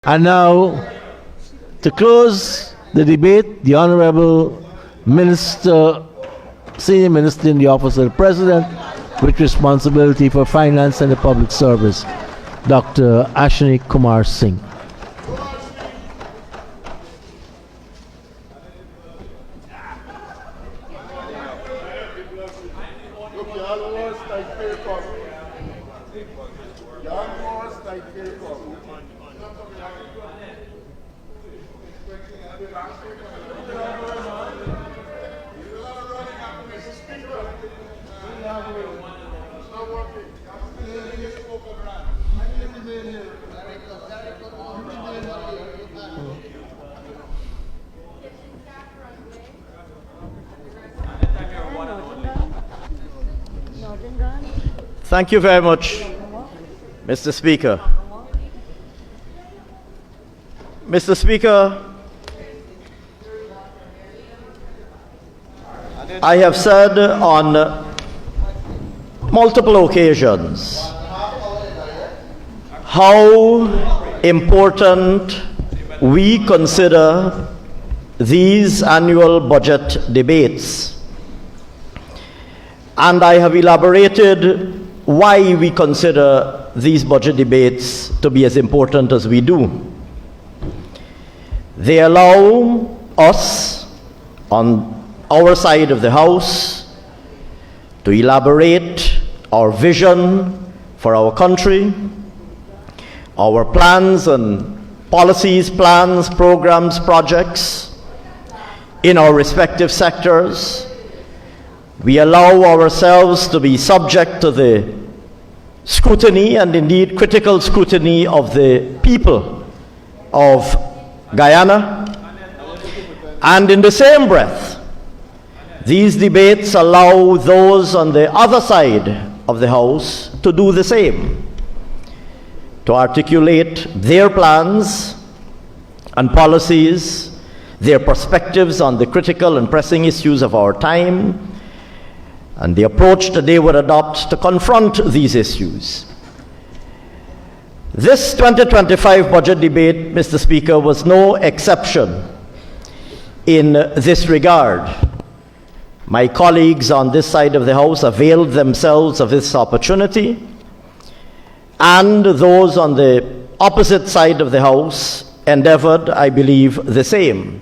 And now, to close the debate, the Honorable Minister, Senior Minister in the Office of the President, with responsibility for finance and the public service, Dr. Ashni Singh. Thank you very much, Mr. Speaker. Mr. Speaker, I have said on multiple occasions how important we consider these annual budget debates. And I have elaborated why we consider these budget debates to be as important as we do. They allow us, on our side of the House, to elaborate our vision for our country, our plans and policies, plans, programs, projects in our respective sectors. We allow ourselves to be subject to the scrutiny and indeed critical scrutiny of the people of Guyana. And in the same breath, these debates allow those on the other side of the House to do the same, to articulate their plans and policies, their perspectives on the critical and pressing issues of our time, and the approach that they would adopt to confront these issues. This 2025 budget debate, Mr. Speaker, was no exception in this regard. My colleagues on this side of the House availed themselves of this opportunity, and those on the opposite side of the House endeavored, I believe, the same.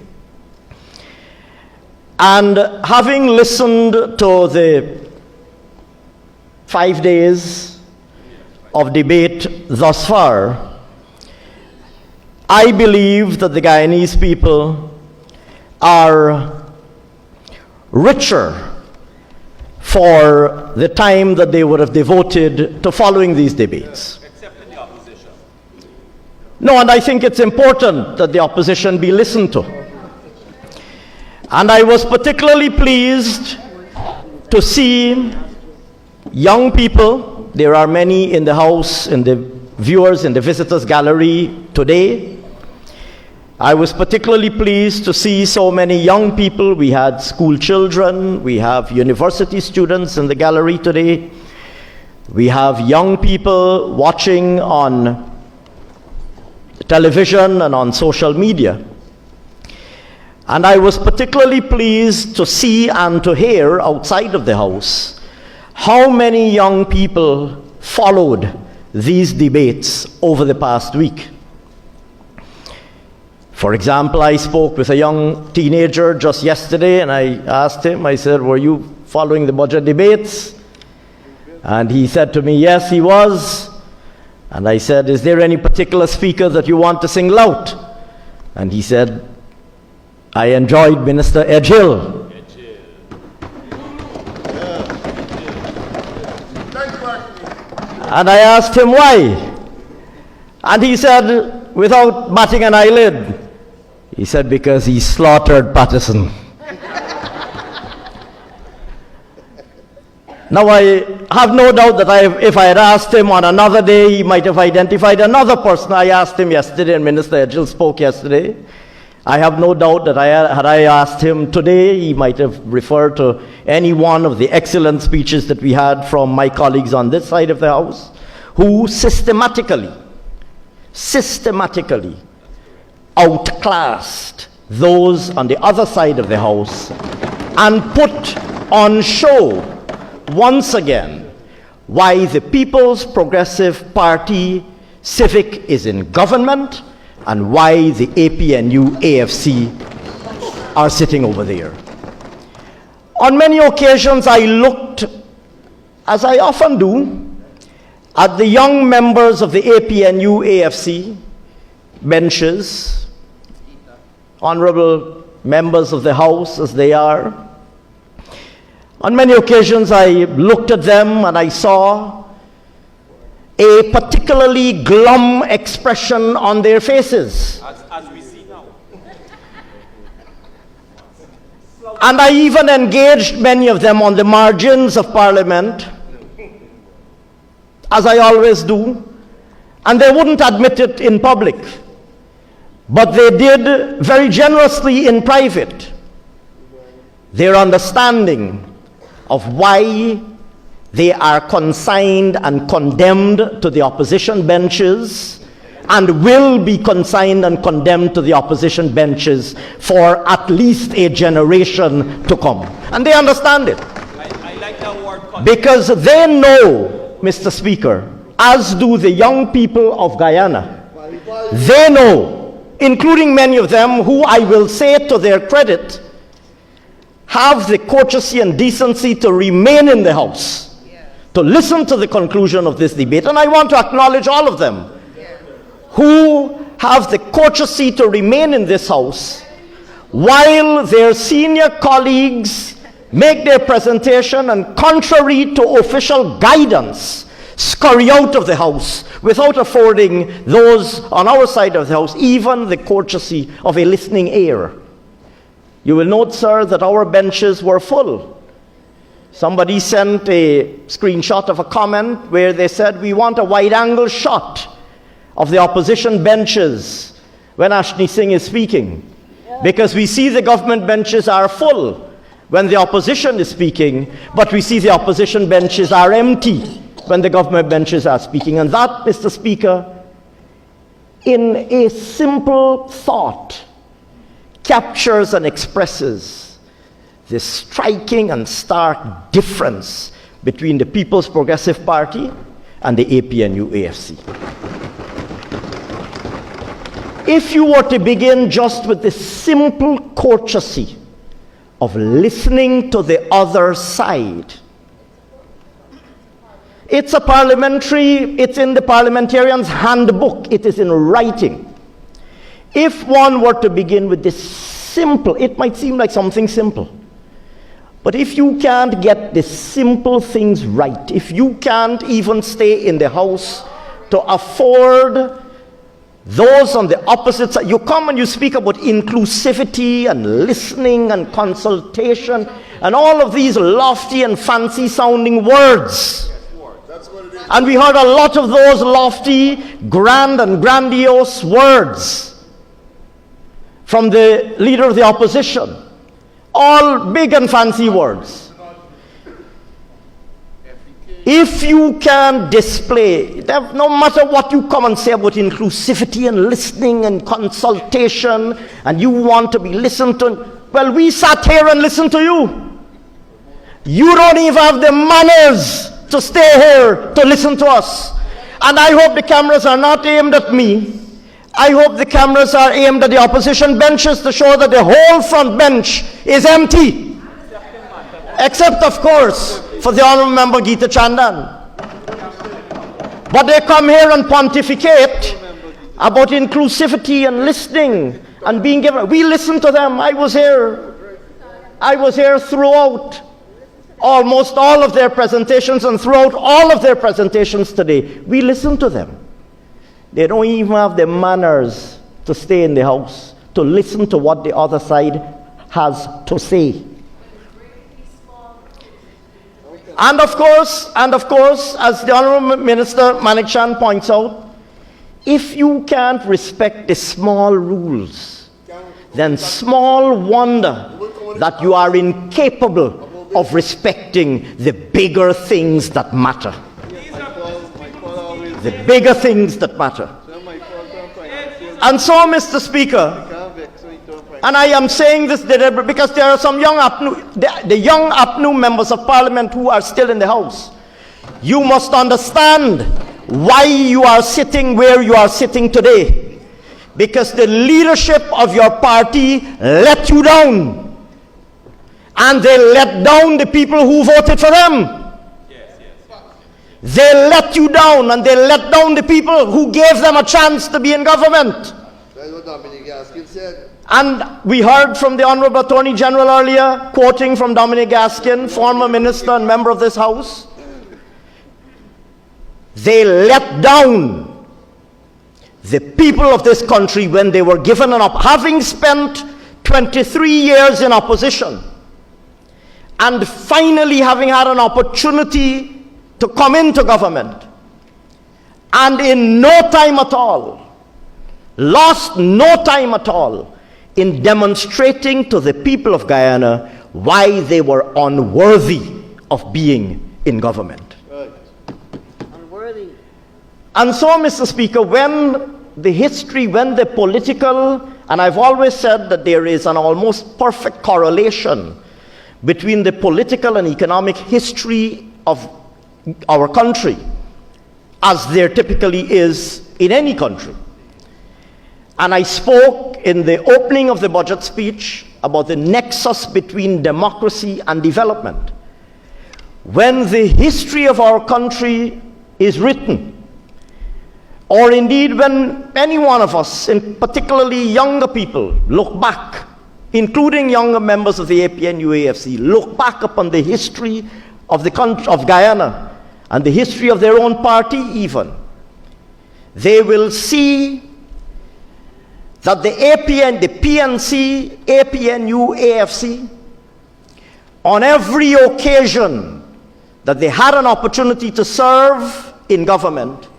And having listened to the 5 days of debate thus far, I believe that the Guyanese people are richer for the time that they would have devoted to following these debates. Except in the opposition. No, and I think it's important that the opposition be listened to. And I was particularly pleased to see young people. There are many in the House, in the viewers, in the visitors gallery today. I was particularly pleased to see so many young people. We had school children, we have university students in the gallery today. We have young people watching on television and on social media. And I was particularly pleased to see and to hear outside of the House how many young people followed these debates over the past week. For example, I spoke with a young teenager just yesterday, and I asked him, I said, "Were you following the budget debates?" And he said to me, "Yes, he was." And I said, "Is there any particular speaker that you want to single out?" And he said, "I enjoyed Minister 𝐁𝐔𝐃𝐆𝐄." And I asked him why. And he said, without batting an eyelid, he said, "Because he slaughtered Patterson." Now, I have no doubt that if I had asked him on another day, he might have identified another person. I asked him yesterday, and Minister 𝐁𝐔𝐃𝐆𝐄 spoke yesterday. I have no doubt that had I asked him today, he might have referred to any one of the excellent speeches that we had from my colleagues on this side of the House, who systematically outclassed those on the other side of the House and put on show once again why the People's Progressive Party civic is in government and why the APNU AFC are sitting over there. On many occasions I looked, as I often do, at the young members of the APNU AFC benches, honorable members of the House as they are. On many occasions I looked at them and I saw a particularly glum expression on their faces. As we see now. And I even engaged many of them on the margins of Parliament, as I always do, and they wouldn't admit it in public, but they did very generously in private. Their understanding of why they are consigned and condemned to the opposition benches and will be consigned and condemned to the opposition benches for at least a generation to come. And they understand it. I like that word. Because they know, Mr. Speaker, as do the young people of Guyana, they know, including many of them who I will say to their credit, have the courtesy and decency to remain in the House, to listen to the conclusion of this debate. And I want to acknowledge all of them who have the courtesy to remain in this House while their senior colleagues make their presentation and, contrary to official guidance, scurry out of the House without affording those on our side of the House even the courtesy of a listening ear. You will note, sir, that our benches were full. Somebody sent a screenshot of a comment where they said, we want a wide-angle shot of the opposition benches when Ashni Singh is speaking, because we see the government benches are full when the opposition is speaking, but we see the opposition benches are empty when the government benches are speaking. And that, Mr. Speaker, in a simple thought, captures and expresses the striking and stark difference between the People's Progressive Party and the APNU AFC. If you were to begin just with the simple courtesy of listening to the other side, it's it's in the parliamentarian's handbook, it is in writing. If one were to begin with this simple, it might seem like something simple, but if you can't get the simple things right, if you can't even stay in the House to afford those on the opposite side, you come and you speak about inclusivity and listening and consultation and all of these lofty and fancy sounding words. And we heard a lot of those lofty, grand and grandiose words from the leader of the opposition. All big and fancy words. If you can display, no matter what you come and say about inclusivity and listening and consultation, and you want to be listened to, well, we sat here and listened to you. You don't even have the manners to stay here to listen to us. And I hope the cameras are not aimed at me. I hope the cameras are aimed at the opposition benches to show that the whole front bench is empty. Except, of course, for the Honourable Member Geeta Chandan. But they come here and pontificate about inclusivity and listening and being given. We listened to them. I was here throughout almost all of their presentations, and throughout all of their presentations today. We listened to them. They don't even have the manners to stay in the House, to listen to what the other side has to say. And of course, as the Honourable Minister Manik Chan points out, if you can't respect the small rules, then small wonder that you are incapable of respecting the bigger things that matter. The bigger things that matter. And so, Mr. Speaker, and I am saying this deliberately because there are some young the young APNU members of Parliament who are still in the House. You must understand why you are sitting where you are sitting today. Because the leadership of your party let you down. And they let down the people who voted for them. They let you down, and they let down the people who gave them a chance to be in government. That's what 𝐷𝐷𝐿𝐴𝐵𝐿 said. And we heard from the Honorable Attorney General earlier, quoting from 𝐷𝐷𝐿𝐴𝐵𝐿, former minister and member of this House. They let down the people of this country when they were given having spent 23 years in opposition, and finally having had an opportunity to come into government, and in no time at all, lost no time at all in demonstrating to the people of Guyana why they were unworthy of being in government. And so, Mr. Speaker, when the political, and I've always said that there is an almost perfect correlation between the political and economic history of our country, as there typically is in any country. And I spoke in the opening of the budget speech about the nexus between democracy and development. When the history of our country is written, or indeed when any one of us, and particularly younger people, look back, including younger members of the APNU-AFC, look back upon the history of the country of Guyana and the history of their own party even, they will see that the PNC, APNU-AFC, on every occasion that they had an opportunity to serve in government,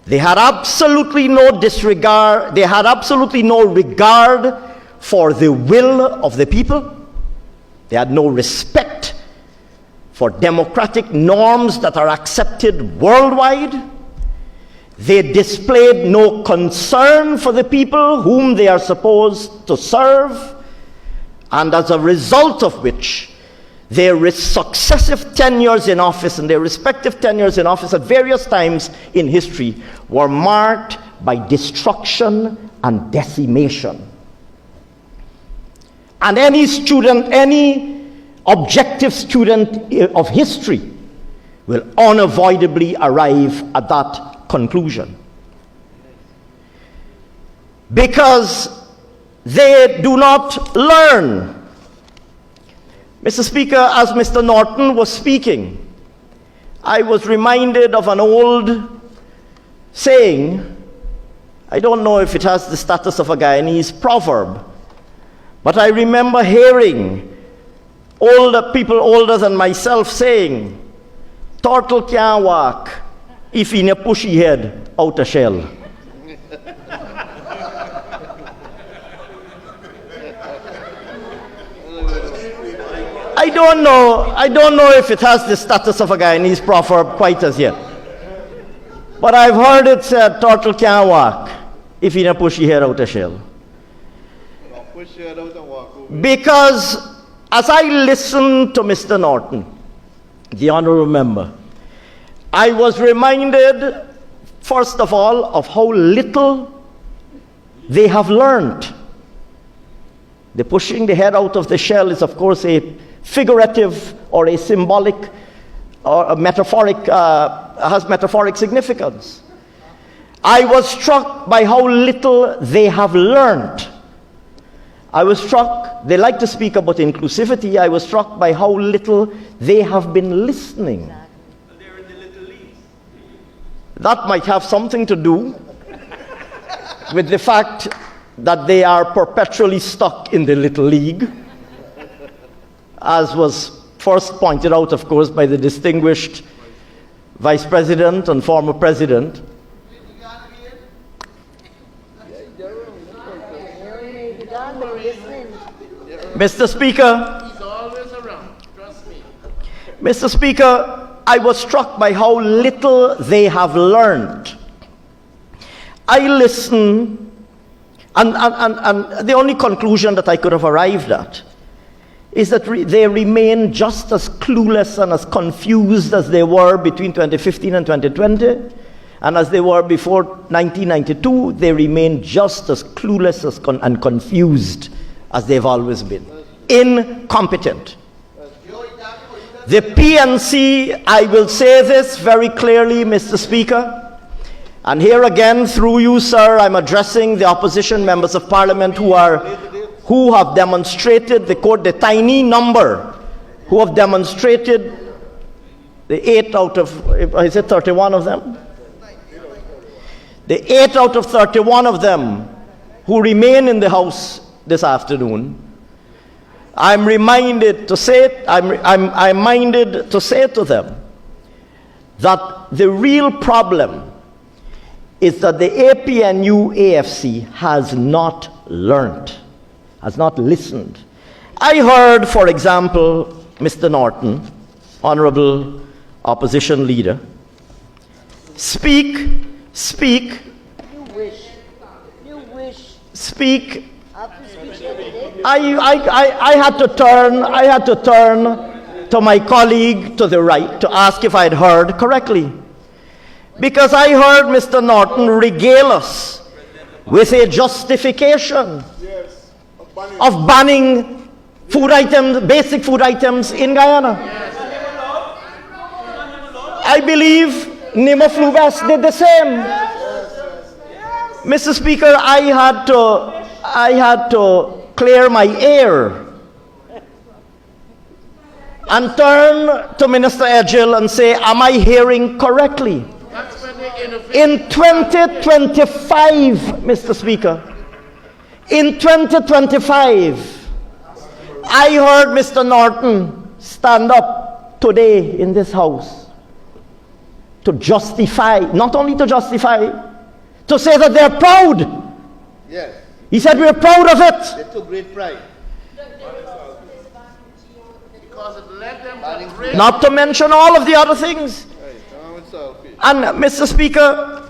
they had absolutely no disregard, they had absolutely no regard for the will of the people. They had no respect for democratic norms that are accepted worldwide. They displayed no concern for the people whom they are supposed to serve, and as a result of which, their successive tenures in office and their respective tenures in office at various times in history were marked by destruction and decimation. And any student, any objective student of history will unavoidably arrive at that conclusion. Because they do not learn. Mr. Speaker, as Mr. Norton was speaking, I was reminded of an old saying. I don't know if it has the status of a Guyanese proverb, but I remember hearing people older than myself saying, "Turtle can't walk if he na push his head out a shell." I don't know if it has the status of a Guyanese proverb quite as yet. But I've heard it said, "Turtle can't walk if he na push his head out a shell." Because as I listened to Mr. Norton, the honourable member, I was reminded, first of all, of how little they have learned. The pushing the head out of the shell is, of course, a figurative or a symbolic or a metaphoric, has metaphoric significance. I was struck by how little they have learned. I was struck, they like to speak about inclusivity, I was struck by how little they have been listening. They're in the little leagues. That might have something to do with the fact that they are perpetually stuck in the little league, as was first pointed out, of course, by the distinguished Vice President and former President. Mr. Speaker, He's always around, trust me. Mr. Speaker, I was struck by how little they have learned. I listen And the only conclusion that I could have arrived at is that they remain just as clueless and as confused as they were between 2015 and 2020, and as they were before 1992, they remain just as clueless and confused as they've always been. Incompetent. The PNC, I will say this very clearly, Mr. Speaker, and here again, through you, sir, I'm addressing the opposition members of parliament who have demonstrated, the tiny number, who have demonstrated, the 8 out of, is it 31 of them? The 8 out of 31 of them who remain in the House this afternoon, I'm minded to say to them that the real problem is that the APNU-AFC has not learned, has not listened. I heard, for example, Mr. Norton, Honourable Opposition Leader, speak. I had to turn to my colleague to the right to ask if I had heard correctly. Because I heard Mr. Norton regale us with a justification of banning food items, basic food items in Guyana. I believe Nima Flubes did the same. Mr. Speaker, I had to clear my air and turn to Minister Ejil and say, am I hearing correctly? In 2025, Mr. Speaker, in 2025, I heard Mr. Norton stand up today in this House to justify, not only to justify, to say that they're proud. Yes. He said we're proud of it. They took great pride. Because it led them to great. Not to mention all of the other things. And Mr. Speaker,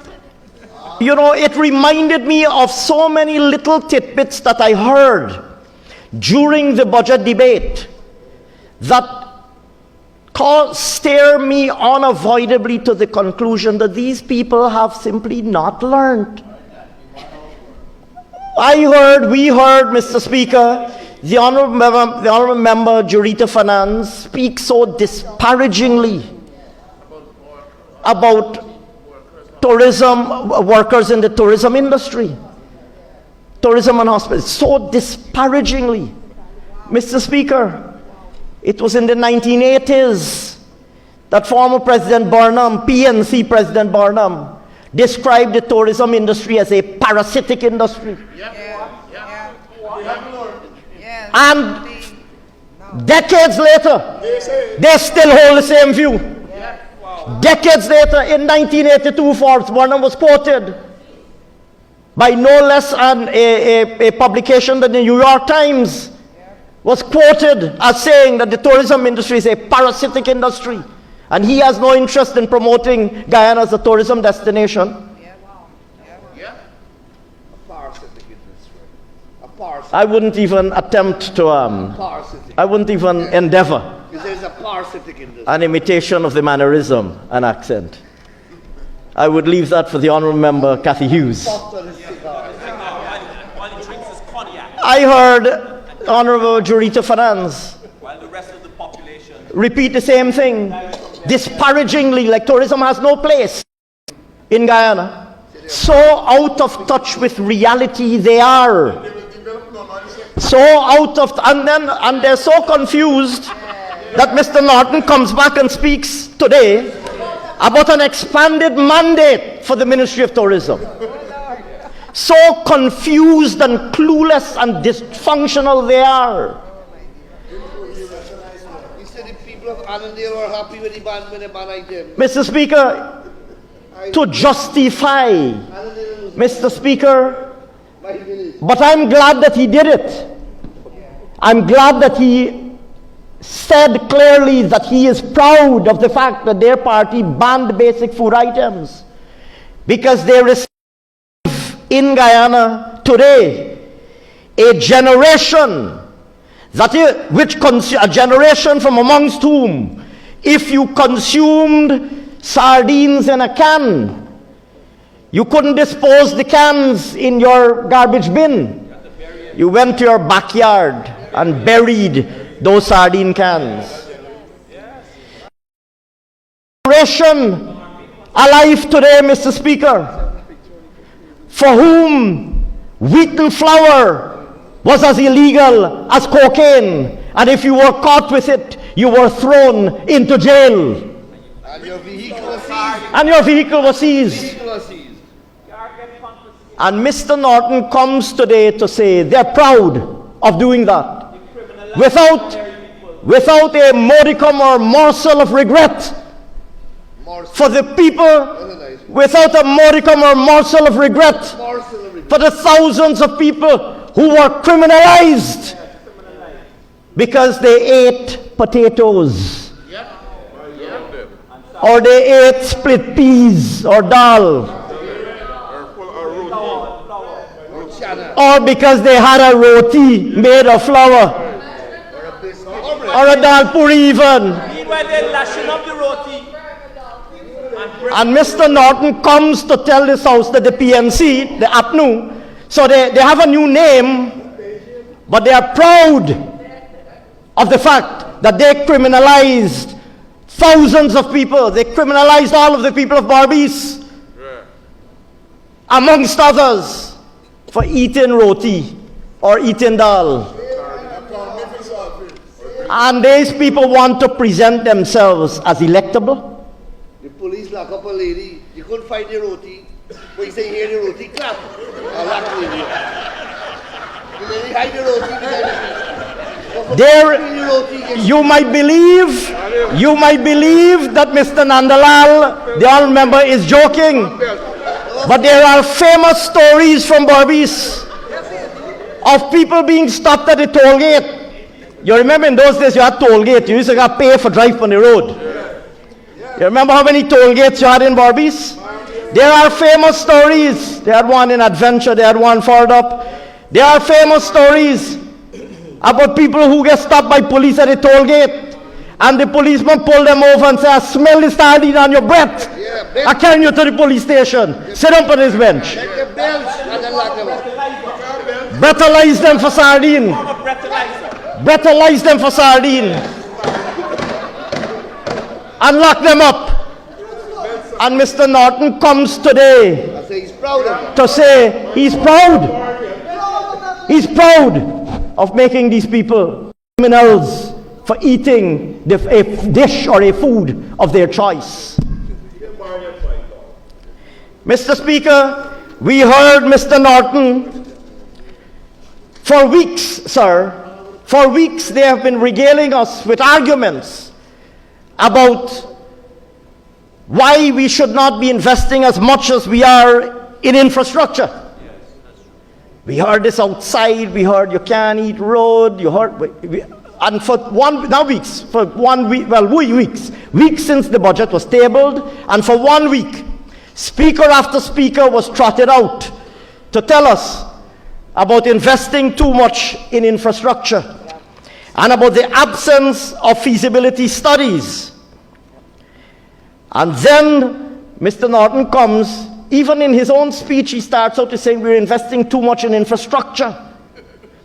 you know, it reminded me of so many little tidbits that I heard during the budget debate that steer me unavoidably to the conclusion that these people have simply not learned. We heard, Mr. Speaker, the Honourable Member Jurita Finance speak so disparagingly about tourism, workers in the tourism industry, tourism and hospitals, so disparagingly. Mr. Speaker, it was in the 1980s that former President Burnham, PNC President Burnham, described the tourism industry as a parasitic industry. And decades later, they still hold the same view. Decades later, in 1982, Forbes Burnham was quoted by no less than a publication than the New York Times, was quoted as saying that the tourism industry is a parasitic industry, and he has no interest in promoting Guyana as a tourism destination. I wouldn't even attempt to, I wouldn't even endeavor an imitation of the mannerism and accent. I would leave that for the Honourable Member Cathy Hughes. I heard Honourable Jurita Finance repeat the same thing, disparagingly, like tourism has no place in Guyana. So out of touch with reality they are. So out of, and they're so confused that Mr. Norton comes back and speaks today about an expanded mandate for the Ministry of Tourism. So confused and clueless and dysfunctional they are. He said the people of Annandale were happy with the ban item. Mr. Speaker, to justify, Mr. Speaker, but I'm glad that he did it. I'm glad that he said clearly that he is proud of the fact that their party banned basic food items because they receive in Guyana today, a generation a generation from amongst whom, if you consumed sardines in a can, you couldn't dispose the cans in your garbage bin. You went to your backyard and buried those sardine cans. Generation alive today, Mr. Speaker, for whom wheat and flour was as illegal as cocaine, and if you were caught with it, you were thrown into jail. And your vehicle was seized. And your vehicle was seized. And Mr. Norton comes today to say they're proud of doing that without a modicum or morsel of regret for the people, without a modicum or morsel of regret for the thousands of people who were criminalized because they ate potatoes, or they ate split peas or dal, or because they had a roti made of flour, or a dal puri even. Meanwhile, they're lashing up the roti. And Mr. Norton comes to tell this house that the PNC, the APNU, so they have a new name, but they are proud of the fact that they criminalized thousands of people. They criminalized all of the people of Barbados, amongst others, for eating roti or eating dal. And these people want to present themselves as electable. The police lock up a lady, you couldn't find the roti, but you say, here the roti, clap. I'll lock the lady. The lady hide the roti behind the There, you might believe that Mr. Nandalal, the honorable member, is joking, but there are famous stories from Barbados of people being stopped at the toll gate. You remember in those days you had toll gate, you used to get paid for drive on the road. You remember how many toll gates you had in Barbados? There are famous stories. They had one in Adventure, they had one further up. There are famous stories about people who get stopped by police at a toll gate, and the policeman pull them over and say, I smell the sardine on your breath. I carry you to the police station. Sit down on this bench. Breathalyze them for sardine. Breathalyze them for sardine. And lock them up. And Mr. Norton comes today to say he's proud. He's proud of making these people criminals for eating a dish or a food of their choice. Mr. Speaker, we heard Mr. Norton for weeks, sir. For weeks they have been regaling us with arguments about why we should not be investing as much as we are in infrastructure. We heard this outside, we heard you can't eat road, you heard, and for weeks since the budget was tabled, and for 1 week, speaker after speaker was trotted out to tell us about investing too much in infrastructure and about the absence of feasibility studies. And then Mr. Norton comes, even in his own speech, he starts out to say we're investing too much in infrastructure.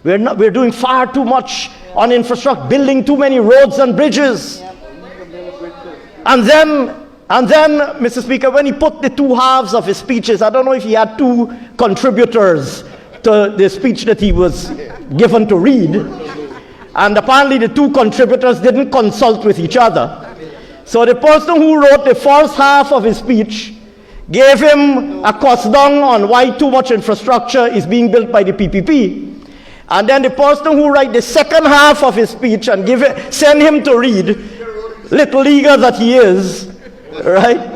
We're doing far too much on infrastructure, building too many roads and bridges. And then, Mr. Speaker, when he put the two halves of his speeches, I don't know if he had two contributors to the speech that he was given to read. And apparently the two contributors didn't consult with each other. So the person who wrote the first half of his speech gave him a cost down on why too much infrastructure is being built by the PPP. And then the person who wrote the second half of his speech and send him to read, little eager that he is, right?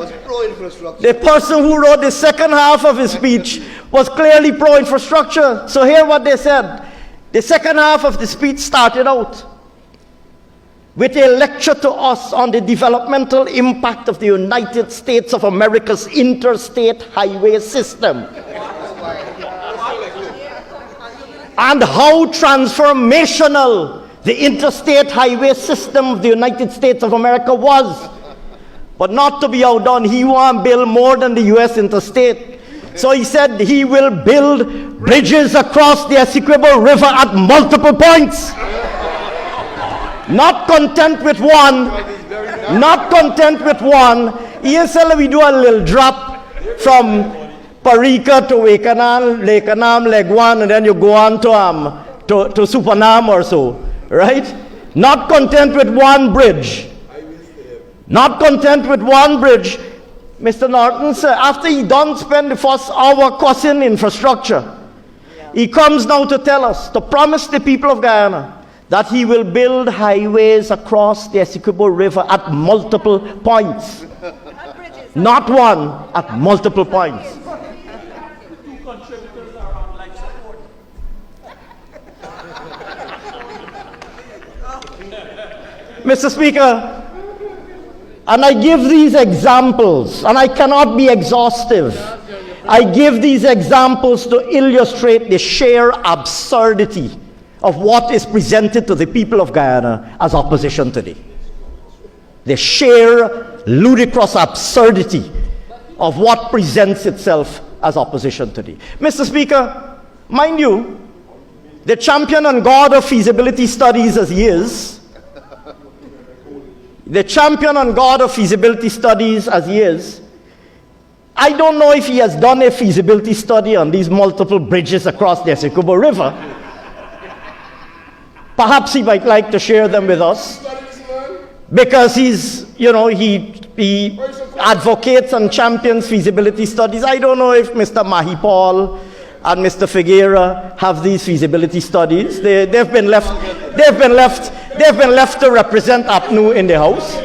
The person who wrote the second half of his speech was clearly pro-infrastructure. So hear what they said. The second half of the speech started out with a lecture to us on the developmental impact of the United States of America's interstate highway system. and how transformational the interstate highway system of the United States of America was. But not to be outdone, he want to build more than the U.S. interstate. So he said he will build bridges across the Essequibo River at multiple points. Not content with one, he said we do a little drop from Parika to Wakenan, Lakenam, Legwan, and then you go on to Supanam or so, right? Not content with one bridge. Not content with one bridge, Mr. Norton, sir, after he done spend the first hour crossing infrastructure, he comes now to tell us, to promise the people of Guyana, that he will build highways across the Essequibo River at multiple points. Not one, at multiple points. Two contributors are on life support. Mr. Speaker, and I give these examples, and I cannot be exhaustive. I give these examples to illustrate the sheer absurdity of what is presented to the people of Guyana as opposition today. The sheer ludicrous absurdity of what presents itself as opposition today. Mr. Speaker, mind you, the champion and god of feasibility studies as he is, I don't know if he has done a feasibility study on these multiple bridges across the Essequibo River. Perhaps he might like to share them with us, because he advocates and champions feasibility studies. I don't know if Mr. Mahipal and Mr. Figueira have these feasibility studies. They've been left to represent APNU in the House.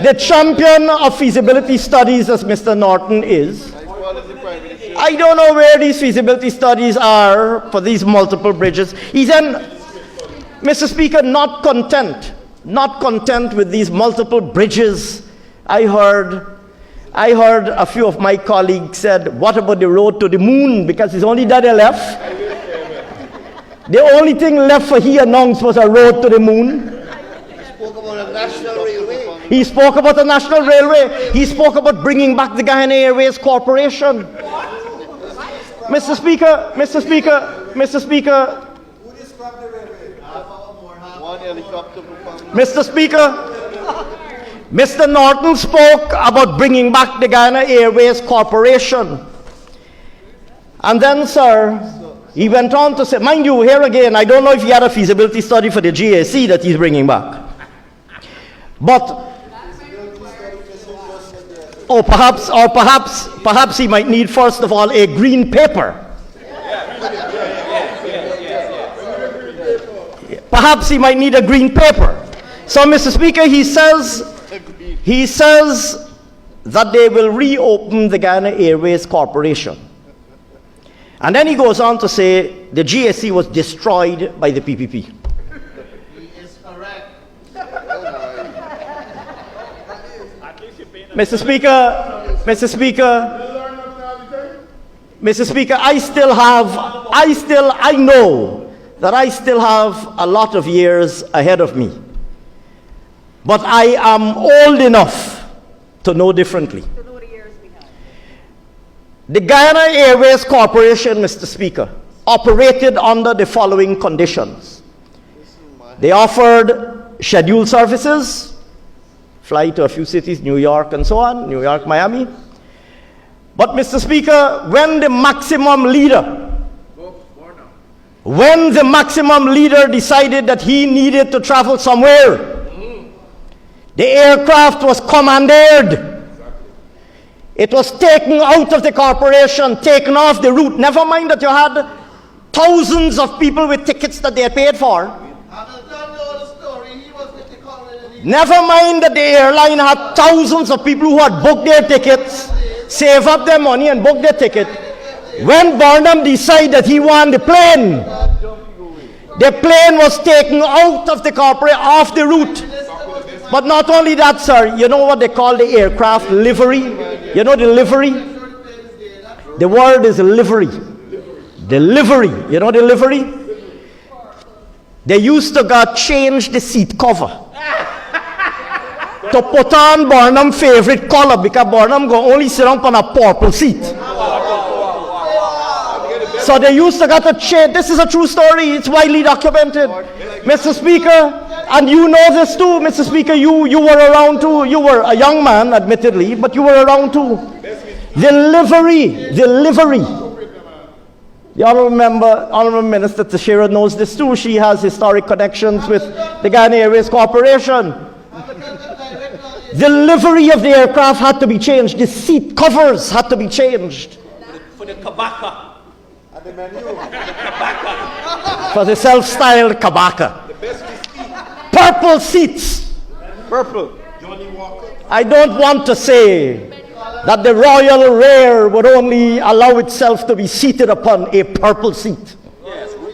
The champion of feasibility studies, as Mr. Norton is, I don't know where these feasibility studies are for these multiple bridges. He's then, Mr. Speaker, not content with these multiple bridges. I heard a few of my colleagues said, what about the road to the moon? Because it's only that they left. The only thing left for he announced was a road to the moon. He spoke about a national railway. He spoke about bringing back the Guyana Airways Corporation. Mr. Speaker. Who described the railway? One helicopter. Mr. Speaker, Mr. Norton spoke about bringing back the Guyana Airways Corporation. And then, sir, he went on to say, mind you, here again, I don't know if he had a feasibility study for the GAC that he's bringing back. But, perhaps he might need, first of all, a green paper. Perhaps he might need a green paper. So, Mr. Speaker, he says that they will reopen the Guyana Airways Corporation. And then he goes on to say the GSC was destroyed by the PPP. He is correct. Mr. Speaker, I know that I still have a lot of years ahead of me. But I am old enough to know differently. The Guyana Airways Corporation, Mr. Speaker, operated under the following conditions. They offered scheduled services, fly to a few cities, New York and so on, New York, Miami. But, Mr. Speaker, when the maximum leader decided that he needed to travel somewhere, the aircraft was commandeered. It was taken out of the corporation, taken off the route. Never mind that you had thousands of people with tickets that they had paid for. Never mind that the airline had thousands of people who had booked their tickets, save up their money and book their ticket. When Burnham decided that he wanted the plane was taken out of the corporate, off the route. But not only that, sir, you know what they call the aircraft livery? You know the livery? The word is livery. Delivery. You know delivery? They used to go change the seat cover to put on Barnum's favorite color because Barnum go only sit on a purple seat. So they used to go to change. This is a true story. It's widely documented. Mr. Speaker, and you know this too, Mr. Speaker, you were around too. You were a young man, admittedly, but you were around too. Delivery. The Honourable Minister Tashira knows this too. She has historic connections with the Ghana Airways Corporation. Delivery of the aircraft had to be changed. The seat covers had to be changed. For the kabaka. For the self-styled kabaka. Purple seats. Purple. I don't want to say that the royal rear would only allow itself to be seated upon a purple seat.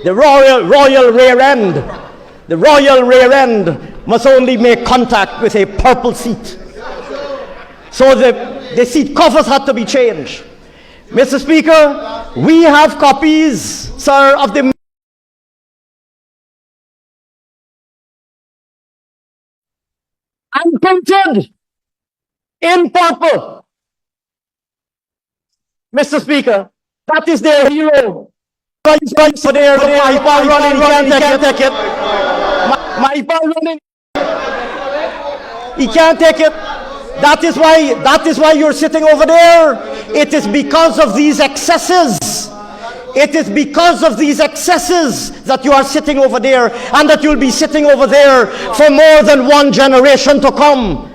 The royal rear end. The royal rear end must only make contact with a purple seat. So the seat covers had to be changed. Mr. Speaker, we have copies, sir, of the unprinted in purple. Mr. Speaker, that is their hero. So there, my ball running, he can't take it. My ball running, he can't take it. That is why you're sitting over there. It is because of these excesses. It is because of these excesses that you are sitting over there, and that you'll be sitting over there for more than one generation to come.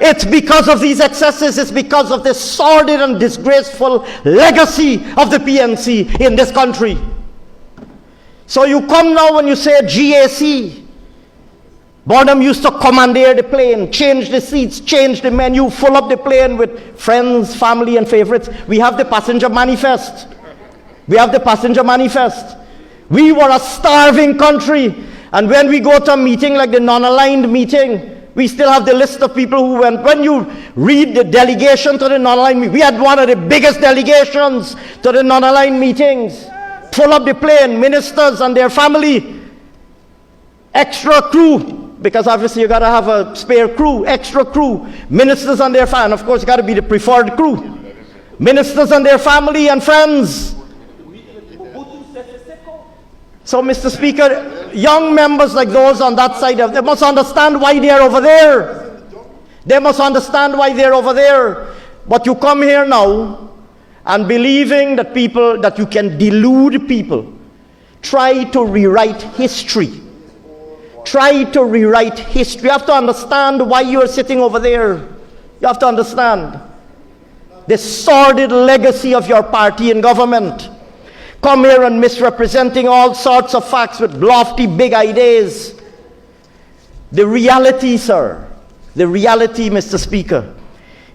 It's because of these excesses. It's because of the sordid and disgraceful legacy of the PNC in this country. So you come now and you say GAC. Barnum used to commandeer the plane, change the seats, change the menu, fill up the plane with friends, family, and favorites. We have the passenger manifest. We have the passenger manifest. We were a starving country, and when we go to a meeting like the non-aligned meeting, we still have the list of people who went. When you read the delegation to the non-aligned meeting, we had one of the biggest delegations to the non-aligned meetings. Full up the plane, ministers and their family, extra crew, because obviously you got to have a spare crew, extra crew, ministers and their family, and of course you got to be the preferred crew. Ministers and their family and friends. So, Mr. Speaker, young members like those on that side, they must understand why they're over there. They must understand why they're over there. But you come here now and believing that that you can delude people, try to rewrite history. Try to rewrite history. You have to understand why you're sitting over there. You have to understand the sordid legacy of your party in government. Come here and misrepresenting all sorts of facts with lofty big ideas. The reality, sir, the reality, Mr. Speaker,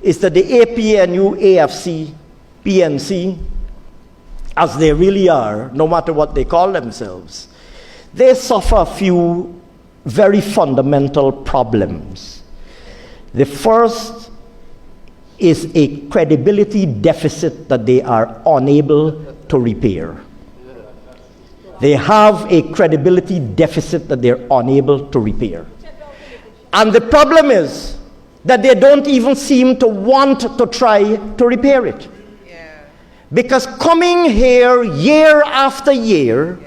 is that the APNU, AFC, PNC, as they really are, no matter what they call themselves, they suffer a few very fundamental problems. The first is a credibility deficit that they are unable to repair. They have a credibility deficit that they're unable to repair. And the problem is that they don't even seem to want to try to repair it. Because coming here year after year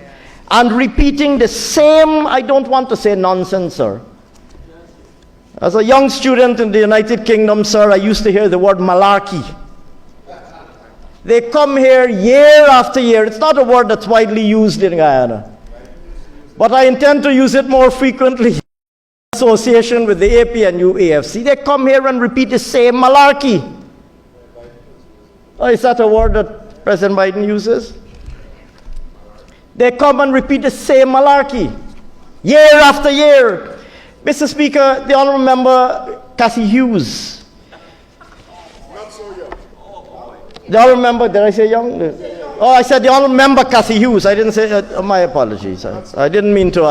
and repeating the same, I don't want to say nonsense, sir. As a young student in the United Kingdom, sir, I used to hear the word malarkey. They come here year after year. It's not a word that's widely used in Guyana, but I intend to use it more frequently in association with the APNU AFC. They come here and repeat the same malarkey. Oh, is that a word that President Biden uses? They come and repeat the same malarkey year after year. Mr. Speaker, the Honourable Member Cassie Hughes. The Honourable Member, did I say young? Oh, I said the Honourable Member Cassie Hughes. I didn't say, my apologies. I didn't mean to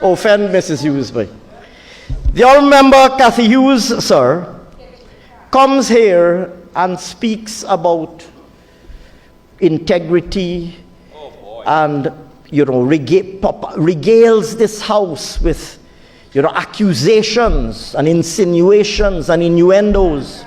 offend Mrs. Hughes. But the Honourable Member Cassie Hughes, sir, comes here and speaks about integrity, and, regales this House with, accusations and insinuations and innuendos.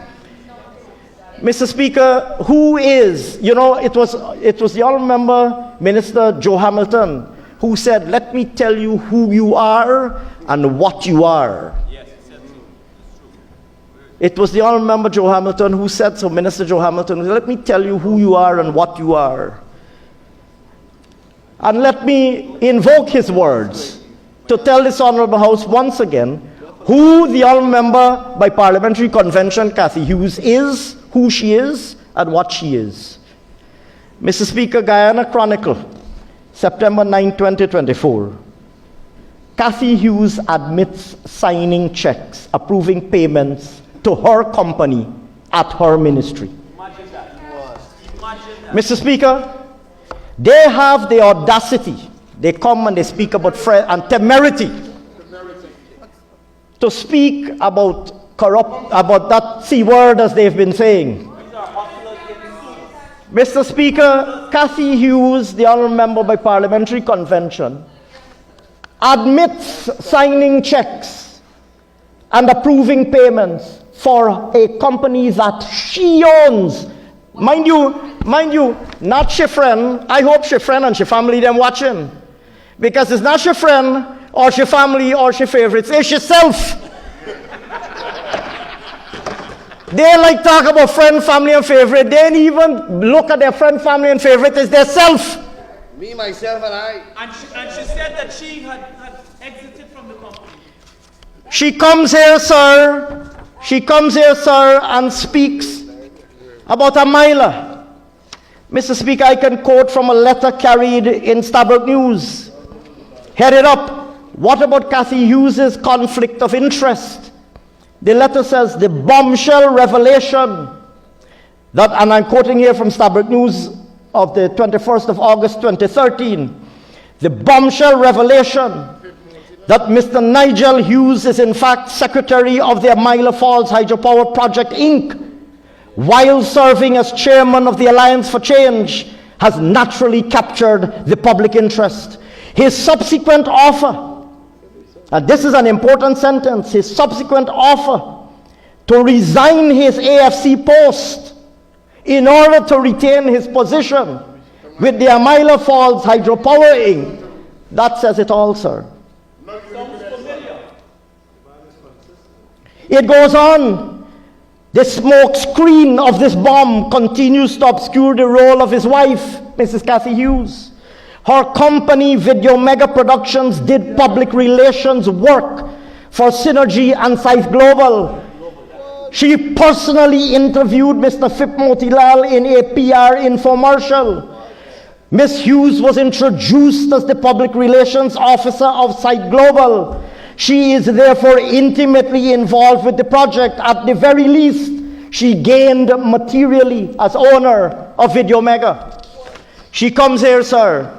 Mr. Speaker, who is, it was the Honourable Member Minister Joe Hamilton who said, let me tell you who you are and what you are. Yes, he said so. It's true. It was the Honourable Member Joe Hamilton who said so, Minister Joe Hamilton, who said, let me tell you who you are and what you are. And let me invoke his words to tell this Honourable House once again who the Honourable Member by Parliamentary Convention, Cathy Hughes, is, who she is, and what she is. Mr. Speaker, Guyana Chronicle, September 9, 2024. Cathy Hughes admits signing checks approving payments to her company at her ministry. Imagine that. Imagine that. Mr. Speaker, they have the audacity, they come and they speak about and temerity to speak about about that C word as they've been saying. Mr. Speaker, Cathy Hughes, the Honourable Member by Parliamentary Convention, admits signing checks and approving payments for a company that she owns. Mind you, not Shifren. I hope Shifren and she family them watching. Because it's not Shifren or she family or she favorites, it's herself. They like talk about friend, family, and favorite. They ain't even look at their friend, family, and favorite as their self. Me, myself, and I. And she said that she had exited from the company. She comes here, sir. She comes here, sir, and speaks about a miler. Mr. Speaker, I can quote from a letter carried in Starbuck News. Headed up, what about Cathy Hughes' conflict of interest? The letter says, the bombshell revelation that, and I'm quoting here from Starbuck News of the 21st of August 2013, the bombshell revelation that Mr. Nigel Hughes is in fact secretary of the Amila Falls Hydropower Project Inc., while serving as chairman of the Alliance for Change, has naturally captured the public interest. His subsequent offer, and this is an important sentence, his subsequent offer to resign his AFC post in order to retain his position with the Amila Falls Hydropower Inc., that says it all, sir. It goes on. The smoke screen of this bomb continues to obscure the role of his wife, Mrs. Cathy Hughes. Her company, Video Mega Productions, did public relations work for Synergy and Scythe Global. She personally interviewed Mr. Phip Motilal in a PR infomercial. Ms. Hughes was introduced as the public relations officer of Scythe Global. She is therefore intimately involved with the project. At the very least, she gained materially as owner of Video Mega. She comes here, sir,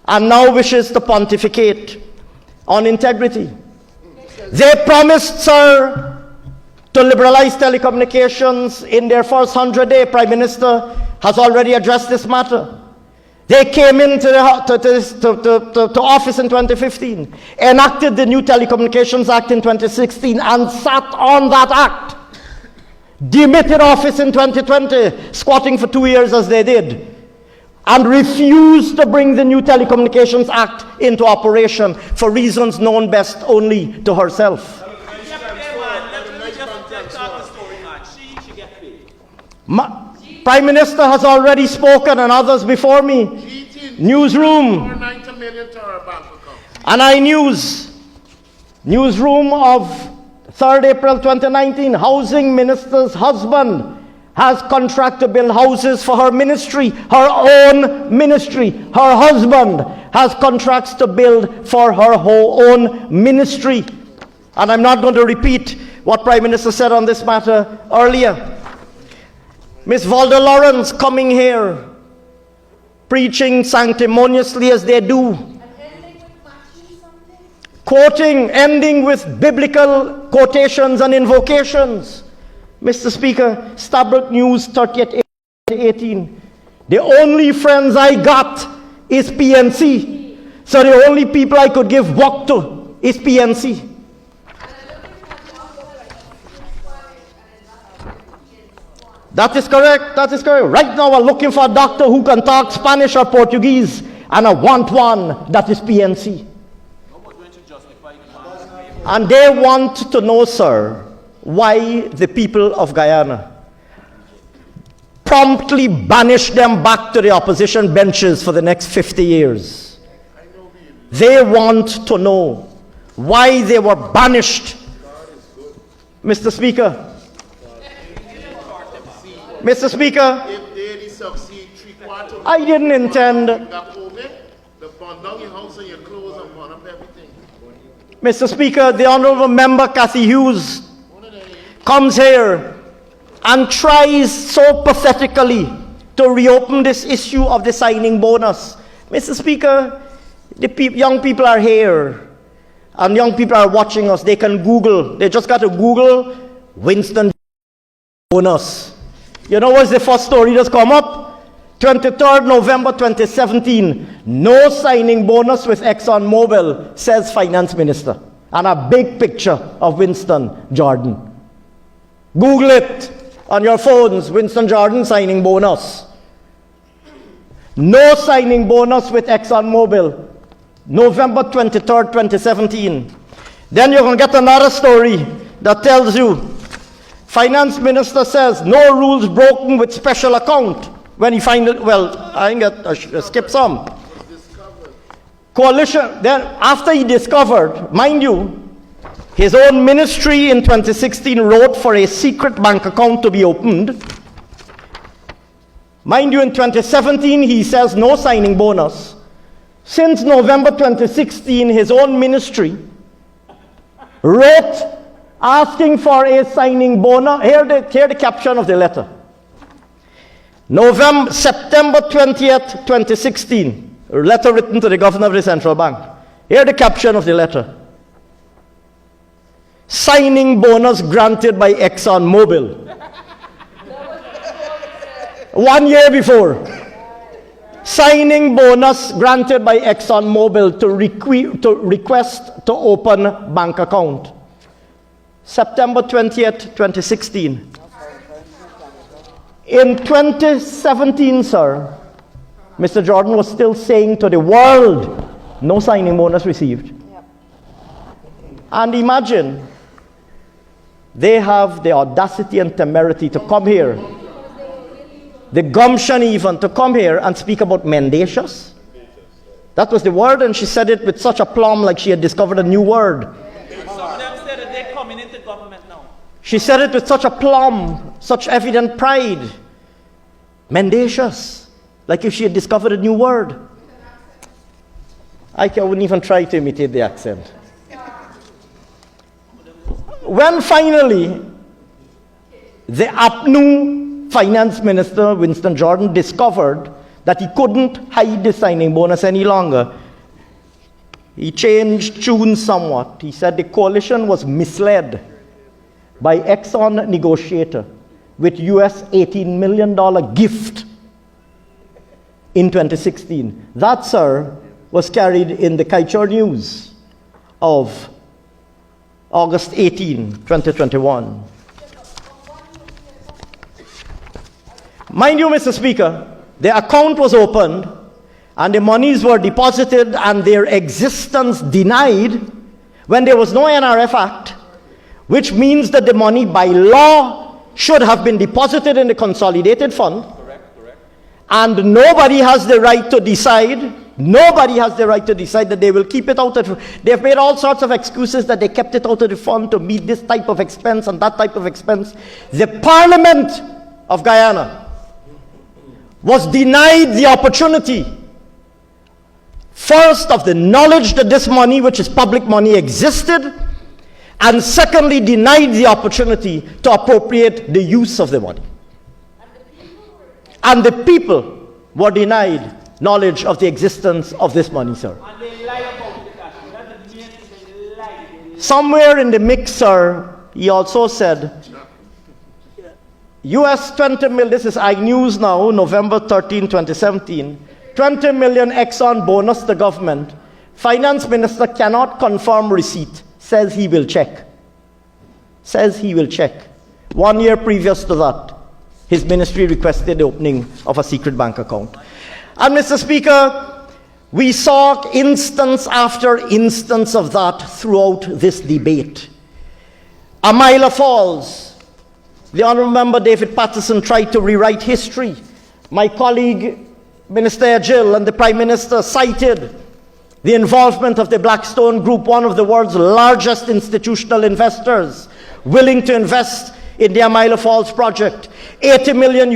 and now wishes to pontificate on integrity. They promised, sir, to liberalize telecommunications in their first 100 days. Prime Minister has already addressed this matter. They came into office in 2015, enacted the new Telecommunications Act in 2016, and sat on that act. Demitted office in 2020, squatting for 2 years as they did, and refused to bring the new Telecommunications Act into operation for reasons known best only to herself. Prime Minister has already spoken, and others before me. Newsroom. And I newsroom of 3rd April 2019, Housing Minister's husband has contract to build houses for her ministry, her own ministry. Her husband has contracts to build for her own ministry. And I'm not going to repeat what Prime Minister said on this matter earlier. Miss Valda Lawrence coming here, preaching sanctimoniously as they do, quoting, ending with biblical quotations and invocations. Mr. Speaker, Starbuck News 30th 18. The only friends I got is PNC. So the only people I could give work to is PNC. That is correct. That is correct. Right now we're looking for a doctor who can talk Spanish or Portuguese, and I want one that is PNC. And they want to know, sir, why the people of Guyana promptly banish them back to the opposition benches for the next 50 years. They want to know why they were banished. Mr. Speaker. Mr. Speaker, If they succeed, 3/4 I didn't intend. the burn down your house and your clothes and burn up everything. Mr. Speaker, the Honourable Member Cathy Hughes comes here and tries so pathetically to reopen this issue of the signing bonus. Mr. Speaker, the young people are here, and young people are watching us. They can Google. They just got to Google Winston bonus. You know what's the first story that's come up? 23rd November 2017. No signing bonus with ExxonMobil, says Finance Minister. And a big picture of Winston Jordan. Google it on your phones, Winston Jordan signing bonus. No signing bonus with ExxonMobil, November 23rd, 2017. Then you're going to get another story that tells you, Finance Minister says no rules broken with special account. When he find it, well, I skip some. Coalition, then after he discovered, mind you, his own ministry in 2016 wrote for a secret bank account to be opened. Mind you, in 2017, he says no signing bonus. Since November 2016, his own ministry wrote asking for a signing bonus. Here the caption of the letter. September 20th, 2016. A letter written to the governor of the central bank. Here the caption of the letter. Signing bonus granted by ExxonMobil. 1 year before. Signing bonus granted by ExxonMobil to request to open bank account. September 20th, 2016. In 2017, sir, Mr. Jordan was still saying to the world, no signing bonus received. Yep. And imagine, they have the audacity and temerity to come here, the gumption even, to come here and speak about mendacious. That was the word, and she said it with such aplomb like she had discovered a new word. Some of them said that they're coming into government now. She said it with such aplomb, such evident pride. Mendacious. Like if she had discovered a new word. I wouldn't even try to imitate the accent. When finally, the APNU Finance Minister, Winston Jordan, discovered that he couldn't hide the signing bonus any longer, he changed tune somewhat. He said the coalition was misled by Exxon negotiator with US $18 million gift in 2016. That, sir, was carried in the 𝐃𝐄𝐁 News of August 18, 2021. Mind you, Mr. Speaker, the account was opened and the monies were deposited and their existence denied when there was no NRF Act, which means that the money by law should have been deposited in the consolidated fund. Correct. And nobody has the right to decide that they will keep it out of. They've made all sorts of excuses that they kept it out of the fund to meet this type of expense and that type of expense. The Parliament of Guyana was denied the opportunity, first, of the knowledge that this money, which is public money, existed, and secondly, denied the opportunity to appropriate the use of the money. And the people were denied knowledge of the existence of this money, sir. And they lie about it, Ashni. That's the main thing, they lie. Somewhere in the mix, sir, he also said, US 20 million, this is iNews now, November 13, 2017. 20 million Exxon bonus the government. Finance Minister cannot confirm receipt. Says he will check. Says he will check. 1 year previous to that, his ministry requested the opening of a secret bank account. And Mr. Speaker, we saw instance after instance of that throughout this debate. Amila Falls, the Honourable Member David Patterson tried to rewrite history. My colleague, Minister Ejil, and the Prime Minister cited the involvement of the Blackstone Group, one of the world's largest institutional investors, willing to invest in the Amila Falls project. $80 million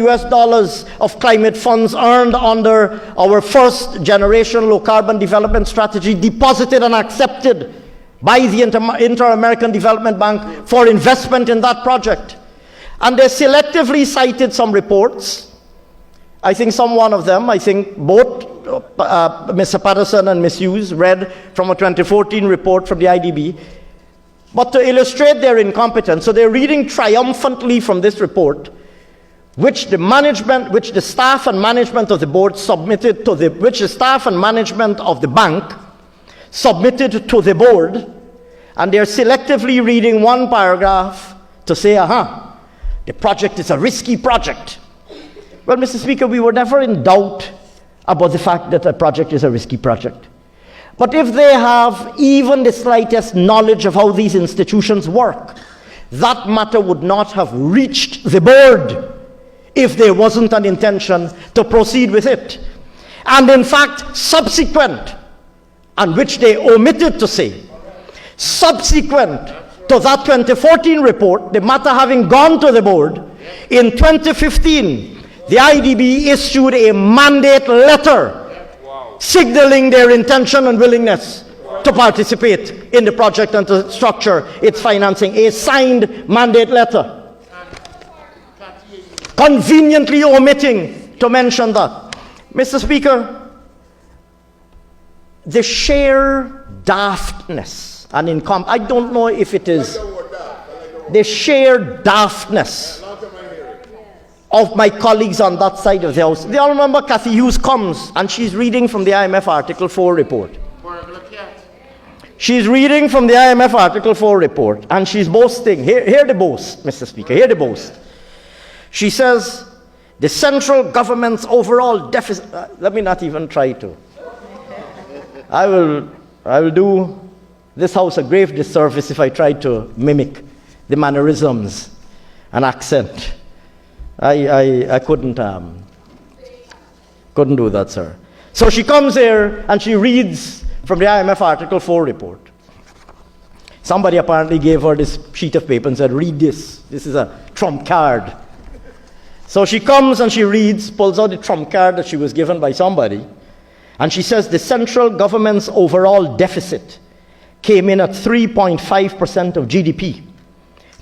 of climate funds earned under our first generation low carbon development strategy, deposited and accepted by the Inter-American Development Bank for investment in that project. And they selectively cited some reports. I think one of them, I think both Mr. Patterson and Ms. Hughes read from a 2014 report from the IDB. But to illustrate their incompetence, so they're reading triumphantly from this report, which the staff and management of the board submitted to which the staff and management of the bank submitted to the board, and they're selectively reading one paragraph to say, the project is a risky project. Well, Mr. Speaker, we were never in doubt about the fact that a project is a risky project. But if they have even the slightest knowledge of how these institutions work, that matter would not have reached the board if there wasn't an intention to proceed with it. And in fact, subsequent, and which they omitted to say, subsequent to that 2014 report, the matter having gone to the board, in 2015, the IDB issued a mandate letter signaling their intention and willingness to participate in the project and to structure its financing, a signed mandate letter. Conveniently omitting to mention that. Mr. Speaker, the sheer daftness and I don't know if it is the sheer daftness of my colleagues on that side of the House. The Honourable Member Cathy Hughes comes and she's reading from the IMF Article 4 report. She's reading from the IMF Article 4 report and she's boasting. Hear the boast, Mr. Speaker, hear the boast. She says, the central government's overall deficit, let me not even try to. I will do this House a grave disservice if I try to mimic the mannerisms and accent. I couldn't do that, sir. So she comes here and she reads from the IMF Article 4 report. Somebody apparently gave her this sheet of paper and said, read this. This is a trump card. So she comes and she reads, pulls out the trump card that she was given by somebody, and she says the central government's overall deficit came in at 3.5% of GDP,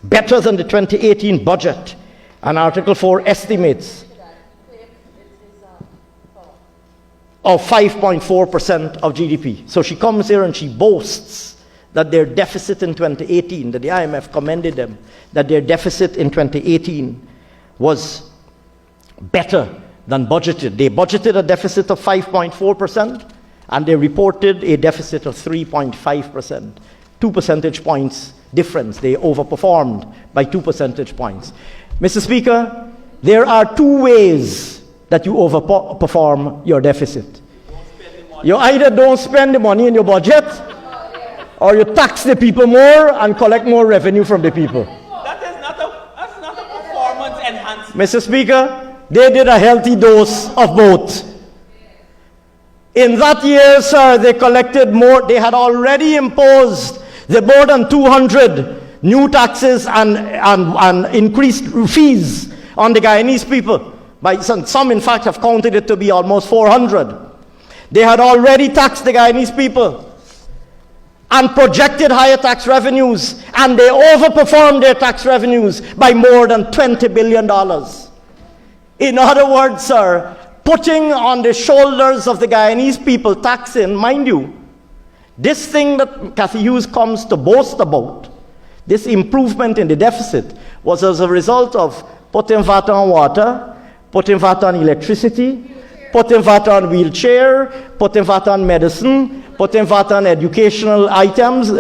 better than the 2018 budget, and Article 4 estimates of 5.4% of GDP. So she comes here and she boasts that their deficit in 2018, that the IMF commended them, that their deficit in 2018 was better than budgeted. They budgeted a deficit of 5.4% and they reported a deficit of 3.5%. 2 percentage points difference. They overperformed by 2 percentage points. Mr. Speaker, there are two ways that you overperform your deficit. You either don't spend the money in your budget or you tax the people more and collect more revenue from the people. That's not a performance enhancement. Mr. Speaker, they did a healthy dose of both. In that year, sir, they collected more. They had already imposed the more than 200 new taxes and increased fees on the Guyanese people. Some, in fact, have counted it to be almost 400. They had already taxed the Guyanese people and projected higher tax revenues, and they overperformed their tax revenues by more than $20 billion. In other words, sir, putting on the shoulders of the Guyanese people taxing, mind you, this thing that Cathy Hughes comes to boast about, this improvement in the deficit, was as a result of putting VAT on water, putting VAT on electricity, putting VAT on wheelchair, putting VAT on medicine, putting VAT on educational items,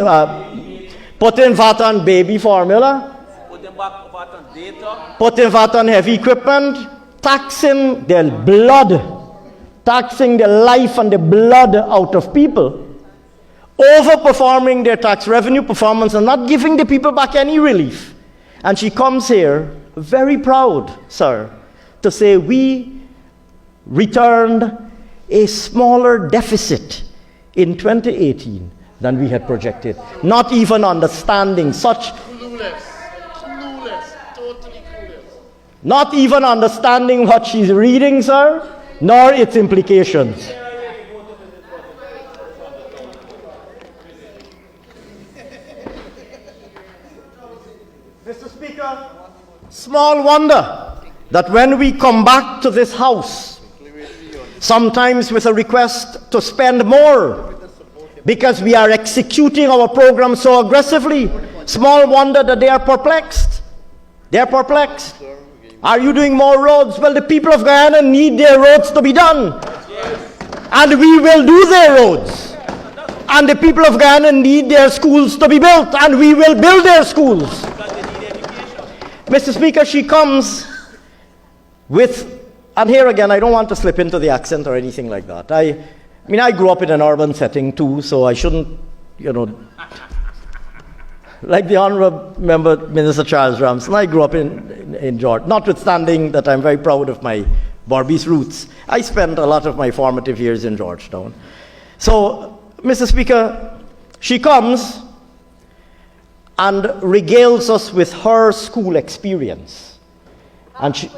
putting VAT on baby formula, Putting back VAT on data. putting VAT on heavy equipment, taxing their blood, taxing the life and the blood out of people, overperforming their tax revenue performance and not giving the people back any relief. And she comes here very proud, sir, to say we returned a smaller deficit in 2018 than we had projected. Not even understanding such, Clueless, totally clueless. not even understanding what she's reading, sir, nor its implications. Mr. Speaker, small wonder that when we come back to this House, sometimes with a request to spend more because we are executing our program so aggressively, small wonder that they are perplexed. They are perplexed. Are you doing more roads? Well, the people of Guyana need their roads to be done. And we will do their roads. And the people of Guyana need their schools to be built, and we will build their schools. Mr. Speaker, she comes with, and here again, I don't want to slip into the accent or anything like that. I mean, I grew up in an urban setting too, so I shouldn't, like the Honourable Member, Minister Charles Ramsden, I grew up in George, notwithstanding that I'm very proud of my Barbies roots. I spent a lot of my formative years in Georgetown. So, Mr. Speaker, she comes and regales us with her school experience. And she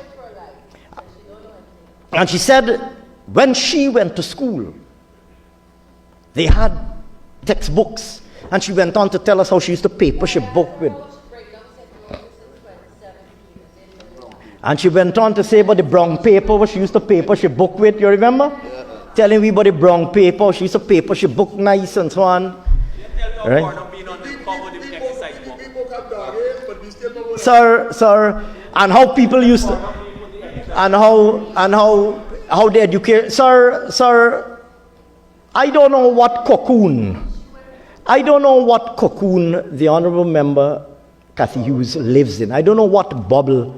said when she went to school, they had textbooks. And she went on to tell us how she used to paper she book with. And she went on to say about the brown paper, what she used to paper she book with, you remember? Yeah. Telling me about the brown paper, she used to paper she book nice and so on. Right? Sir, and how people used to, and how they educate, sir, I don't know what cocoon the Honourable Member Cathy Hughes lives in. I don't know what bubble.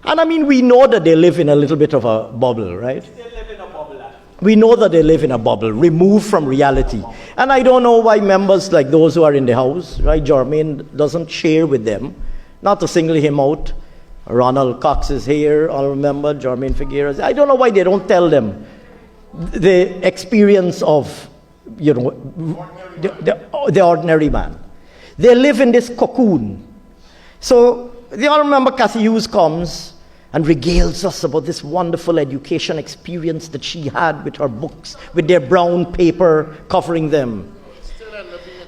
And I mean, we know that they live in a little bit of a bubble, right? We know that they live in a bubble, removed from reality. And I don't know why members like those who are in the House, right, Jermaine doesn't share with them, not to single him out. Ronald Cox is here, Honourable Member, Jermaine Figueres. I don't know why they don't tell them the experience of, the ordinary man. They live in this cocoon. So the Honourable Member Cathy Hughes comes and regales us about this wonderful education experience that she had with her books, with their brown paper covering them.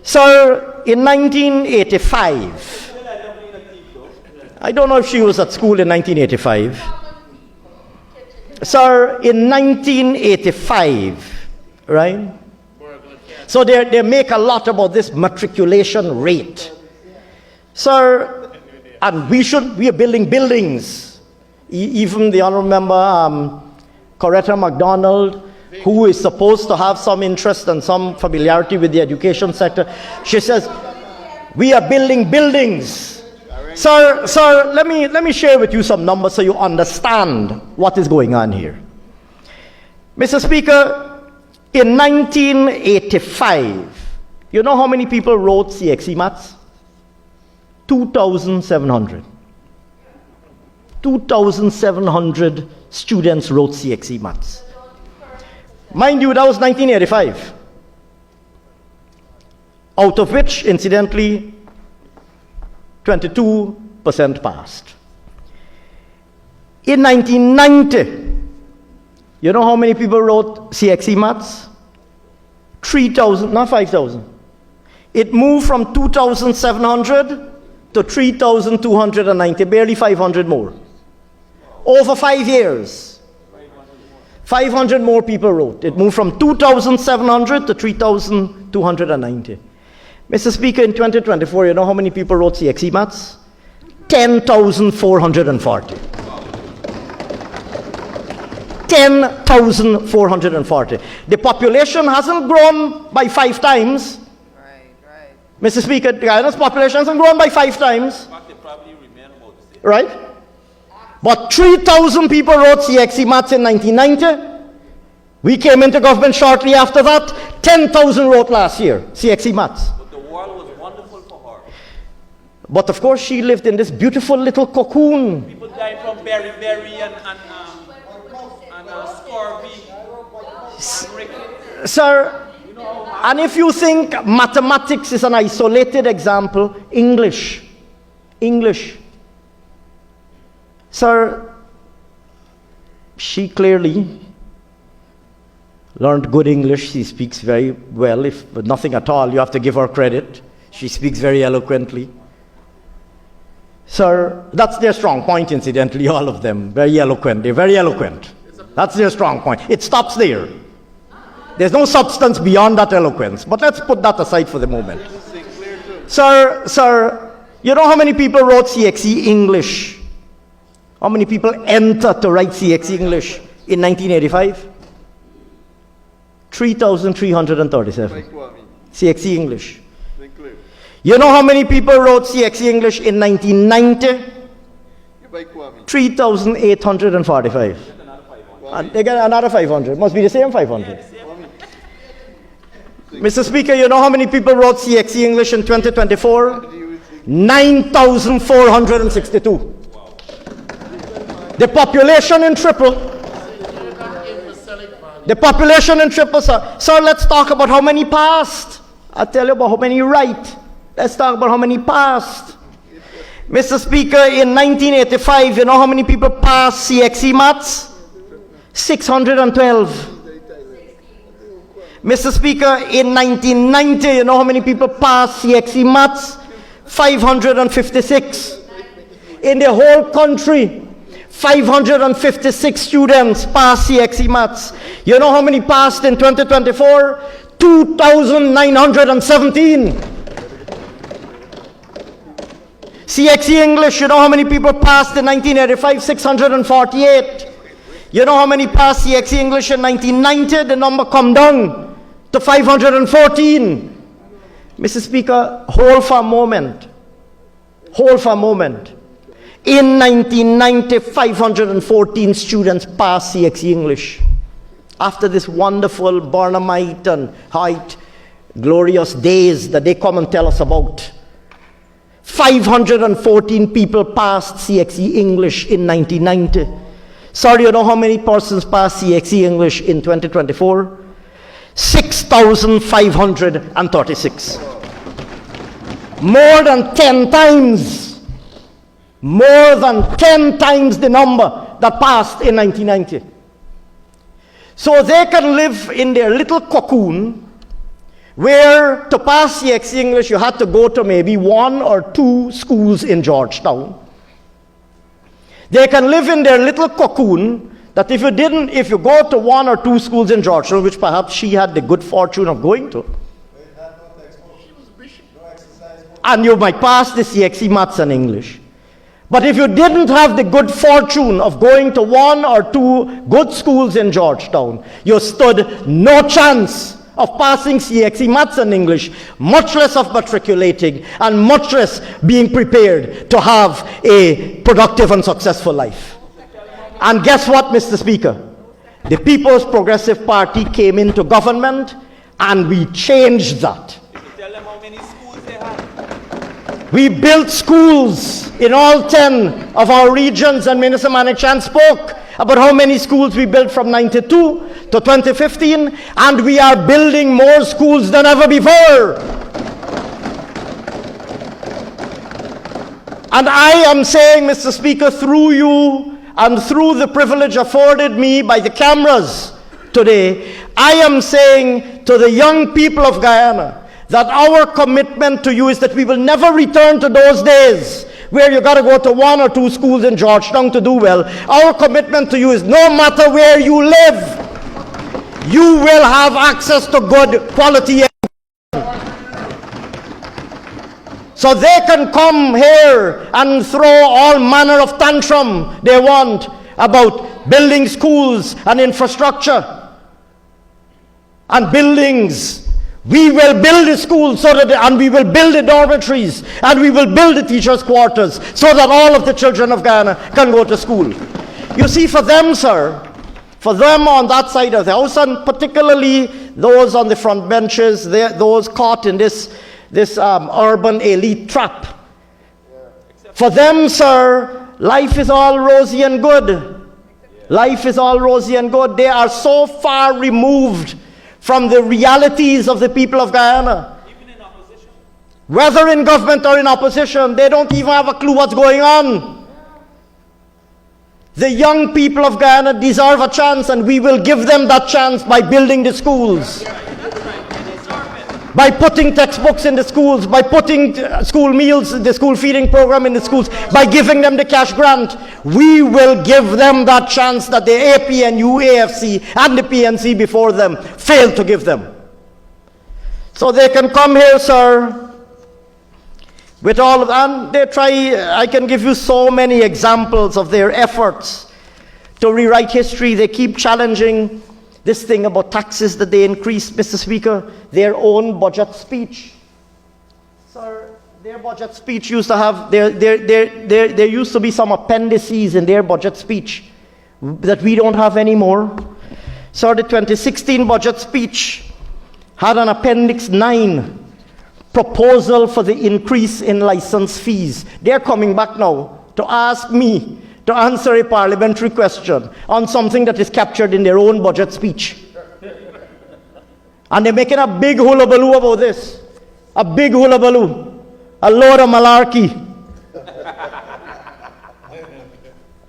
Sir, in 1985, I don't know if she was at school in 1985. Sir, in 1985, right? So they make a lot about this matriculation rate. Sir, and we are building buildings. Even the Honourable Member Coretta MacDonald, who is supposed to have some interest and some familiarity with the education sector, she says, we are building buildings. Sir, let me share with you some numbers so you understand what is going on here. Mr. Speaker, in 1985, you know how many people wrote 𝐶𝐃 maths? 2,700. 2,700 students wrote 𝐶𝐃 maths. Mind you, that was 1985. Out of which, incidentally, 22% passed. In 1990, you know how many people wrote 𝐶𝐃 maths? 3,000, not 5,000. It moved from 2,700 to 3,290, barely 500 more. Over 5 years, 500 more people wrote. It moved from 2,700 to 3,290. Mr. Speaker, in 2024, you know how many people wrote 𝐶𝐃 maths? 10,440. 10,440. The population hasn't grown by 5 times. Mr. Speaker, Guyana's population hasn't grown by 5 times. They probably remain about the same. Right? But 3,000 people wrote 𝐶𝐃𝐄𝐓 maths in 1990. We came into government shortly after that. 10,000 wrote last year 𝐶𝐃𝐄𝐓 maths. But the world was wonderful for her. But of course, she lived in this beautiful little cocoon. People died from beriberi and scurvy and rickets. Sir, and if you think mathematics is an isolated example, English. Sir, she clearly learned good English. She speaks very well, if nothing at all. You have to give her credit. She speaks very eloquently. Sir, that's their strong point, incidentally, all of them. Very eloquent. They're very eloquent. That's their strong point. It stops there. There's no substance beyond that eloquence. But let's put that aside for the moment. Sir, you know how many people wrote 𝐶𝐃𝐄𝐓 English? How many people entered to write 𝐶𝐃𝐄𝐓 English in 1985? 3,337. 𝐶𝐃𝐄𝐓 English. You know how many people wrote 𝐶𝐃𝐄𝐓 English in 1990? 3,845. And they get another 500. Must be the same 500. Mr. Speaker, you know how many people wrote 𝐶𝐃𝐄𝐓 English in 2024? 9,462. The population in triple. The population in triple, sir. Sir, let's talk about how many passed. I'll tell you about how many write. Let's talk about how many passed. Mr. Speaker, in 1985, you know how many people passed 𝐶𝐃𝐄𝐓 maths? 612. Mr. Speaker, in 1990, you know how many people passed 𝐶𝐃𝐄𝐓 maths? 556. In the whole country, 556 students passed 𝐶𝐃𝐄EF maths. You know how many passed in 2024? 2,917. 𝐶𝐃𝐄EF English, you know how many people passed in 1985? 648. You know how many passed 𝐶𝐃𝐄EF English in 1990? The number come down to 514. Mr. Speaker, hold for a moment. In 1990, 514 students passed 𝐶𝐃𝐄EF English. After this wonderful Barnumite and Height glorious days that they come and tell us about, 514 people passed 𝐶𝐃𝐄EF English in 1990. Sorry, you know how many persons passed 𝐶𝐃𝐄EF English in 2024? 6,536. More than 10 times. More than 10 times the number that passed in 1990. So they can live in their little cocoon, where to pass 𝐶𝐃𝐄EF English you had to go to maybe 1 or 2 schools in Georgetown. They can live in their little cocoon that if you go to 1 or 2 schools in Georgetown, which perhaps she had the good fortune of going to, and you might pass the 𝐶𝐃𝐄EF maths and English. But if you didn't have the good fortune of going to 1 or 2 good schools in Georgetown, you stood no chance of passing 𝐶𝐃𝐄EF maths and English, much less of matriculating, and much less being prepared to have a productive and successful life. And guess what, Mr. Speaker? The People's Progressive Party came into government and we changed that. You can tell them how many schools they had. We built schools in all 10 of our regions, and Minister Manichan spoke about how many schools we built from 92 to 2015, and we are building more schools than ever before. And I am saying, Mr. Speaker, through you and through the privilege afforded me by the cameras today, I am saying to the young people of Guyana that our commitment to you is that we will never return to those days where you got to go to 1 or 2 schools in Georgetown to do well. Our commitment to you is no matter where you live, you will have access to good quality. So they can come here and throw all manner of tantrum they want about building schools and infrastructure and buildings. We will build the schools and we will build the dormitories and we will build the teachers' quarters so that all of the children of Guyana can go to school. You see, for them, sir, for them on that side of the house, and particularly those on the front benches, those caught in this urban elite trap, for them, sir, life is all rosy and good. Life is all rosy and good. They are so far removed from the realities of the people of Guyana. Even in opposition. Whether in government or in opposition, they don't even have a clue what's going on. The young people of Guyana deserve a chance, and we will give them that chance by building the schools, by putting textbooks in the schools, by putting school meals, the school feeding program in the schools, by giving them the cash grant. We will give them that chance that the APNU, AFC, and the PNC before them failed to give them. So they can come here, sir, with all of that, and they try. I can give you so many examples of their efforts to rewrite history. They keep challenging this thing about taxes that they increased, Mr. Speaker, their own budget speech. Sir, their budget speech used to have, there used to be some appendices in their budget speech that we don't have anymore. Sir, the 2016 budget speech had an Appendix 9, proposal for the increase in license fees. They're coming back now to ask me to answer a parliamentary question on something that is captured in their own budget speech. And they're making a big hullabaloo about this. A big hullabaloo. A load of malarkey.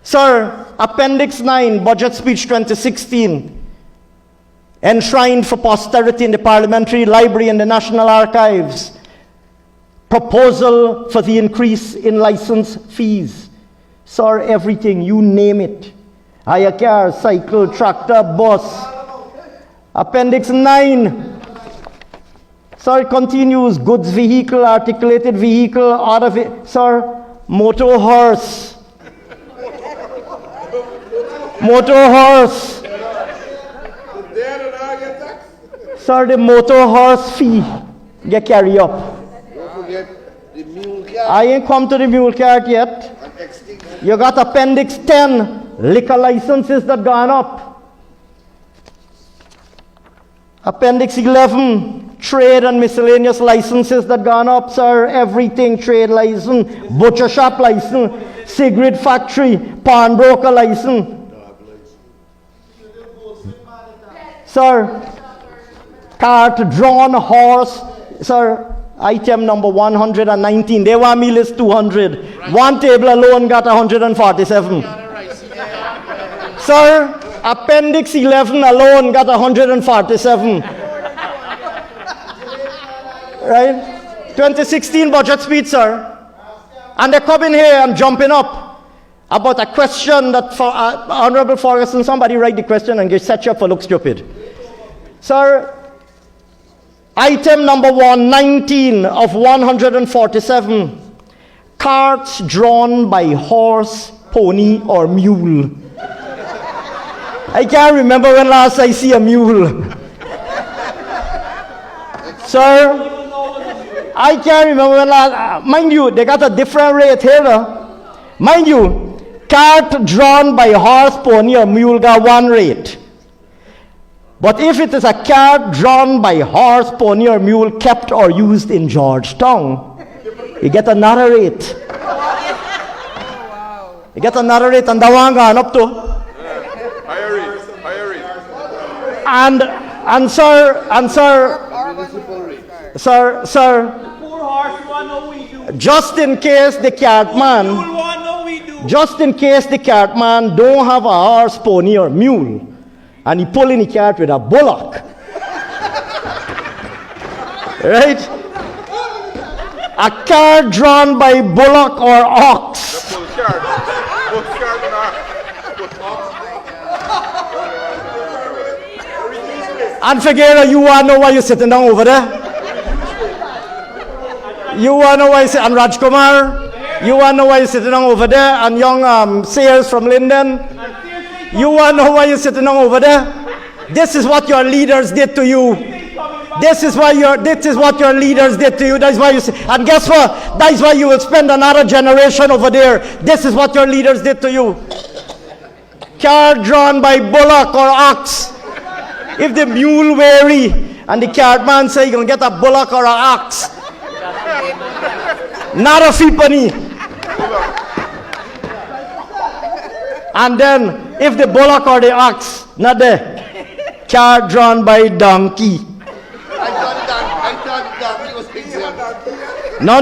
Sir, Appendix 9, Budget Speech 2016, enshrined for posterity in the Parliamentary Library and the National Archives. Proposal for the increase in license fees. Sir, everything, you name it. Hire car, cycle, tractor, bus. Appendix 9. Sir, it continues. Goods vehicle, articulated vehicle, sir, motor horse. Motor horse. Sir, the motor horse fee get carried up. Don't forget the mule cart. I ain't come to the mule cart yet. You got Appendix 10, liquor licenses that gone up. Appendix 11, trade and miscellaneous licenses that gone up, sir. Everything, trade license, butcher shop license, cigarette factory, pawnbroker license. Sir, cart, drawn horse, sir. Item number 119. They want me list 200. One table alone got 147. Sir, Appendix 11 alone got 147. Right? 2016 budget speech, sir. And they're coming here and jumping up about a question that Honorable Ferguson, somebody write the question and get set you up for look stupid. Sir, item number 119 of 147, carts drawn by horse, pony, or mule. I can't remember when last I see a mule. Sir, I can't remember when last, mind you, they got a different rate here. Mind you, cart drawn by horse, pony, or mule got one rate. But if it is a cart drawn by horse, pony, or mule kept or used in Georgetown, you get another rate. You get another rate, and that one gone up to. Higher rate, higher rate. Sir, Poor horse, you want to know we do. just in case the cartman, You want to know we do. just in case the cartman don't have a horse, pony, or mule, and he pull in the cart with a bullock, right? A cart drawn by bullock or ox. Full card. Full card and ox. And forget you want to know why you're sitting down over there? You want to know why you're sitting, and Rajkumar, you want to know why you're sitting down over there, and young Sayers from Linden. You want to know why you're sitting down over there? This is what your leaders did to you. This is what your leaders did to you. That's why you say, and guess what? That's why you will spend another generation over there. This is what your leaders did to you. Car drawn by bullock or ox. If the mule weary and the cart man say you're gonna get a bullock or an ox, not a feepenny. And then if the bullock or the ox not there, car drawn by donkey. I thought donkey was exempt. No.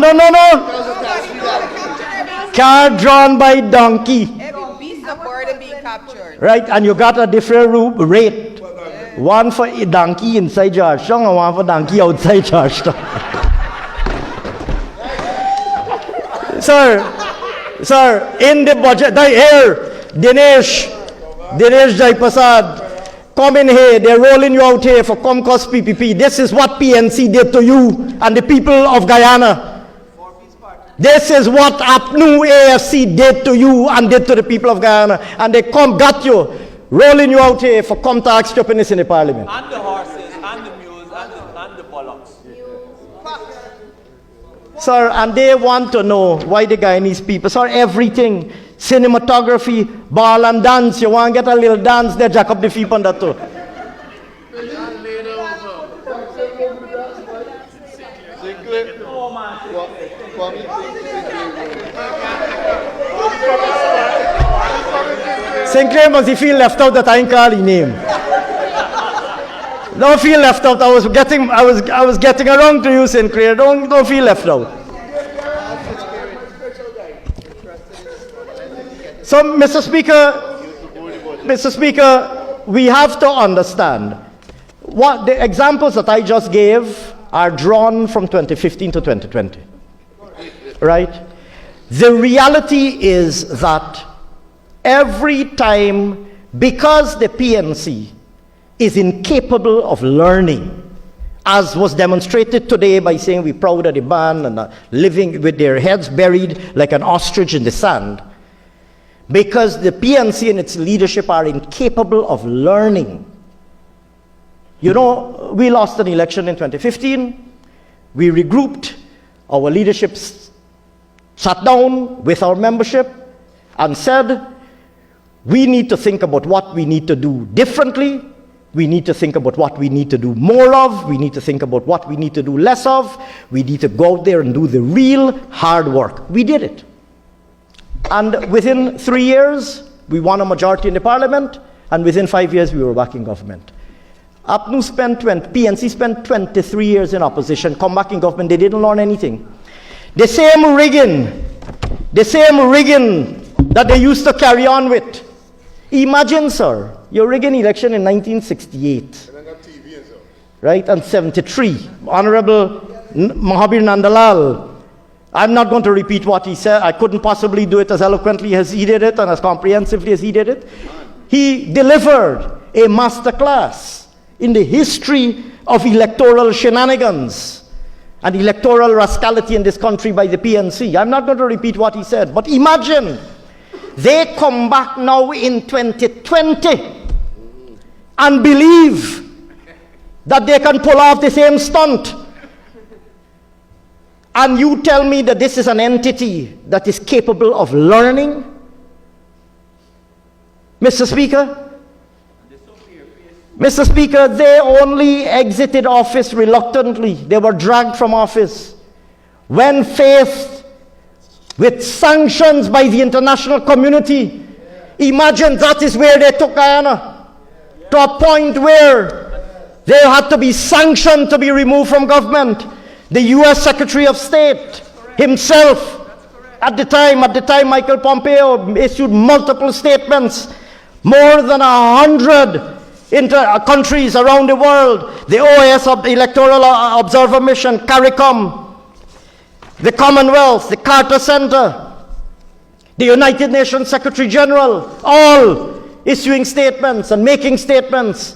Car drawn by donkey. Beast of burden being captured. Right, and you got a different rate. One for a donkey inside Georgetown and one for donkey outside Georgetown. Sir, in the budget, here, Dinesh Jaiprasad, come in here, they're rolling you out here for Comcast PPP. This is what PNC did to you and the people of Guyana. This is what APNU AFC did to you and did to the people of Guyana. And they got you, rolling you out here for tax strippiness in the parliament. And the horses, and the mules, and the bullocks. Sir, and they want to know why the Guyanese people, sir, everything, cinematography, ball and dance, you want to get a little dance there, jack up the feet on that too. Sinclair must he feel left out that I ain't call his name. Don't feel left out. I was getting around to you, Sinclair. Don't feel left out. So, Mr. Speaker, we have to understand what the examples that I just gave are drawn from 2015 to 2020. Right? The reality is that every time, because the PNC is incapable of learning, as was demonstrated today by saying we're proud of the band and living with their heads buried like an ostrich in the sand, because the PNC and its leadership are incapable of learning. You know, we lost an election in 2015. We regrouped. Our leadership sat down with our membership and said, we need to think about what we need to do differently. We need to think about what we need to do more of. We need to think about what we need to do less of. We need to go out there and do the real hard work. We did it. And within 3 years, we won a majority in the parliament, and within 5 years, we were back in government. PNC spent 23 years in opposition, come back in government, they didn't learn anything. The same rigging that they used to carry on with. Imagine, sir, you're rigging election in 1968, right, and 73. Honorable Mahabir Nandalal, I'm not going to repeat what he said. I couldn't possibly do it as eloquently as he did it and as comprehensively as he did it. He delivered a masterclass in the history of electoral shenanigans and electoral rascality in this country by the PNC. I'm not going to repeat what he said, but imagine they come back now in 2020 and believe that they can pull off the same stunt. And you tell me that this is an entity that is capable of learning? Mr. Speaker? Mr. Speaker, they only exited office reluctantly. They were dragged from office when faced with sanctions by the international community. Imagine that is where they took Guyana, to a point where they had to be sanctioned to be removed from government. The U.S. Secretary of State himself, at the time Michael Pompeo issued multiple statements. More than 100 countries around the world, the OAS Electoral Observer Mission, CARICOM, the Commonwealth, the Carter Center, the United Nations Secretary General, all issuing statements and making statements,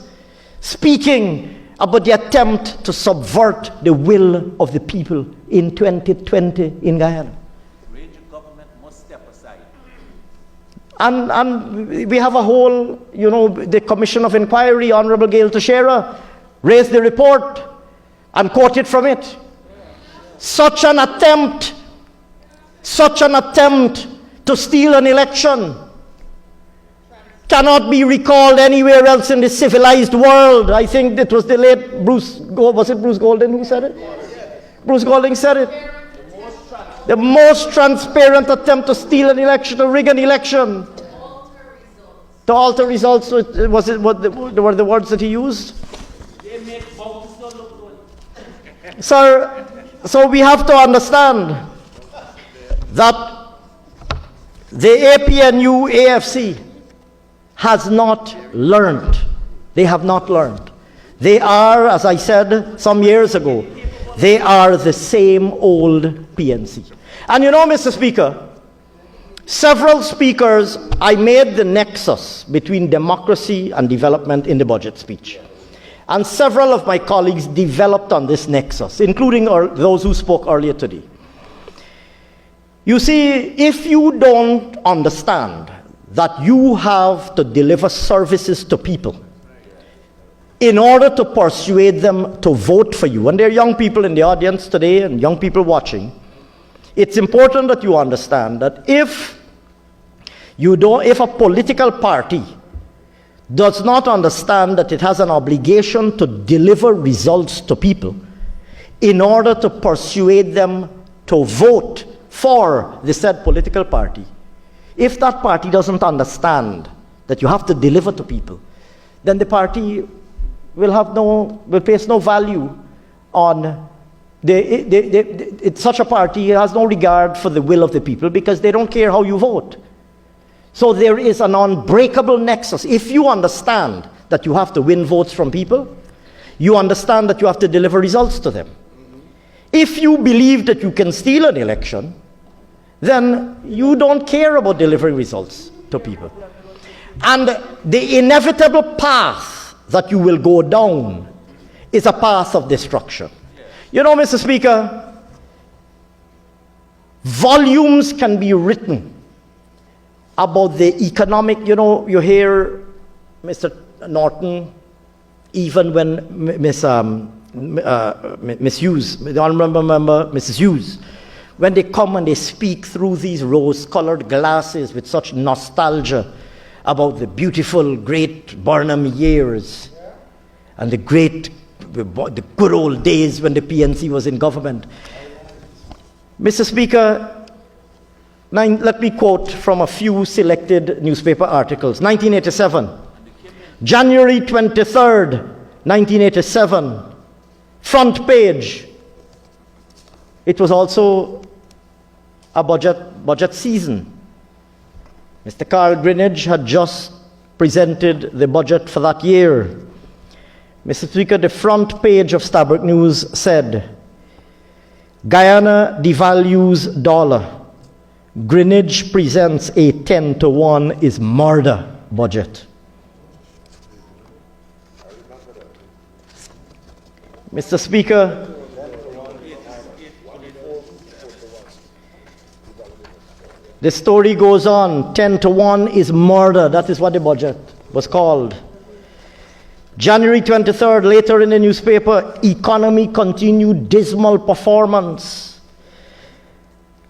speaking about the attempt to subvert the will of the people in 2020 in Guyana. Range of government must step aside. And we have a whole, the Commission of Inquiry, Honorable 𝐃𝐄𝐁𝐀𝐄𝐓, raised the report and quoted from it. Such an attempt to steal an election cannot be recalled anywhere else in the civilized world. I think it was the late was it Bruce Golding who said it? Bruce Golding said it. The most transparent attempt to steal an election, to rig an election. To alter results. What were the words that he used? They make votes don't look good. Sir, so we have to understand that the APNU AFC has not learned. They have not learned. They are, as I said some years ago, they are the same old PNC. And Mr. Speaker, several speakers, I made the nexus between democracy and development in the budget speech. And several of my colleagues developed on this nexus, including those who spoke earlier today. You see, if you don't understand that you have to deliver services to people in order to persuade them to vote for you, and there are young people in the audience today and young people watching, it's important that you understand that if a political party does not understand that it has an obligation to deliver results to people in order to persuade them to vote for the said political party, if that party doesn't understand that you have to deliver to people, then the party will place no value on such a party has no regard for the will of the people because they don't care how you vote. So there is an unbreakable nexus. If you understand that you have to win votes from people, you understand that you have to deliver results to them. If you believe that you can steal an election, then you don't care about delivering results to people. And the inevitable path that you will go down is a path of destruction. Mr. Speaker, volumes can be written about the economic, you hear Mr. Norton, even when Miss Hughes, the honorable member, Mrs. Hughes, when they come and they speak through these rose-colored glasses with such nostalgia about the beautiful, great Burnham years and the good old days when the PNC was in government. Mr. Speaker, let me quote from a few selected newspaper articles. 1987, January 23rd, 1987, front page. It was also a budget season. Mr. Carl Greenidge had just presented the budget for that year. Mr. Speaker, the front page of Starbuck News said, Guyana devalues dollar. Greenidge presents a 10-to-1 is murder budget. Mr. Speaker, the story goes on. 10-to-1 is murder. That is what the budget was called. January 23rd, later in the newspaper, economy continued dismal performance.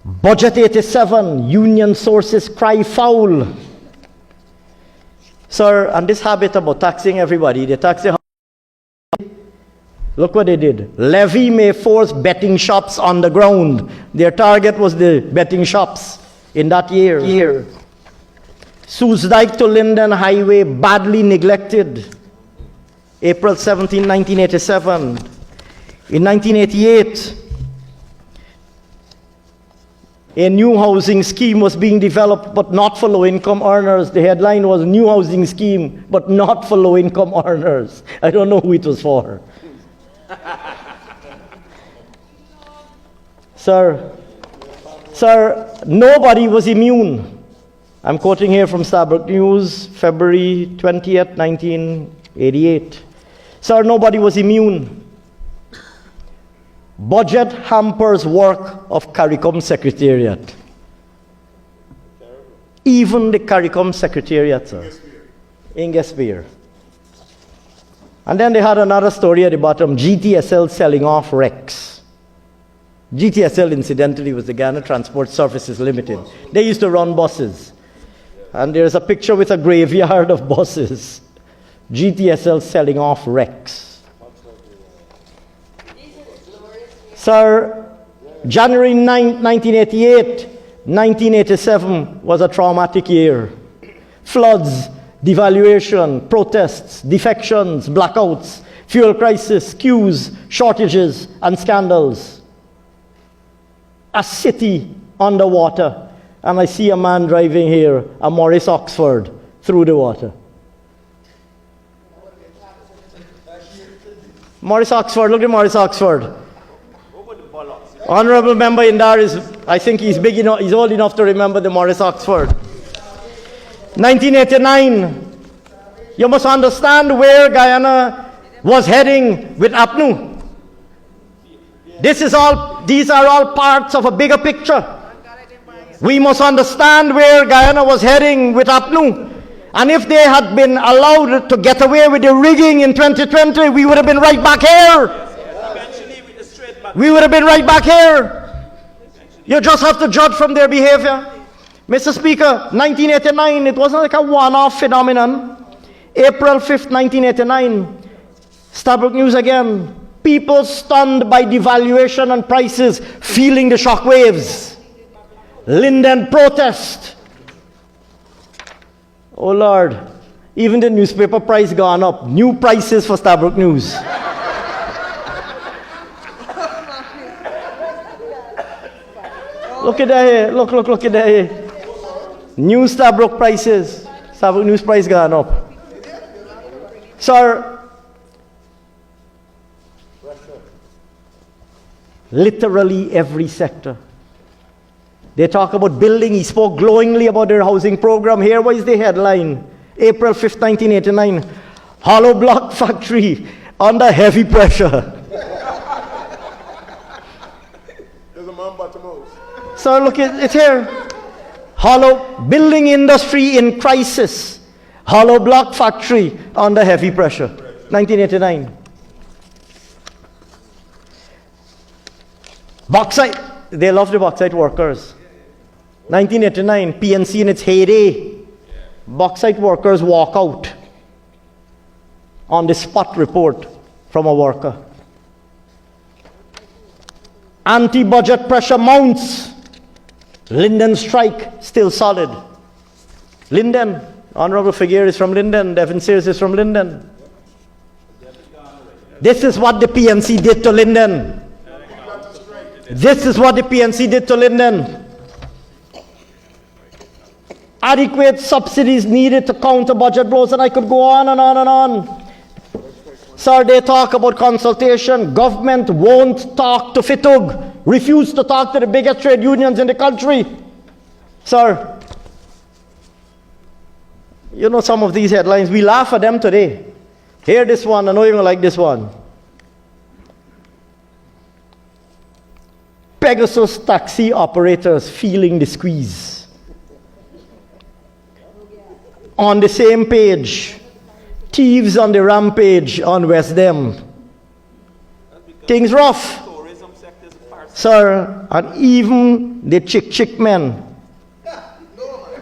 Budget 87, union sources cry foul. Sir, and this habit about taxing everybody, they tax the look what they did. Levy may force betting shops on the ground. Their target was the betting shops in that year. Soesdijk to Linden Highway badly neglected. April 17, 1987. In 1988, a new housing scheme was being developed, but not for low-income earners. The headline was new housing scheme, but not for low-income earners. I don't know who it was for. Sir, nobody was immune. I'm quoting here from Starbuck News, February 20th, 1988. Sir, nobody was immune. Budget hampers work of CARICOM Secretariat. Even the CARICOM Secretariat, sir. Ingespear. And then they had another story at the bottom, GTSL selling off Rex. GTSL, incidentally, was the Ghana Transport Services Limited. They used to run buses. And there's a picture with a graveyard of buses. GTSL selling off Rex. Sir, January 9, 1988, 1987 was a traumatic year. Floods, devaluation, protests, defections, blackouts, fuel crisis, queues, shortages, and scandals. A city underwater. And I see a man driving here, a Morris Oxford, through the water. Morris Oxford, look at Morris Oxford. Honorable member Indar is, I think he's big enough, he's old enough to remember the Morris Oxford. 1989, you must understand where Guyana was heading with APNU. These are all parts of a bigger picture. We must understand where Guyana was heading with APNU. And if they had been allowed to get away with the rigging in 2020, we would have been right back here. We would have been right back here. You just have to judge from their behavior. Mr. Speaker, 1989, it wasn't like a one-off phenomenon. April 5th, 1989, Stabrook News again. People stunned by devaluation and prices, feeling the shock waves. Linden protest. Oh Lord, even the newspaper price gone up. New prices for Stabrook News. Look at that here. Look at that here. New Stabrook prices. Stabrook News price gone up. Sir, literally every sector. They talk about building. He spoke glowingly about their housing program. Here was the headline. April 5th, 1989. Hollow block factory under heavy pressure. So look at it here. Hollow building industry in crisis. Hollow block factory under heavy pressure. 1989. Bauxite. They love the bauxite workers. 1989, PNC in its heyday. Bauxite workers walk out on the spot report from a worker. Anti-budget pressure mounts. Linden strike still solid. Linden, Honorable Figueres is from Linden, Devin Sears is from Linden. This is what the PNC did to Linden. This is what the PNC did to Linden. Adequate subsidies needed to counter budget blows, and I could go on and on and on. Sir, they talk about consultation. Government won't talk to FITUG. Refuse to talk to the biggest trade unions in the country. Sir, you know some of these headlines, we laugh at them today. Hear this one, I know you're going to like this one. Pegasus taxi operators feeling the squeeze. On the same page, thieves on the rampage on West Dem. Things rough. Sir, and even the chick men.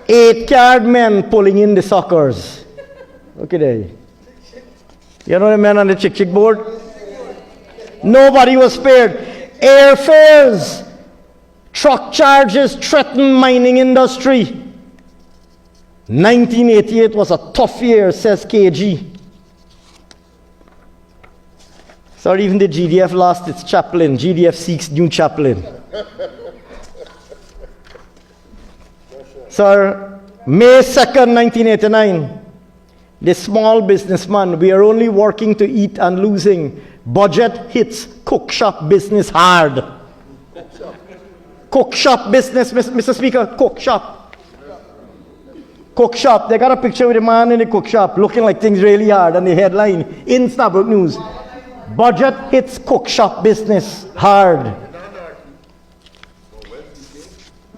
8-card men pulling in the suckers. Look at that. You know the men on the chick board? Nobody was spared. Airfares, truck charges threaten mining industry. 1988 was a tough year, says KG. Sorry, even the GDF lost its chaplain. GDF seeks new chaplain. Sir, May 2nd, 1989, the small businessman, we are only working to eat and losing. Budget hits cook shop business hard. Cook shop business, Mr. Speaker, cook shop. Cook shop, they got a picture with a man in the cook shop looking like things really hard, and the headline in Stabrook News. Budget hits cook shop business hard.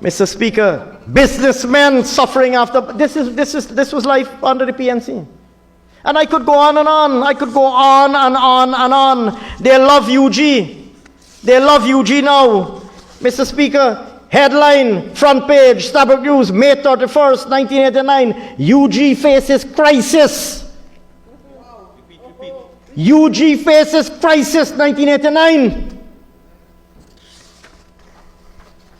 Mr. Speaker, businessmen suffering after, this was life under the PNC. And I could go on and on. I could go on and on and on. They love UG. They love UG now. Mr. Speaker, headline, front page, Stabrook News, May 31st, 1989. UG faces crisis. UG faces crisis, 1989.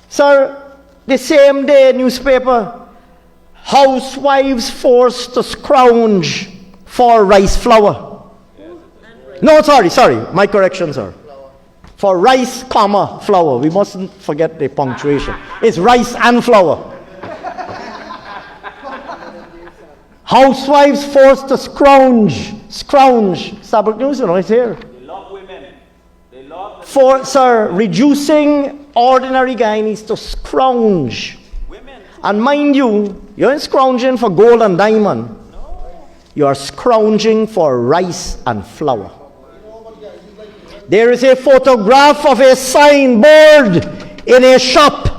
Sir, the same day, newspaper, housewives forced to scrounge for rice flour. No, sorry, my correction, sir. For rice, comma, flour. We mustn't forget the punctuation. It's rice and flour. Housewives forced to scrounge. Stabrook News, you know, it's here. They love women. They love For, sir, reducing ordinary Guyanese to scrounge. women. And mind you, you ain't scrounging for gold and diamond. You are scrounging for rice and flour. There is a photograph of a signboard in a shop.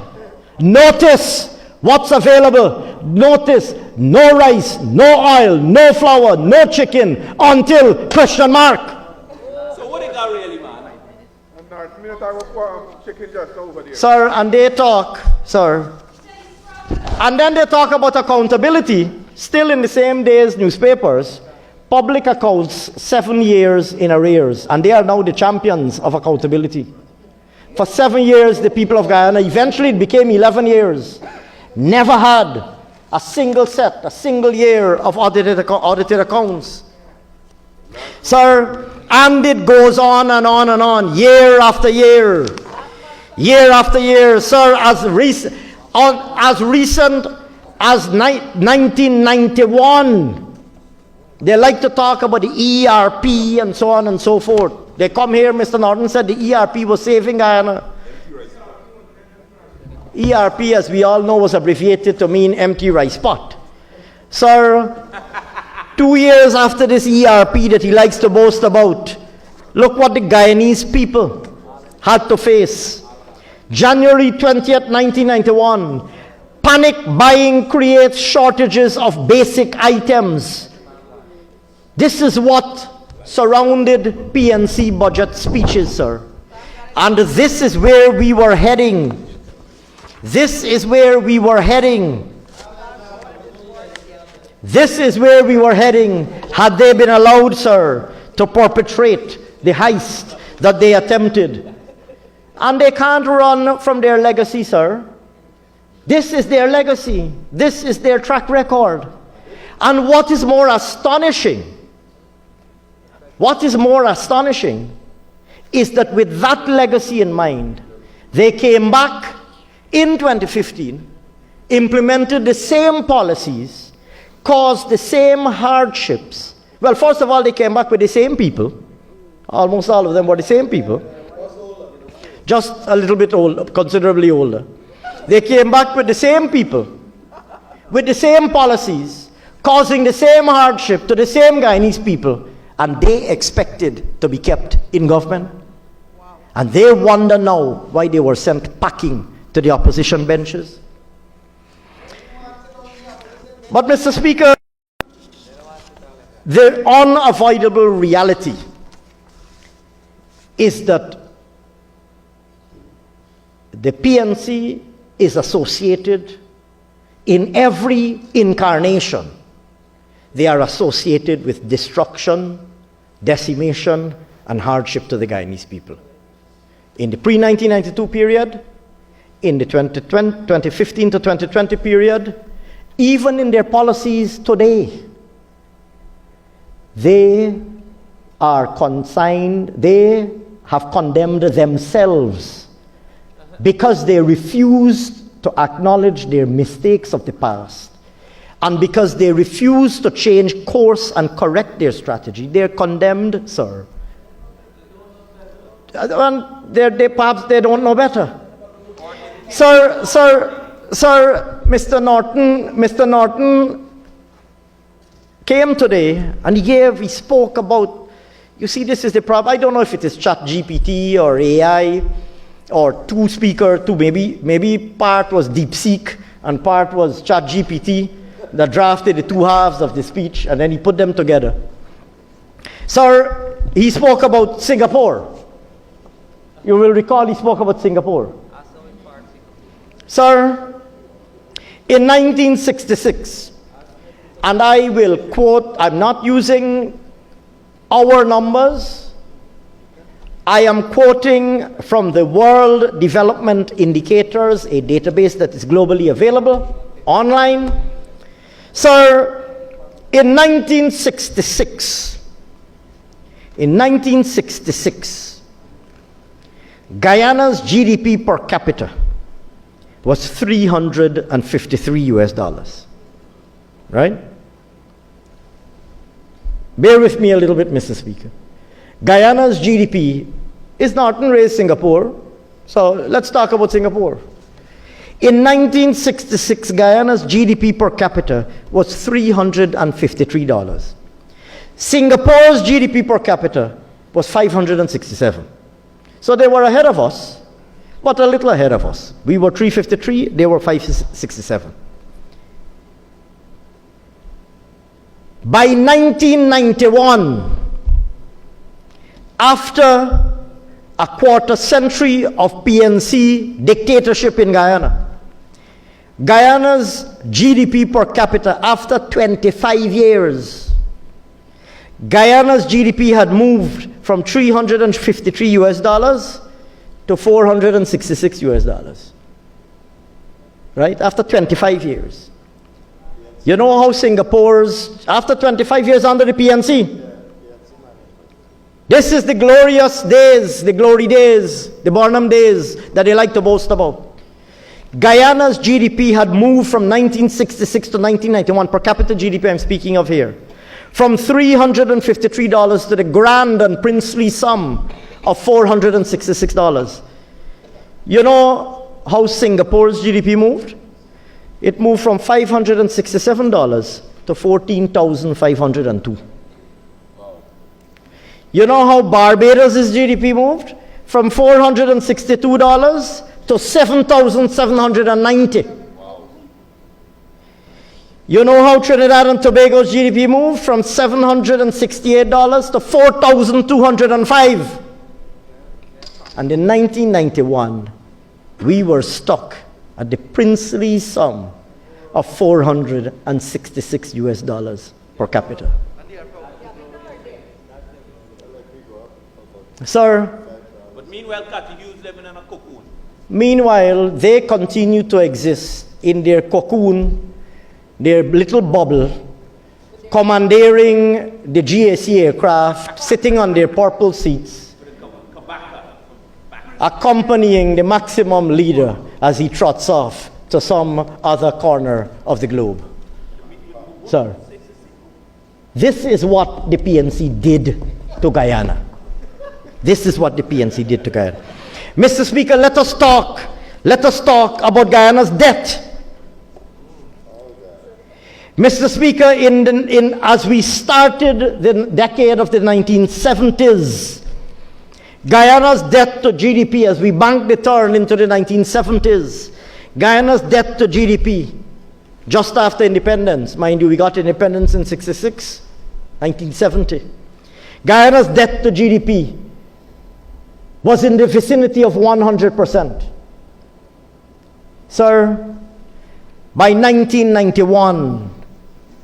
Notice what's available. Notice no rice, no oil, no flour, no chicken until question mark. So what they got really, man? Sir, and they talk, sir. And then they talk about accountability. Still in the same day's newspapers, public accounts 7 years in arrears, and they are now the champions of accountability. For 7 years, the people of Guyana, eventually it became 11 years, never had a single year of audited accounts. Sir, and it goes on and on and on, year after year. Sir, as recent as 1991, they like to talk about the ERP and so on and so forth. They come here, Mr. Norton said the ERP was saving Guyana. ERP, as we all know, was abbreviated to mean empty rice pot. Sir, 2 years after this ERP that he likes to boast about, look what the Guyanese people had to face. January 20th, 1991, panic buying creates shortages of basic items. This is what surrounded PNC budget speeches, sir. And this is where we were heading. This is where we were heading. This is where we were heading had they been allowed, sir, to perpetrate the heist that they attempted. And they can't run from their legacy, sir. This is their legacy. This is their track record. And what is more astonishing is that with that legacy in mind, they came back in 2015, implemented the same policies, caused the same hardships. Well, first of all, they came back with the same people. Almost all of them were the same people. Just a little bit older, considerably older. They came back with the same people, with the same policies, causing the same hardship to the same Guyanese people, and they expected to be kept in government. Wow. And they wonder now why they were sent packing to the opposition benches. But, Mr. Speaker, the unavoidable reality is that the PNC is associated in every incarnation. They are associated with destruction, decimation, and hardship to the Guyanese people. In the pre-1992 period, in the 2015 to 2020 period, even in their policies today, they are consigned, they have condemned themselves because they refused to acknowledge their mistakes of the past. And because they refuse to change course and correct their strategy, they're condemned, sir. And perhaps they don't know better. Sir, Mr. Norton came today and he spoke about, you see, this is the problem. I don't know if it is ChatGPT or AI or two speaker, maybe part was DeepSeek and part was ChatGPT that drafted the two halves of the speech, and then he put them together. Sir, he spoke about Singapore. You will recall he spoke about Singapore. Sir, in 1966, and I will quote, I'm not using our numbers, I am quoting from the World Development Indicators, a database that is globally available online. Sir, in 1966, Guyana's GDP per capita was $353, right? Bear with me a little bit, Mr. Speaker. Guyana's GDP is not in race Singapore, so let's talk about Singapore. In 1966, Guyana's GDP per capita was $353. Singapore's GDP per capita was $567. So they were ahead of us, but a little ahead of us. We were 353, they were 567. By 1991, after a quarter century of PNC dictatorship in Guyana, Guyana's GDP per capita, after 25 years, Guyana's GDP had moved from $353 to $466, right? After 25 years. You know how Singapore's, after 25 years under the PNC, this is the glorious days, the glory days, the Barnum days that they like to boast about. Guyana's GDP had moved from 1966 to 1991, per capita GDP I'm speaking of here, from $353 to the grand and princely sum of $466. You know how Singapore's GDP moved? It moved from $567 to $14,502. You know how Barbados' GDP moved? From $462 to $7,790. You know how Trinidad and Tobago's GDP moved? From $768 to $4,205. And in 1991, we were stuck at the princely sum of $466 per capita. Sir? But meanwhile, Cockatoos living in a cocoon. Meanwhile, they continue to exist in their cocoon, their little bubble, commandeering the GAC aircraft, sitting on their purple seats, accompanying the maximum leader as he trots off to some other corner of the globe. Sir, this is what the PNC did to Guyana. This is what the PNC did to Guyana. Mr. Speaker, let us talk about Guyana's debt. Mr. Speaker, as we started the decade of the 1970s, Guyana's debt to GDP, as we banked the turn into the 1970s, Guyana's debt to GDP, just after independence, mind you, we got independence in 1970. Guyana's debt to GDP was in the vicinity of 100%. Sir, by 1991,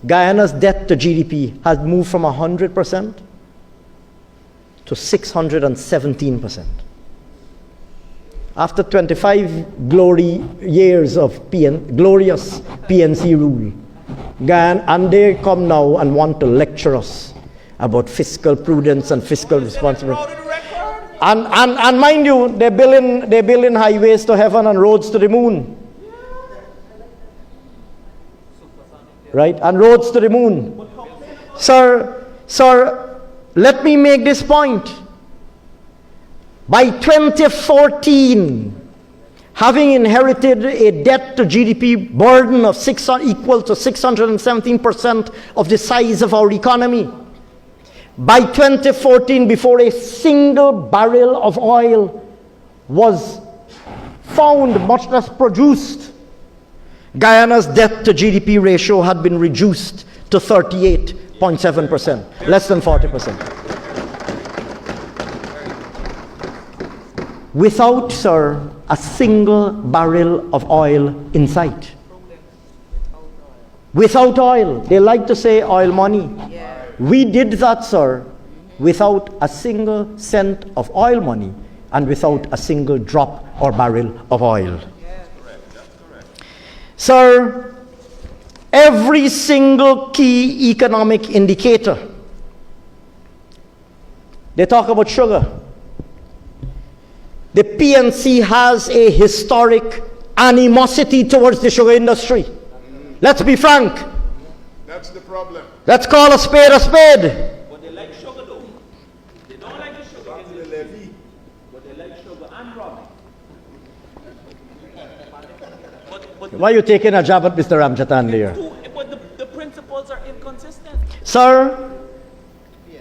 Guyana's debt to GDP has moved from 100% to 617%. After 25 glory years of glorious PNC rule, Guyana, and they come now and want to lecture us about fiscal prudence and fiscal responsibility. And mind you, they're building highways to heaven and roads to the moon. Right? And roads to the moon. Sir, let me make this point. By 2014, having inherited a debt to GDP burden of equal to 617% of the size of our economy, by 2014, before a single barrel of oil was found, much less produced. Guyana's debt to GDP ratio had been reduced to 38.7%, less than 40%. Without, sir, a single barrel of oil in sight. Without oil. They like to say oil money. Yeah. We did that, sir, without a single cent of oil money and without a single drop or barrel of oil. Sir, every single key economic indicator, they talk about sugar. The PNC has a historic animosity towards the sugar industry. Let's be frank. That's the problem. Let's call a spade a spade. But they like sugar though. They don't like the sugar in the levy, but they like sugar and rum. Why are you taking a jab at Mr. Ramjatan there? But the principles are inconsistent. Sir,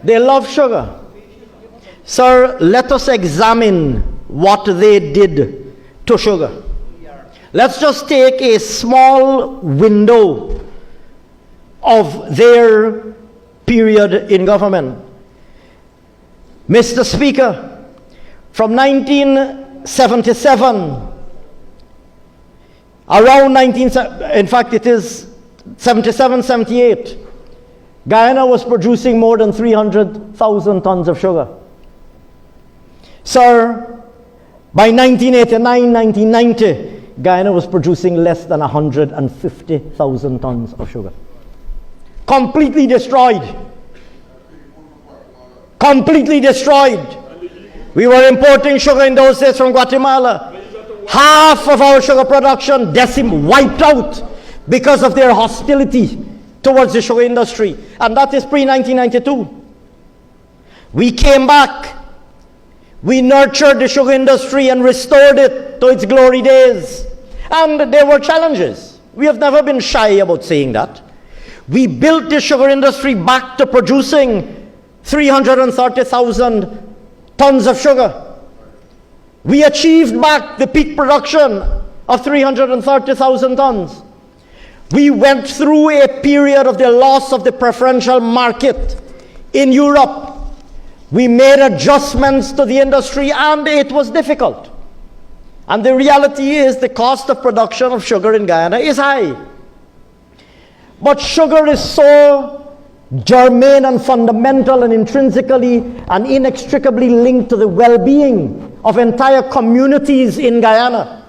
they love sugar. Sir, let us examine what they did to sugar. Let's just take a small window of their period in government. Mr. Speaker, from 1977, around in fact it is 77, 78, Guyana was producing more than 300,000 tons of sugar. Sir, by 1989, 1990, Guyana was producing less than 150,000 tons of sugar. Completely destroyed. Completely destroyed. We were importing sugar in those days from Guatemala. Half of our sugar production wiped out because of their hostility towards the sugar industry. And that is pre-1992. We came back. We nurtured the sugar industry and restored it to its glory days. And there were challenges. We have never been shy about saying that. We built the sugar industry back to producing 330,000 tons of sugar. We achieved back the peak production of 330,000 tons. We went through a period of the loss of the preferential market in Europe. We made adjustments to the industry and it was difficult. And the reality is the cost of production of sugar in Guyana is high. But sugar is so germane and fundamental and intrinsically and inextricably linked to the well-being of entire communities in Guyana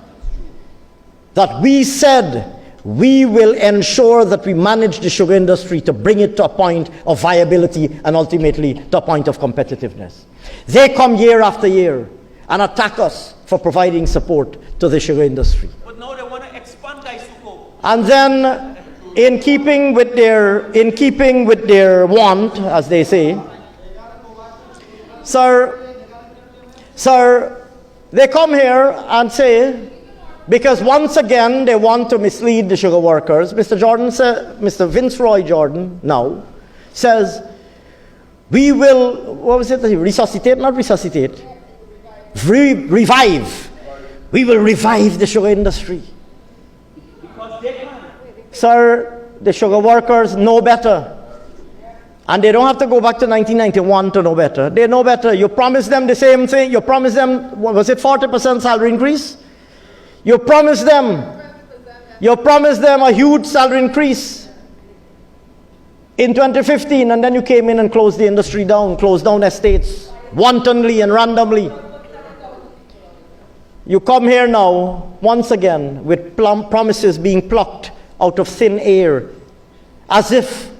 that we said we will ensure that we manage the sugar industry to bring it to a point of viability and ultimately to a point of competitiveness. They come year after year and attack us for providing support to the sugar industry. But now they want to expand Gaisuko. And then, in keeping with their want, as they say, sir, they come here and say, because once again they want to mislead the sugar workers. Mr. Vince Roy Jordan now says, we will, what was it? Resuscitate, not resuscitate. Revive. We will revive the sugar industry. Because they can. Sir, the sugar workers know better. And they don't have to go back to 1991 to know better. They know better. You promise them the same thing. You promise them, what was it, 40% salary increase? You promise them a huge salary increase in 2015, and then you came in and closed the industry down, closed down estates, wantonly and randomly. You come here now, once again, with promises being plucked out of thin air, as if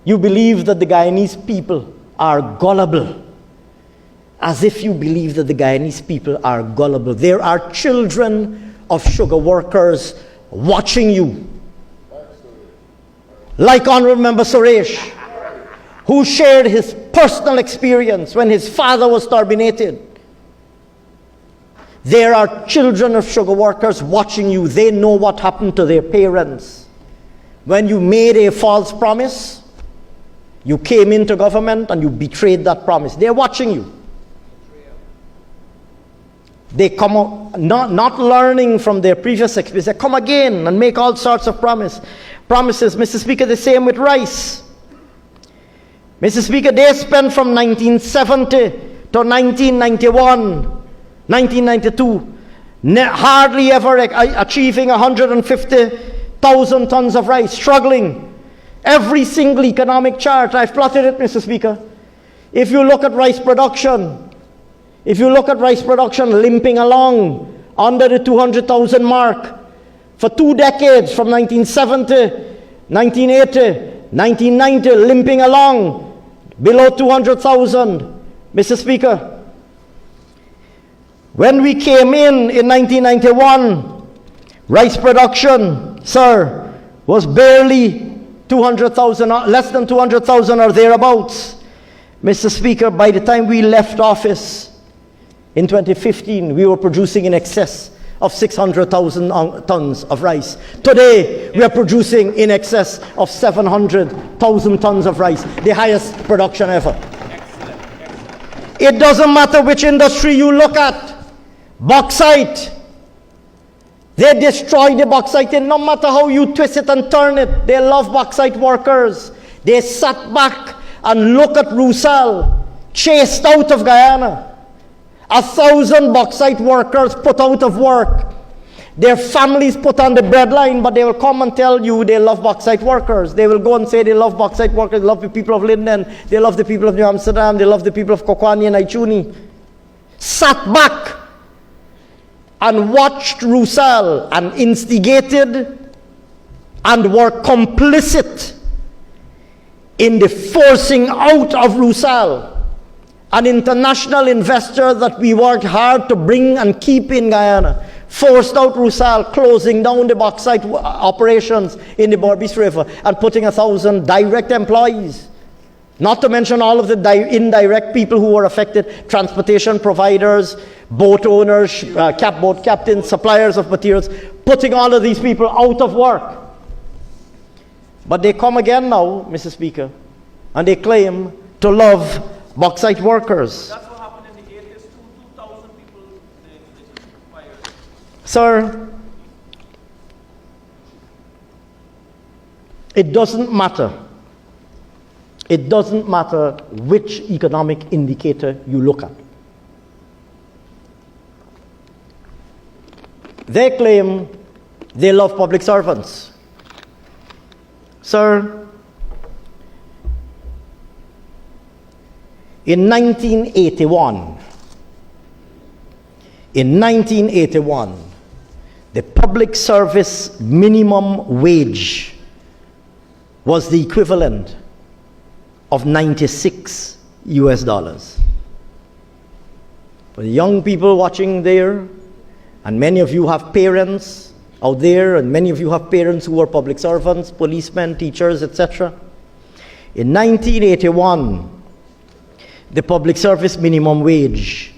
you believe that the Guyanese people are gullible. As if you believe that the Guyanese people are gullible. There are children of sugar workers watching you. Like Honorable Member Suresh, who shared his personal experience when his father was terminated. There are children of sugar workers watching you. They know what happened to their parents. When you made a false promise, you came into government and you betrayed that promise. They're watching you. They come out, not learning from their previous experience. They come again and make all sorts of promises. Mr. Speaker, the same with rice. Mr. Speaker, they spent from 1970 to 1991, 1992, hardly ever achieving 150,000 tons of rice, struggling. Every single economic chart, I've plotted it, Mr. Speaker. If you look at rice production, limping along under the 200,000 mark for 2 decades, from 1970, 1980, 1990, limping along below 200,000. Mr. Speaker, when we came in 1991, rice production, sir, was barely 200,000, less than 200,000 or thereabouts. Mr. Speaker, by the time we left office in 2015, we were producing in excess of 600,000 tons of rice. Today, we are producing in excess of 700,000 tons of rice, the highest production ever. It doesn't matter which industry you look at. Bauxite, they destroy the bauxite, and no matter how you twist it and turn it, they love bauxite workers. They sat back and look at Rusal, chased out of Guyana. 1,000 bauxite workers put out of work. Their families put on the breadline, but they will come and tell you they love bauxite workers. They will go and say they love bauxite workers, they love the people of Linden, they love the people of New Amsterdam, they love the people of Kokwani and Aichuni. Sat back and watched Rusal and instigated and were complicit in the forcing out of Rusal, an international investor that we worked hard to bring and keep in Guyana, forced out Rusal, closing down the bauxite operations in the Berbice River and putting 1,000 direct employees. Not to mention all of the indirect people who were affected, transportation providers, boat owners, boat captains, suppliers of materials, putting all of these people out of work. But they come again now, Mr. Speaker, and they claim to love bauxite workers. That's what happened in the 80s. 2,000 people fired. Sir, it doesn't matter. It doesn't matter which economic indicator you look at. They claim they love public servants. Sir, in 1981, the public service minimum wage was the equivalent of $96 US. For the young people watching there, and many of you have parents out there, and many of you have parents who are public servants, policemen, teachers, etc. In 1981, the public service minimum wage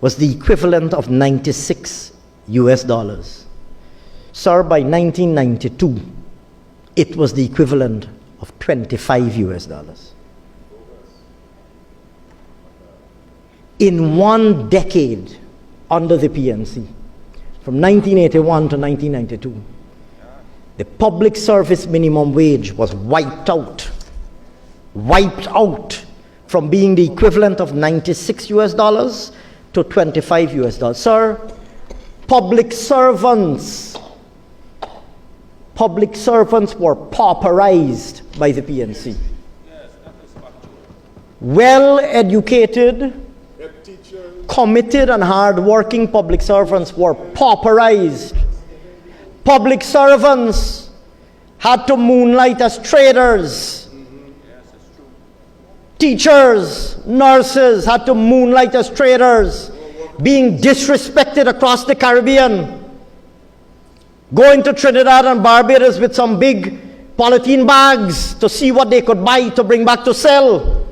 was the equivalent of $96 US. Sir, by 1992, it was the equivalent of $25 US. In 1 decade under the PNC, from 1981 to 1992, the public service minimum wage was wiped out from being the equivalent of $96 US to $25 US. Sir, public servants were pauperized by the PNC. Well-educated, committed and hard-working public servants were pauperized. Public servants had to moonlight as traders. Teachers, nurses had to moonlight as traders, being disrespected across the Caribbean. Going to Trinidad and Barbados with some big polythene bags to see what they could buy to bring back to sell,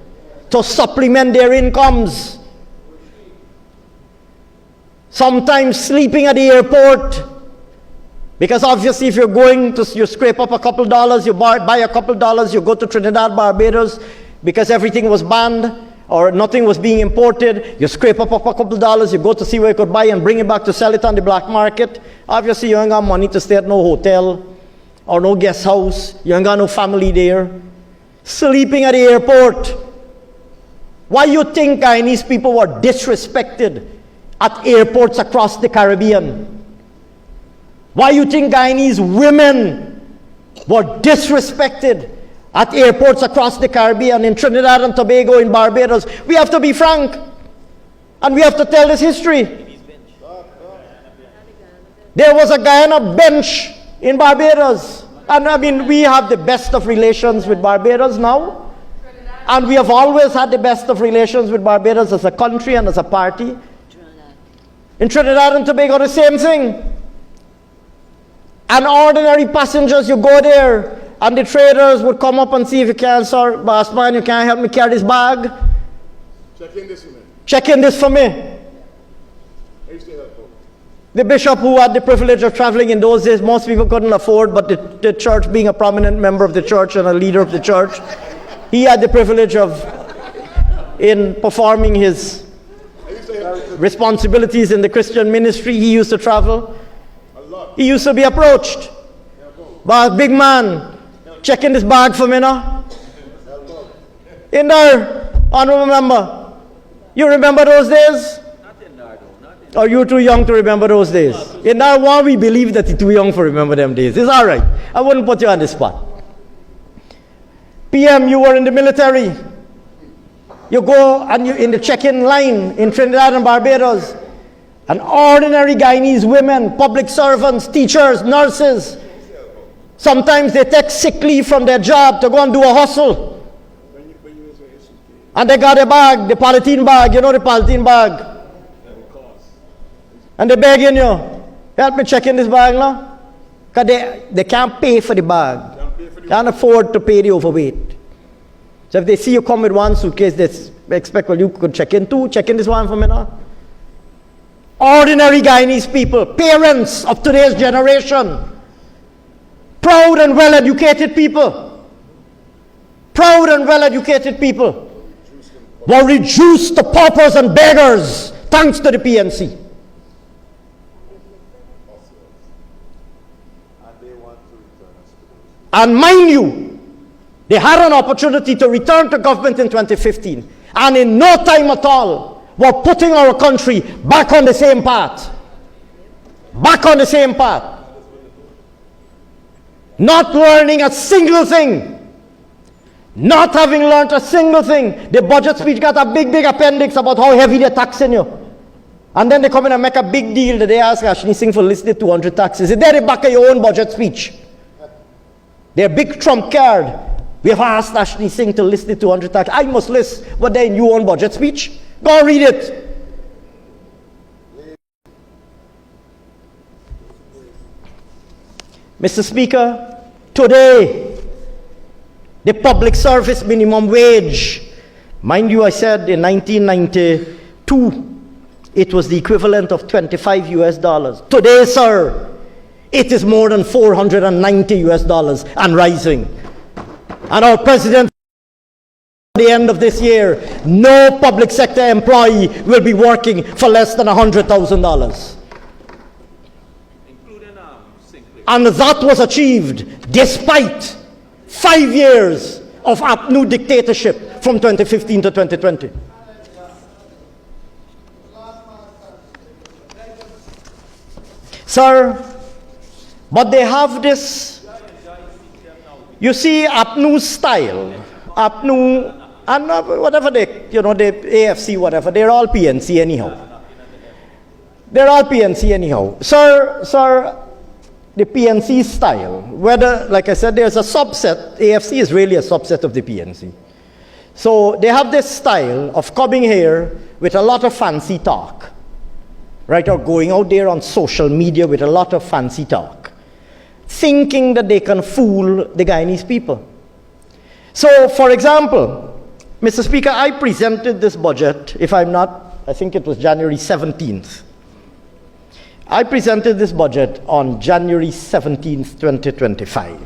to supplement their incomes. Sometimes sleeping at the airport, because obviously if you're going to, you scrape up a couple dollars, you buy a couple dollars, you go to Trinidad, Barbados, because everything was banned, or nothing was being imported, you scrape up a couple dollars, you go to see where you could buy and bring it back to sell it on the black market. Obviously, you ain't got money to stay at no hotel or no guest house. You ain't got no family there. Sleeping at the airport. Why you think Guyanese people were disrespected at airports across the Caribbean? Why you think Guyanese women were disrespected at airports across the Caribbean, in Trinidad and Tobago, in Barbados? We have to be frank, and we have to tell this history. There was a Guyana bench in Barbados, and I mean, we have the best of relations with Barbados now, and we have always had the best of relations with Barbados as a country and as a party. In Trinidad and Tobago, the same thing. And ordinary passengers, you go there, and the traders would come up and see if you can, sir, boss man, you can't help me carry this bag. Check in this for me. Check in this for me. I used to help out. The bishop, who had the privilege of traveling in those days, most people couldn't afford, but the church, being a prominent member of the church and a leader of the church, he had the privilege of, in performing his responsibilities in the Christian ministry, he used to travel. He used to be approached by a big man, checking this bag for me now. In there, honorable member, you remember those days? Or you too young to remember those days? In that one, we believe that you're too young to remember them days. It's all right. I wouldn't put you on the spot. PM, you were in the military. You go and you in the check-in line in Trinidad and Barbados. And ordinary Guyanese women, public servants, teachers, nurses, sometimes they take sick leave from their job to go and do a hustle. And they got a bag, the polythene bag, you know the polythene bag. And they're begging you, help me check in this bag now. Because they can't pay for the bag. Can't afford to pay the overweight. So if they see you come with one suitcase, they expect, well, you could check in too. Check in this one for me now. Ordinary Guyanese people, parents of today's generation, proud and well-educated people, were reduced to paupers and beggars thanks to the PNC. And mind you, they had an opportunity to return to government in 2015, and in no time at all were putting our country back on the same path. Back on the same path. Not learning a single thing. Not having learned a single thing. The budget speech got a big appendix about how heavy they're taxing you. And then they come in and make a big deal that they ask Ashni Singh for listing 200 taxes. Is there the back of your own budget speech? Their big trump card. We have asked Ashni Singh to list the 200 taxes. I must list what they in your own budget speech. Go and read it. Mr. Speaker, today, the public service minimum wage, mind you, I said in 1992, it was the equivalent of $25 US. Today, sir, it is more than $490 US and rising. And our president, at the end of this year, no public sector employee will be working for less than $100,000. And that was achieved despite 5 years of APNU dictatorship from 2015 to 2020. Sir, but they have this, you see, APNU's style, APNU, and whatever they, you know, the AFC, whatever, they're all PNC anyhow. They're all PNC anyhow. Sir, the PNC style, whether, like I said, there's a subset, AFC is really a subset of the PNC. So they have this style of coming here with a lot of fancy talk, right, or going out there on social media with a lot of fancy talk, thinking that they can fool the Guyanese people. So, for example, Mr. Speaker, I presented this budget, if I'm not, I think it was January 17th. I presented this budget on January 17th, 2025.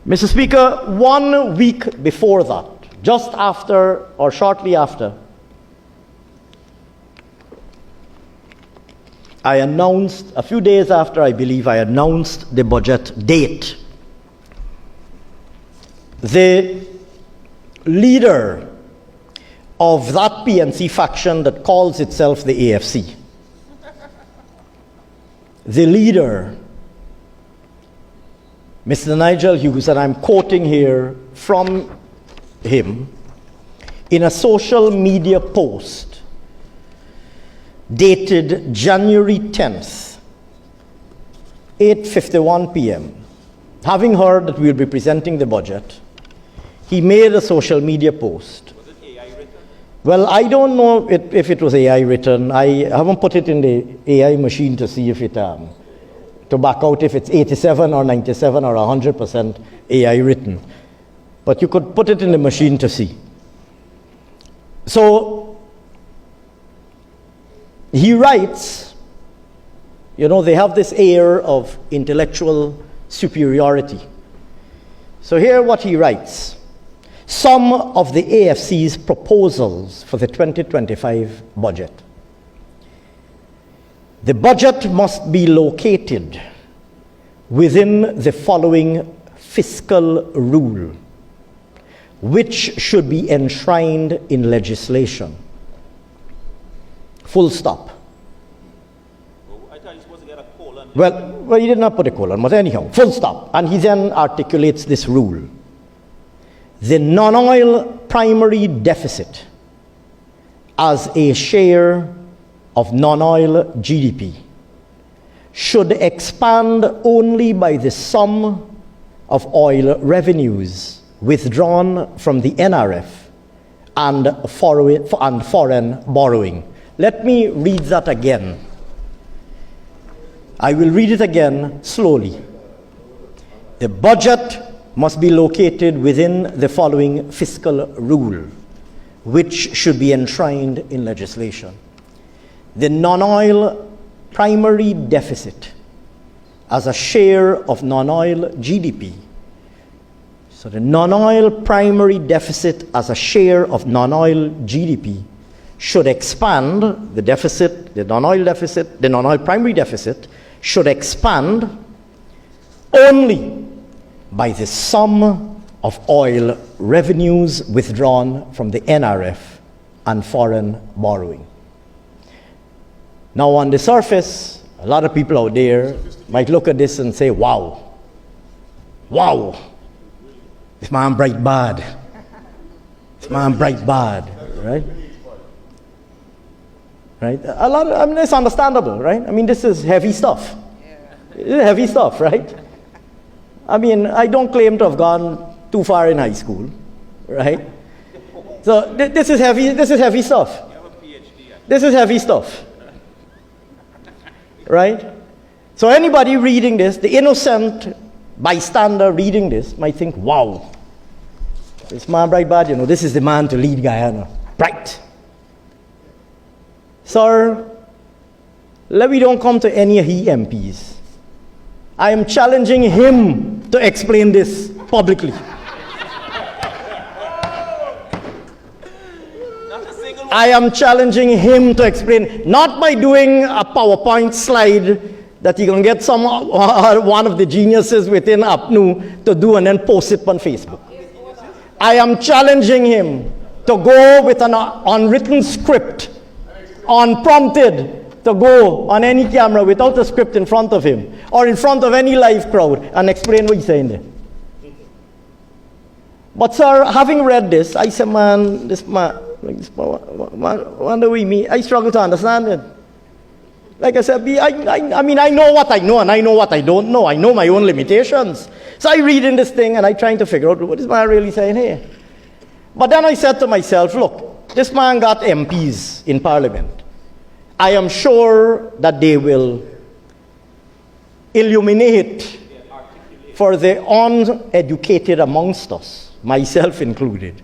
Mr. Speaker, 1 week before that, just after or shortly after, I announced, a few days after I believe I announced the budget date, the leader of that PNC faction that calls itself the AFC, the leader, Mr. Nigel Hughes, and I'm quoting here from him, in a social media post dated January 10th, 8:51 p.m., having heard that we'll be presenting the budget, he made a social media post. Was it AI written? Well, I don't know if it was AI written. I haven't put it in the AI machine to see if it, to back out if it's 87 or 97 or 100% AI written. But you could put it in the machine to see. So, he writes, you know, they have this air of intellectual superiority. So here what he writes. Some of the AFC's proposals for the 2025 budget. The budget must be located within the following fiscal rule, which should be enshrined in legislation. Full stop. Oh, I thought you were supposed to get a colon. Well, he did not put a colon, but anyhow, full stop. And he then articulates this rule. The non-oil primary deficit as a share of non-oil GDP should expand only by the sum of oil revenues withdrawn from the NRF and foreign borrowing. Let me read that again. I will read it again slowly. The budget must be located within the following fiscal rule, which should be enshrined in legislation. The non-oil primary deficit as a share of non-oil GDP. So the non-oil primary deficit as a share of non-oil GDP should expand, the deficit, the non-oil primary deficit should expand only by the sum of oil revenues withdrawn from the NRF and foreign borrowing. Now, on the surface, a lot of people out there might look at this and say, wow, this man bright bad. This man bright bad, right? Right? I mean, it's understandable, right? I mean, this is heavy stuff. This is heavy stuff, right? I mean, I don't claim to have gone too far in high school, right? So this is heavy stuff. You have a PhD. This is heavy stuff. Right? So anybody reading this, the innocent bystander reading this, might think, wow, this man bright bad, you know, this is the man to lead Guyana. Right. Sir, let me don't come to any of he MPs. I am challenging him to explain this publicly. I am challenging him to explain, not by doing a PowerPoint slide that he can get one of the geniuses within APNU to do and then post it on Facebook. I am challenging him to go with an unwritten script, unprompted, to go on any camera without a script in front of him or in front of any live crowd and explain what he's saying there. But sir, having read this, I said, man, what do we mean? I struggle to understand it. Like I said, I mean, I know what I know and I know what I don't know. I know my own limitations. So I read in this thing and I'm trying to figure out what is man really saying here. But then I said to myself, look, this man got MPs in Parliament. I am sure that they will illuminate for the uneducated amongst us, myself included.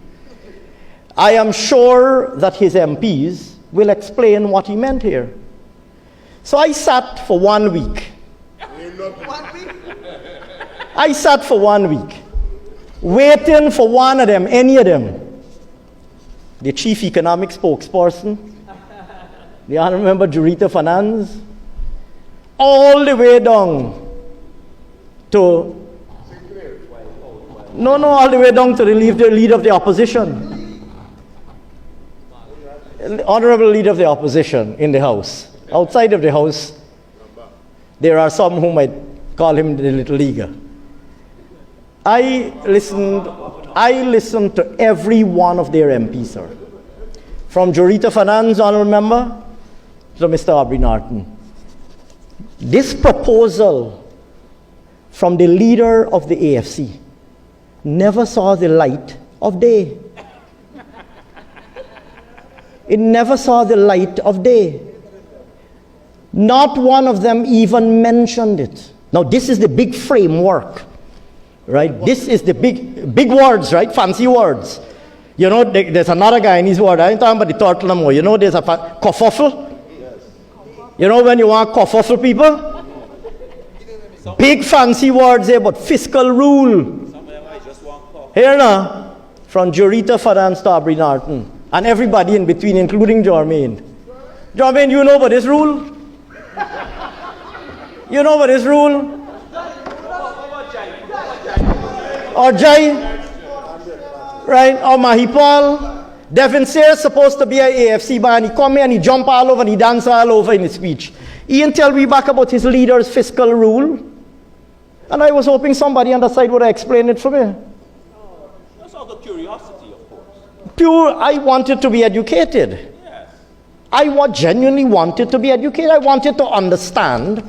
I am sure that his MPs will explain what he meant here. So I sat for 1 week. I sat for 1 week, waiting for one of them, any of them, the chief economic spokesperson, the Honorable Member Jurita Finance, all the way down to all the way down to the leader of the opposition. Honorable Leader of the Opposition in the House. Outside of the House, there are some who might call him the little leaguer. I listened to every one of their MPs, sir. From Jurita Finance, Honorable Member, to Mr. Aubrey Norton. This proposal from the leader of the AFC never saw the light of day. It never saw the light of day. Not one of them even mentioned it. Now, this is the big framework, right? This is the big words, right? Fancy words. You know, there's another guy in his word. I ain't talking about the turtle no more. You know, there's a kerfuffle. You know when you want kerfuffle, people? Big fancy words there, but fiscal rule. Here now, from Jurita Finance to Aubrey Norton, and everybody in between, including Jermaine. Jermaine, you know about this rule? You know about this rule? Or Jai, right? Or Mahipal. Devin Sayre supposed to be an AFC man. He come here and he jump all over and he dance all over in his speech. He didn't tell me back about his leader's fiscal rule. And I was hoping somebody on the side would have explained it for me. That's out of curiosity, of course. Pure, I wanted to be educated. Yes. I genuinely wanted to be educated. I wanted to understand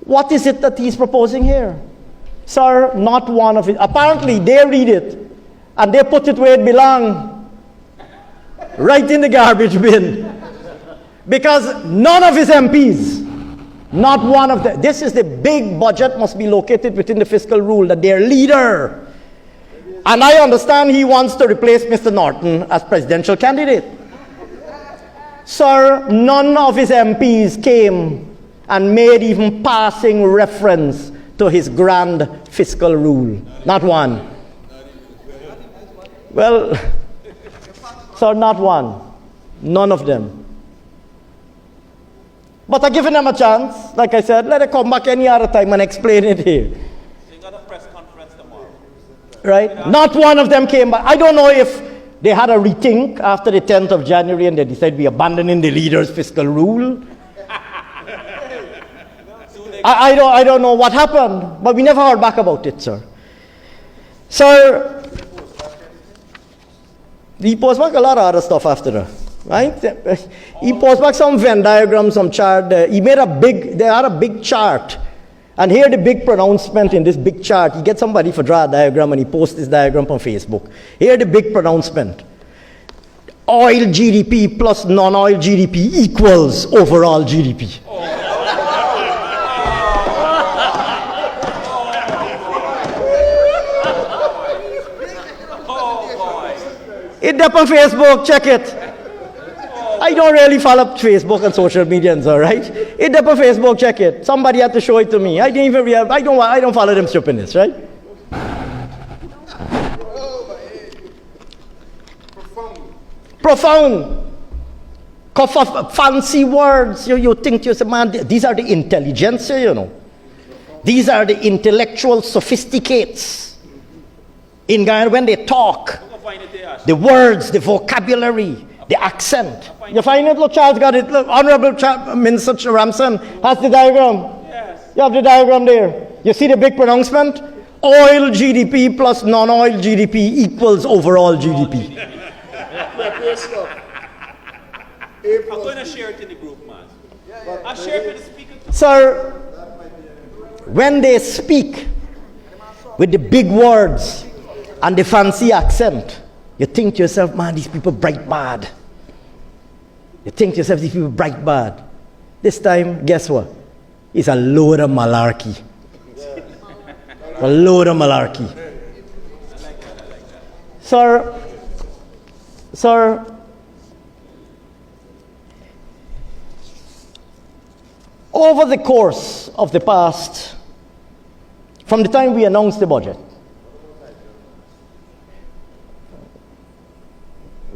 what is it that he's proposing here. Sir, not one of it. Apparently, they read it and they put it where it belongs. Right in the garbage bin. Because none of his MPs, not one of them, this is the big budget must be located within the fiscal rule that their leader. And I understand he wants to replace Mr. Norton as presidential candidate. Sir, none of his MPs came and made even passing reference to his grand fiscal rule. Not one. Well, sir, not one. None of them. But I'm giving them a chance. Like I said, let it come back any other time and explain it here. So you got a press conference tomorrow. Right? Not one of them came back. I don't know if they had a rethink after the 10th of January and they decided we're abandoning the leader's fiscal rule. I don't know what happened, but we never heard back about it, sir. Sir, he posted back a lot of other stuff after that, right? He posted back some Venn diagrams, some chart. They had a big chart. And here the big pronouncement in this big chart. He gets somebody for draw a diagram and he posts this diagram on Facebook. Here the big pronouncement. Oil GDP plus non-oil GDP equals overall GDP. It's up on Facebook, check it. I don't really follow Facebook and social media, all right? It's up on Facebook, check it. Somebody had to show it to me. I didn't even realize, I don't follow them stupidness, right? Profound. Fancy words. You think to yourself, man, these are the intelligentsia, you know. These are the intellectual sophisticates. In Ghana, when they talk, the words, the vocabulary, the accent. You find it? Look, Charles got it. Look, Honorable Minister Ramson has the diagram. Yes. You have the diagram there. You see the big pronouncement? Oil GDP plus non-oil GDP equals overall GDP. I'm going to share it in the group, man. I'll share it with the speaker too. Sir, when they speak with the big words and the fancy accent, you think to yourself, man, these people bright bad. You think to yourself, these people bright bad. This time, guess what? It's a load of malarkey. A load of malarkey. Sir, over the course of the past, from the time we announced the budget,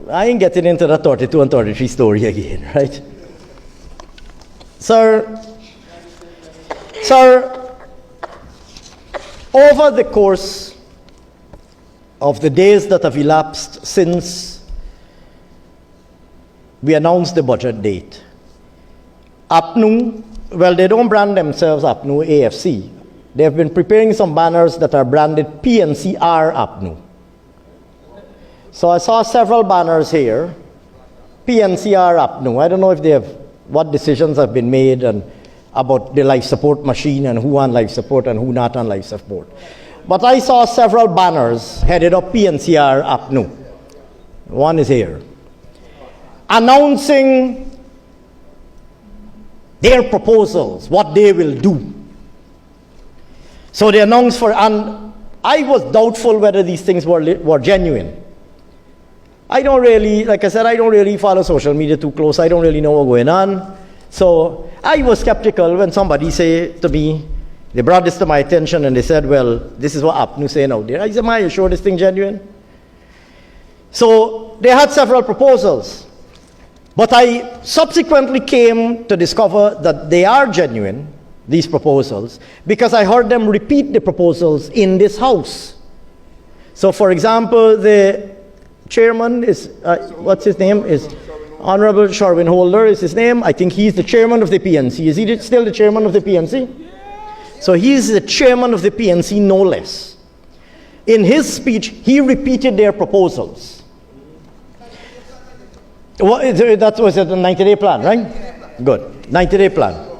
I ain't getting into the 32 and 33 story again, right? Sir, over the course of the days that have elapsed since we announced the budget date, APNU, well, they don't brand themselves APNU AFC. They have been preparing some banners that are branded PNCR APNU. So I saw several banners here, PNCR APNU. I don't know if they have, what decisions have been made and about the life support machine and who on life support and who not on life support. But I saw several banners headed up PNCR APNU. One is here. Announcing their proposals, what they will do. So they announced for, and I was doubtful whether these things were genuine. I don't really, like I said, I don't really follow social media too close. I don't really know what's going on. So I was skeptical when somebody said to me, they brought this to my attention and they said, well, this is what APNU saying out there. I said, are you sure this thing genuine? So they had several proposals. But I subsequently came to discover that they are genuine, these proposals, because I heard them repeat the proposals in this house. So for example, the chairman is, what's his name? Is Honorable Sherwin Holder is his name. I think he's the chairman of the PNC. Is he still the chairman of the PNC? So he's the chairman of the PNC, no less. In his speech, he repeated their proposals. That was a 90-day plan, right? Good. 90-day plan.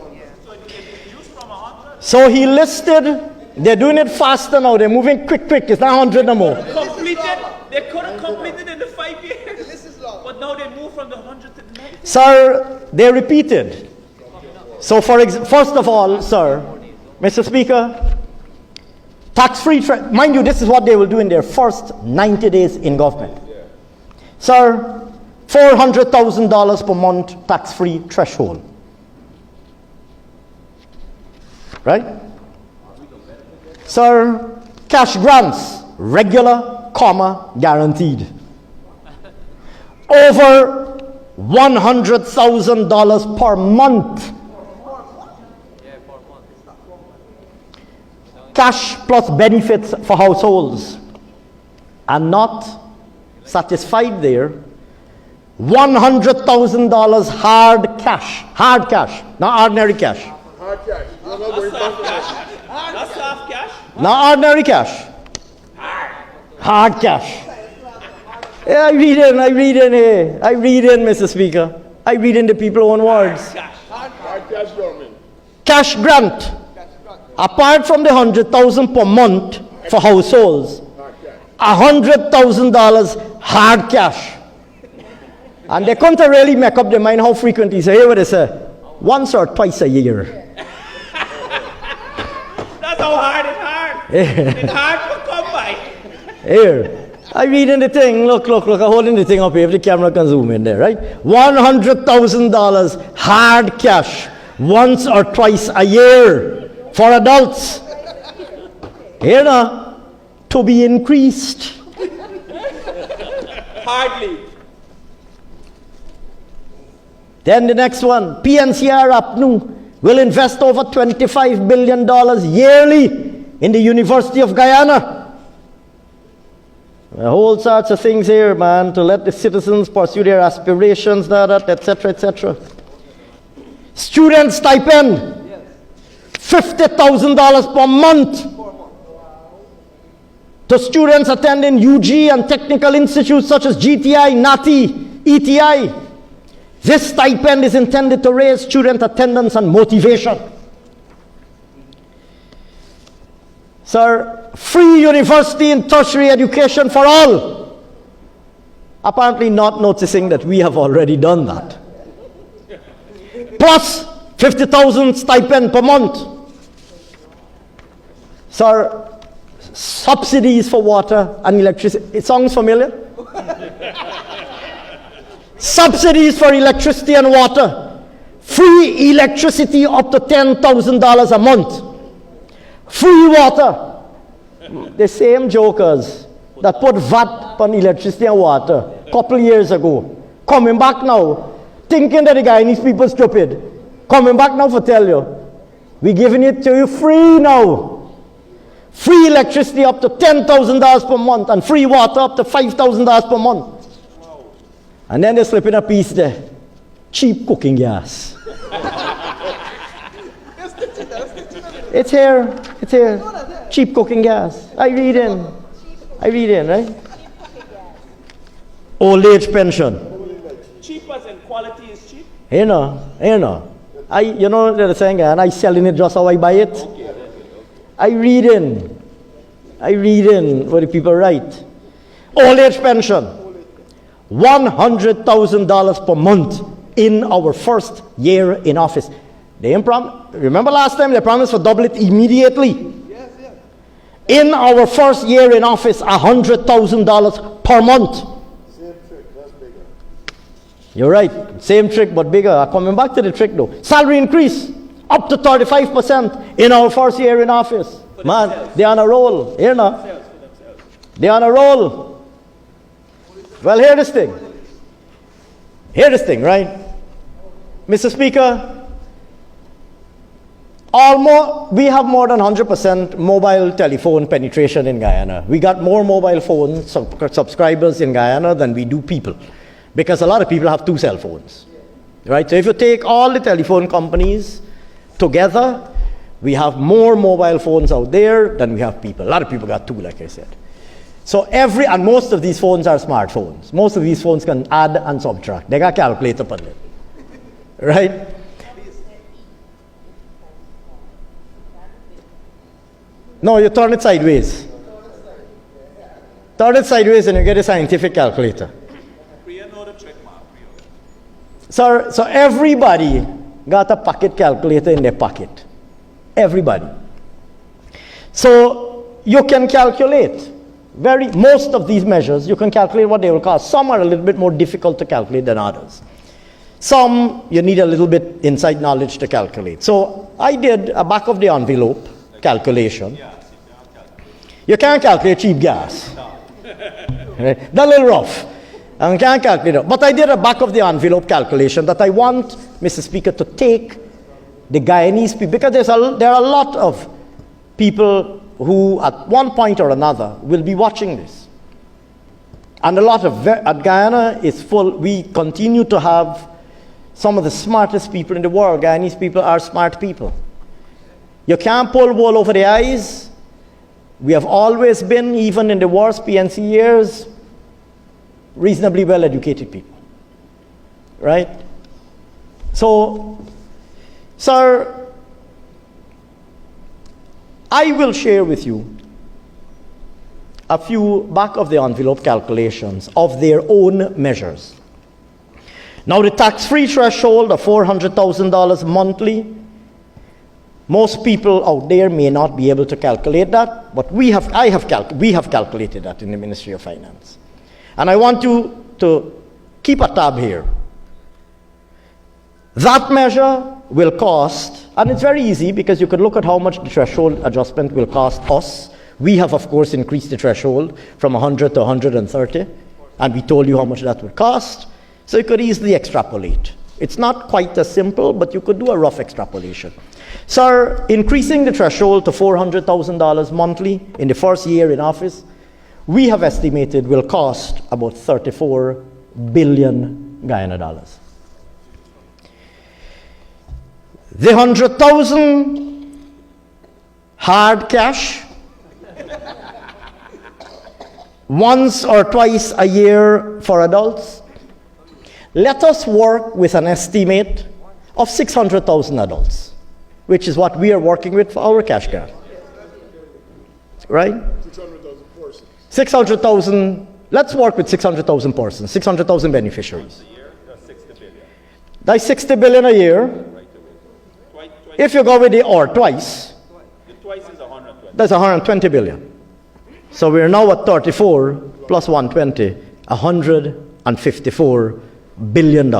So he listed, they're doing it faster now. They're moving quick. It's not 100 no more. Completed. They could have completed in the 5 years. But now they moved from the 100 to the 90. Sir, they repeated. So first of all, sir, Mr. Speaker, tax-free, mind you, this is what they will do in their first 90 days in government. Sir, $400,000 per month tax-free threshold. Right? Sir, cash grants, regular, guaranteed. Over $100,000 per month. Cash plus benefits for households. And not satisfied there, $100,000 hard cash, not ordinary cash. Hard cash. No, no, we're Soft cash. That's soft cash. Not ordinary cash. Hard cash. Yeah, I read in, Mr. Speaker. I read in the people's own words. hard cash government. Cash grant. Apart from the $100,000 per month for households, $100,000 hard cash. And they couldn't really make up their mind how frequent he say, hey, what they say? Once or twice a year. That's how hard it's hard. It's hard to come by. Here. I read in the thing, look, I'm holding the thing up here if the camera can zoom in there, right? $100,000 hard cash, once or twice a year for adults. Here now, to be increased. Hardly. Then the next one, PNCR APNU will invest over $25 billion yearly in the University of Guyana. A whole sorts of things here, man, to let the citizens pursue their aspirations, etc., etc. Student stipend, $50,000 per month to students attending UG and technical institutes such as GTI, NATI, ETI. This stipend is intended to raise student attendance and motivation. Sir, free university and tertiary education for all. Apparently not noticing that we have already done that. Plus $50,000 stipend per month. Sir, subsidies for water and electricity. It sounds familiar? Subsidies for electricity and water. Free electricity up to $10,000 a month. Free water. The same jokers that put VAT on electricity and water a couple years ago, coming back now, thinking that the Guyanese people are stupid, coming back now for tell you, we're giving it to you free now. Free electricity up to $10,000 per month and free water up to $5,000 per month. And then they slip in a piece there. Cheap cooking gas. It's here. It's here. Cheap cooking gas. I read in, right? Old age pension. Cheap as in quality is cheap. You know. You know what they're saying, and I selling it just how I buy it. I read in what the people write. Old age pension. $100,000 per month in our first year in office. Remember last time they promised to double it immediately? Yes. In our first year in office, $100,000 per month. Same trick, that's bigger. You're right. Same trick, but bigger. Coming back to the trick though. Salary increase up to 35% in our first year in office. Man, they're on a roll. Here now. They're on a roll. Well, hear this thing. Right? Mr. Speaker, we have more than 100% mobile telephone penetration in Guyana. We got more mobile phone subscribers in Guyana than we do people. Because a lot of people have 2 cell phones. Right? So if you take all the telephone companies together, we have more mobile phones out there than we have people. A lot of people got 2, like I said. So and most of these phones are smartphones. Most of these phones can add and subtract. They got a calculator on it. Right? No, you turn it sideways. Turn it sideways and you get a scientific calculator. So everybody got a pocket calculator in their pocket. Everybody. So you can calculate. Most of these measures, you can calculate what they will cost. Some are a little bit more difficult to calculate than others. Some, you need a little bit inside knowledge to calculate. So I did a back of the envelope calculation. You can't calculate cheap gas. Right? That's a little rough. I can't calculate it. But I did a back of the envelope calculation that I want, Mr. Speaker, to take the Guyanese people, because there are a lot of people who at one point or another will be watching this. And Guyana is full. We continue to have some of the smartest people in the world. Guyanese people are smart people. You can't pull wool over their eyes. We have always been, even in the worst PNC years, reasonably well-educated people. Right? So, sir, I will share with you a few back-of-the-envelope calculations of their own measures. Now, the tax-free threshold of $400,000 monthly, most people out there may not be able to calculate that, but we have calculated that in the Ministry of Finance. And I want you to keep a tab here. That measure will cost, and it's very easy because you could look at how much the threshold adjustment will cost us. We have, of course, increased the threshold from 100 to 130, and we told you how much that would cost. So you could easily extrapolate. It's not quite as simple, but you could do a rough extrapolation. Sir, increasing the threshold to $400,000 monthly in the first year in office, we have estimated will cost about 34 billion Guyana dollars. The 100,000 hard cash, once or twice a year for adults. Let us work with an estimate of 600,000 adults, which is what we are working with for our cash grant. Right? 600,000 persons. 600,000, let's work with 600,000 persons, 600,000 beneficiaries. That's 60 billion a year. If you go with the or twice, that's 120 billion. So we're now at 34 plus 120, $154 billion.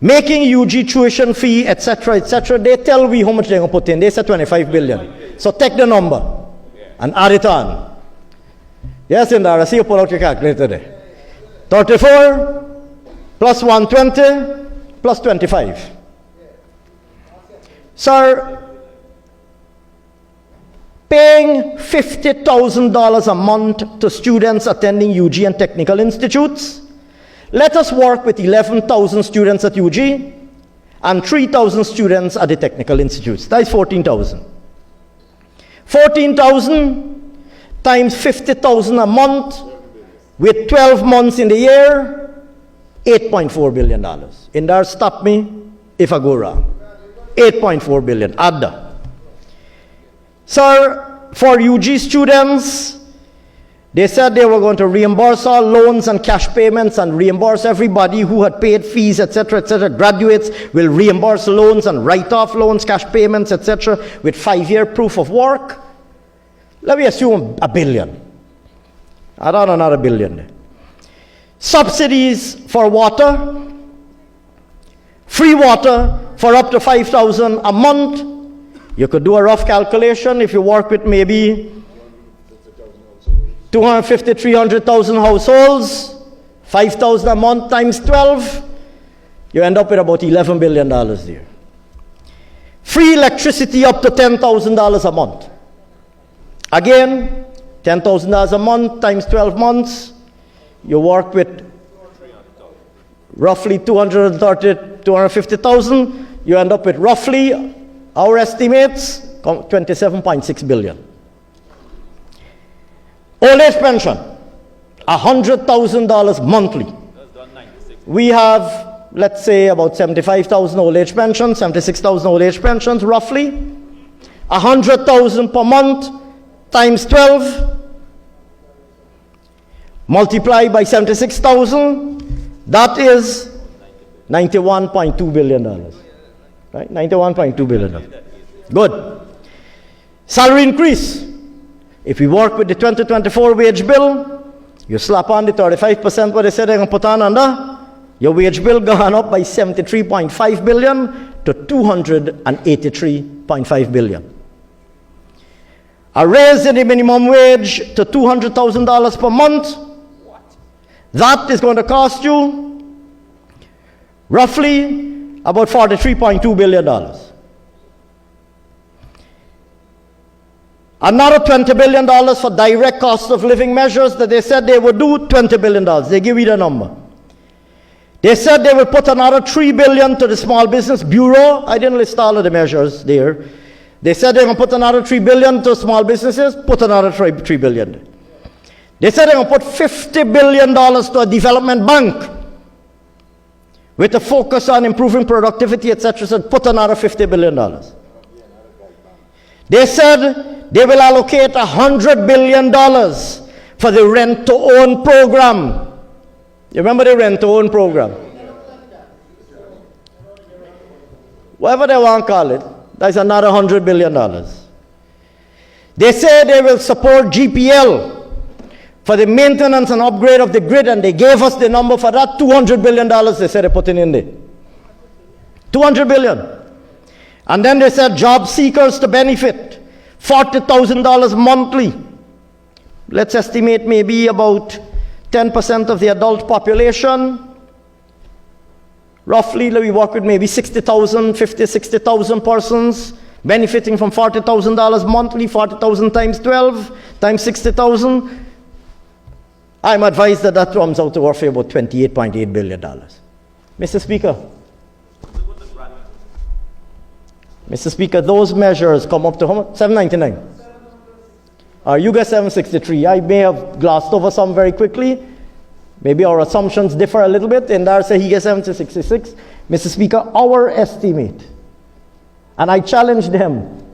Making UG tuition fee, etc., they tell we how much they're going to put in. They said 25 billion. So take the number and add it on. Yes, Indar, I see you pull out your calculator there. 34 plus 120 plus 25. Sir, paying $50,000 a month to students attending UG and technical institutes. Let us work with 11,000 students at UG and 3,000 students at the technical institutes. That is 14,000. 14,000 times 50,000 a month with 12 months in the year, $8.4 billion. Indar, stop me if I go wrong. 8.4 billion. Add that. Sir, for UG students, they said they were going to reimburse all loans and cash payments and reimburse everybody who had paid fees, etc., etc. Graduates will reimburse loans and write off loans, cash payments, etc., with 5-year proof of work. Let me assume $1 billion. Add on another $1 billion. Subsidies for water, free water for up to $5,000 a month. You could do a rough calculation if you work with maybe 250, 300,000 households, 5,000 a month times 12, you end up with about $11 billion there. Free electricity up to $10,000 a month. Again, $10,000 a month times 12 months, you work with roughly 230, 250,000, you end up with roughly, our estimates, $27.6 billion. Old age pension, $100,000 monthly. We have, let's say, about 75,000 old age pensions, 76,000 old age pensions, roughly. 100,000 per month times 12, multiplied by 76,000, that is $91.2 billion. Right? $91.2 billion. Good. Salary increase. If we work with the 2024 wage bill, you slap on the 35% what they said they're going to put on under, your wage bill gone up by $73.5 billion to $283.5 billion. A raise in the minimum wage to $200,000 per month, that is going to cost you roughly about $43.2 billion. Another $20 billion for direct cost of living measures that they said they would do, $20 billion. They give you the number. They said they would put another $3 billion to the Small Business Bureau. I didn't list all of the measures there. They said they're going to put another $3 billion to small businesses, put another $3 billion. They said they're going to put $50 billion to a development bank with a focus on improving productivity, etc. So put another $50 billion. They said they will allocate $100 billion for the rent-to-own program. You remember the rent-to-own program? Whatever they want to call it, that's another $100 billion. They say they will support GPL for the maintenance and upgrade of the grid, and they gave us the number for that, $200 billion they said they're putting in there. $200 billion. And then they said job seekers to benefit, $40,000 monthly. Let's estimate maybe about 10% of the adult population. Roughly, we work with maybe 60,000, 50, 60,000 persons benefiting from $40,000 monthly, 40,000 times 12, times 60,000. I'm advised that that comes out to roughly about $28.8 billion. Mr. Speaker. Mr. Speaker, those measures come up to how much? $799. You get $763. I may have glossed over some very quickly. Maybe our assumptions differ a little bit. And there say he gets $766. Mr. Speaker, our estimate, and I challenge them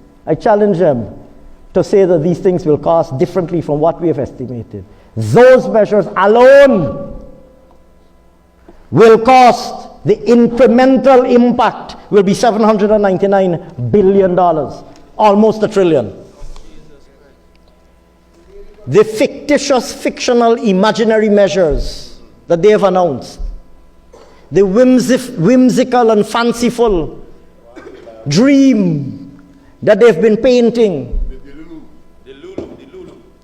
to say that these things will cost differently from what we have estimated. Those measures alone will cost, the incremental impact will be $799 billion, almost $1 trillion. The fictitious, fictional, imaginary measures that they have announced, the whimsical and fanciful dream that they've been painting,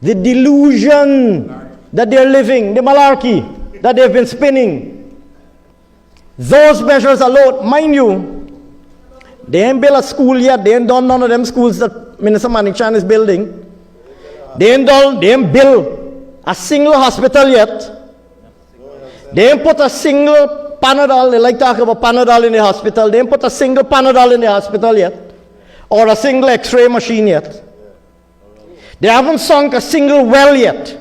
the delusion that they're living, the malarkey that they've been spinning, those measures alone, mind you, they ain't built a school yet. They ain't done none of them schools that Minister Manichan is building. They ain't built a single hospital yet. They ain't put a single Panadol. They like talking about Panadol in the hospital. They ain't put a single Panadol in the hospital yet, or a single X-ray machine yet. They haven't sunk a single well yet,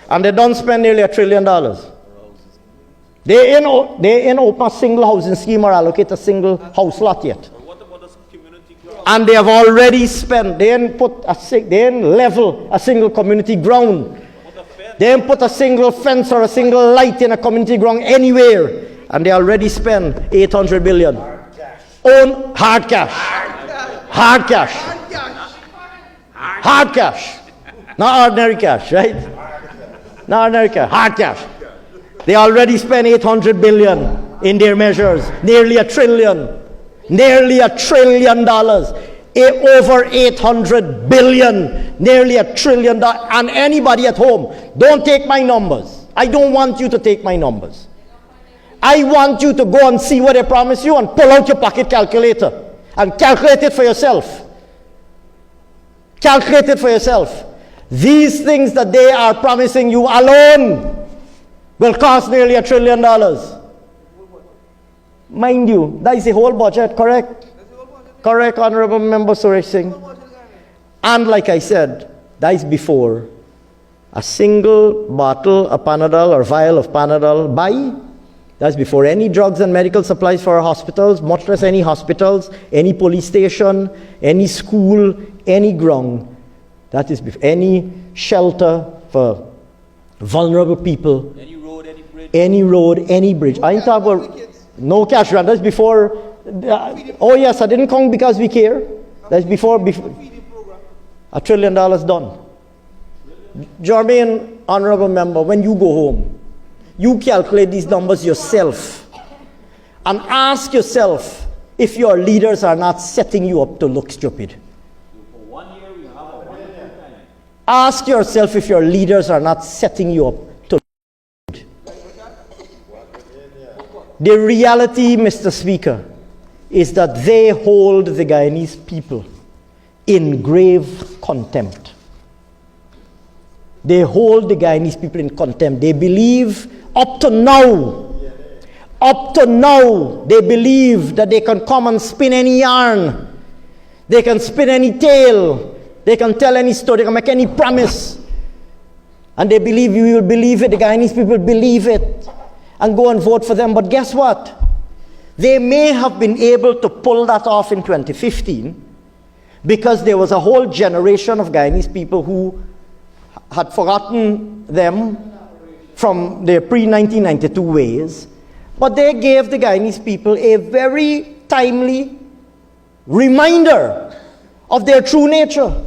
and they don't spend nearly $1 trillion. They ain't open a single housing scheme or allocate a single house lot yet. And they have already spent. They ain't level a single community ground. They ain't put a single fence or a single light in a community ground anywhere, and they already spend $800 billion. Own hard cash. Hard cash. Hard cash. Not ordinary cash, right? Not ordinary cash. Hard cash. They already spent $800 billion in their measures. Nearly $1 trillion. Nearly $1 trillion. Over 800 billion, nearly $1 trillion. And anybody at home, don't take my numbers. I don't want you to take my numbers. I want you to go and see what I promise you and pull out your pocket calculator and calculate it for yourself. Calculate it for yourself. These things that they are promising you alone will cost nearly $1 trillion. Mind you, that is the whole budget, correct? Correct, Honorable Member Suresh Singh. And like I said, that is before a single bottle of Panadol or vial of Panadol buy. That's before any drugs and medical supplies for our hospitals, much less any hospitals, any police station, any school, any ground. That is before any shelter for vulnerable people. Any road, any bridge. Any road, any bridge. I ain't talking about no cash grant. That's before. Oh yes, I didn't come because we care. That's before $1 trillion done. Jermaine, Honorable Member, when you go home, you calculate these numbers yourself and ask yourself if your leaders are not setting you up to look stupid. Ask yourself if your leaders are not setting you up to look stupid. The reality, Mr. Speaker, is that they hold the Guyanese people in grave contempt. They hold the Guyanese people in contempt. They believe up to now, they believe that they can come and spin any yarn. They can spin any tale. They can tell any story. They can make any promise. And they believe you will believe it. The Guyanese people believe it and go and vote for them. But guess what? They may have been able to pull that off in 2015 because there was a whole generation of Guyanese people who had forgotten them from their pre-1992 ways, but they gave the Guyanese people a very timely reminder of their true nature.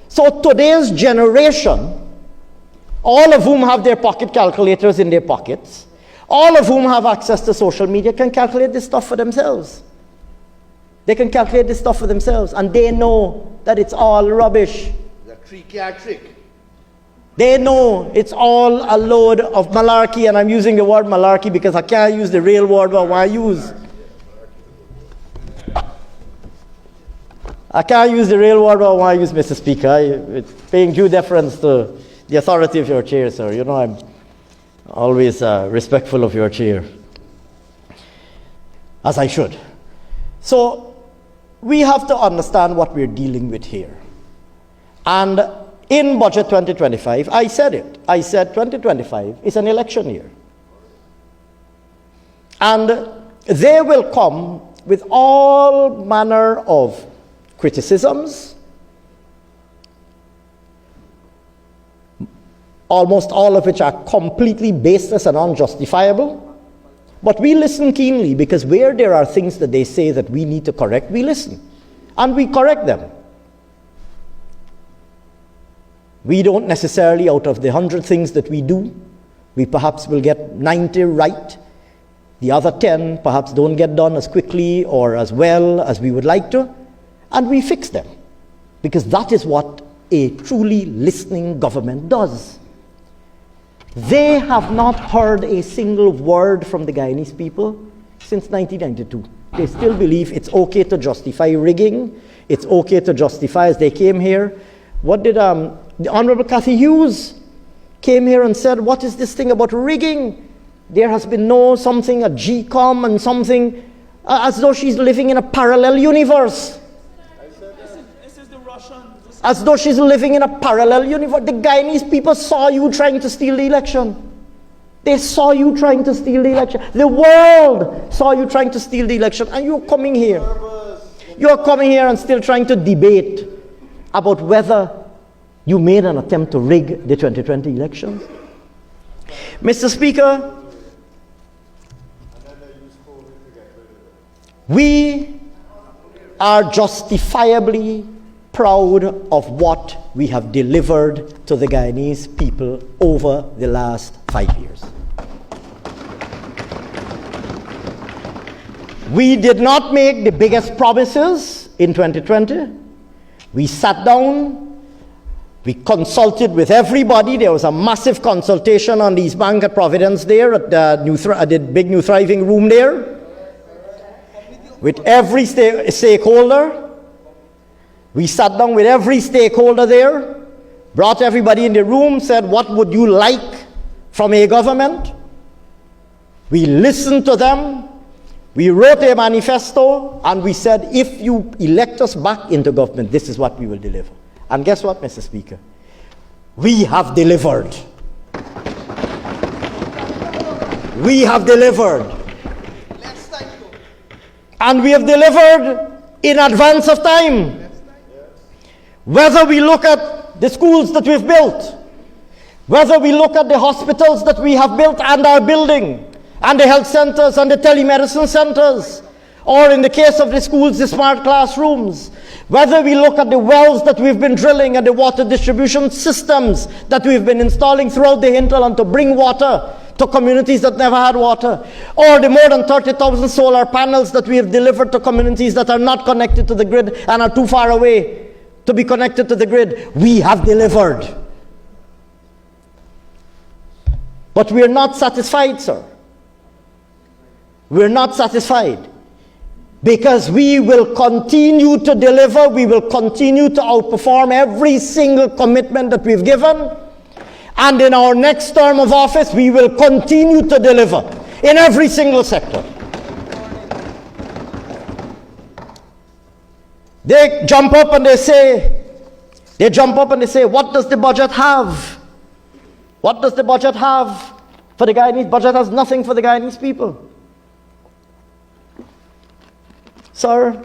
So today's generation, all of whom have their pocket calculators in their pockets, all of whom have access to social media, can calculate this stuff for themselves. They can calculate this stuff for themselves, and they know that it's all rubbish. The three-card trick. They know it's all a load of malarkey, and I'm using the word malarkey because I can't use the real word I want to use. I can't use the real word I want to use, Mr. Speaker. It's paying due deference to the authority of your chair, sir. You know I'm always respectful of your chair, as I should. So we have to understand what we're dealing with here. And in Budget 2025, I said it. I said 2025 is an election year. And they will come with all manner of criticisms, almost all of which are completely baseless and unjustifiable. But we listen keenly, because where there are things that they say that we need to correct, we listen. And we correct them. We don't necessarily, out of the 100 things that we do, we perhaps will get 90 right. The other 10 perhaps don't get done as quickly or as well as we would like to. And we fix them. Because that is what a truly listening government does. They have not heard a single word from the Guyanese people since 1992. They still believe it's okay to justify rigging. It's okay to justify, as they came here. What did the Honorable Cathy Hughes came here and said, what is this thing about rigging? There has been no something, a GCOM and something, as though she's living in a parallel universe. This is the Russian. As though she's living in a parallel universe. The Guyanese people saw you trying to steal the election. They saw you trying to steal the election. The world saw you trying to steal the election. And you're coming here. You're coming here and still trying to debate about whether you made an attempt to rig the 2020 elections. Mr. Speaker, we are justifiably proud of what we have delivered to the Guyanese people over the last 5 years. We did not make the biggest promises in 2020. We sat down, we consulted with everybody. There was a massive consultation on the East Bank at Providence there at the big New Thriving room there, with every stakeholder. We sat down with every stakeholder there, brought everybody in the room, said, what would you like from a government? We listened to them. We wrote a manifesto, and we said, if you elect us back into government, this is what we will deliver. And guess what, Mr. Speaker? We have delivered. We have delivered. And we have delivered in advance of time. Whether we look at the schools that we've built, whether we look at the hospitals that we have built and are building, and the health centers and the telemedicine centers, or in the case of the schools, the smart classrooms, whether we look at the wells that we've been drilling and the water distribution systems that we've been installing throughout the hinterland to bring water to communities that never had water, or the more than 30,000 solar panels that we have delivered to communities that are not connected to the grid and are too far away to be connected to the grid, we have delivered. But we are not satisfied, sir. We're not satisfied, because we will continue to deliver. We will continue to outperform every single commitment that we've given. And in our next term of office, we will continue to deliver in every single sector. They jump up and they say, what does the budget have? What does the budget have for the Guyanese? Budget has nothing for the Guyanese people. Sir,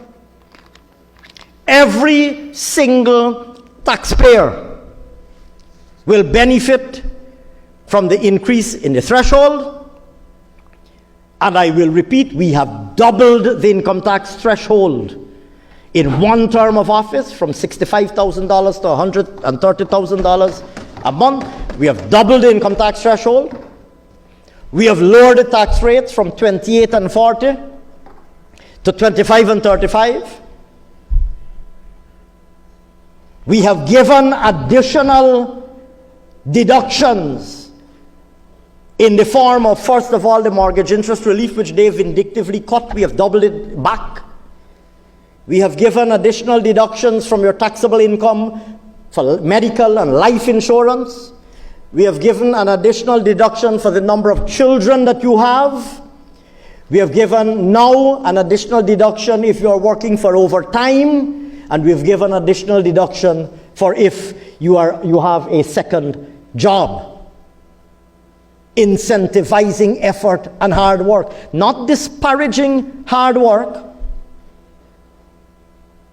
every single taxpayer will benefit from the increase in the threshold. And I will repeat, we have doubled the income tax threshold in one term of office, from $65,000 to $130,000 a month. We have doubled the income tax threshold. We have lowered the tax rates from 28 and 40 to 25 and 35. We have given additional deductions in the form of, first of all, the mortgage interest relief, which they vindictively cut. We have doubled it back. We have given additional deductions from your taxable income for medical and life insurance. We have given an additional deduction for the number of children that you have. We have given now an additional deduction if you are working for overtime, and we have given additional deduction for if you have a second job. Incentivizing effort and hard work, not disparaging hard work.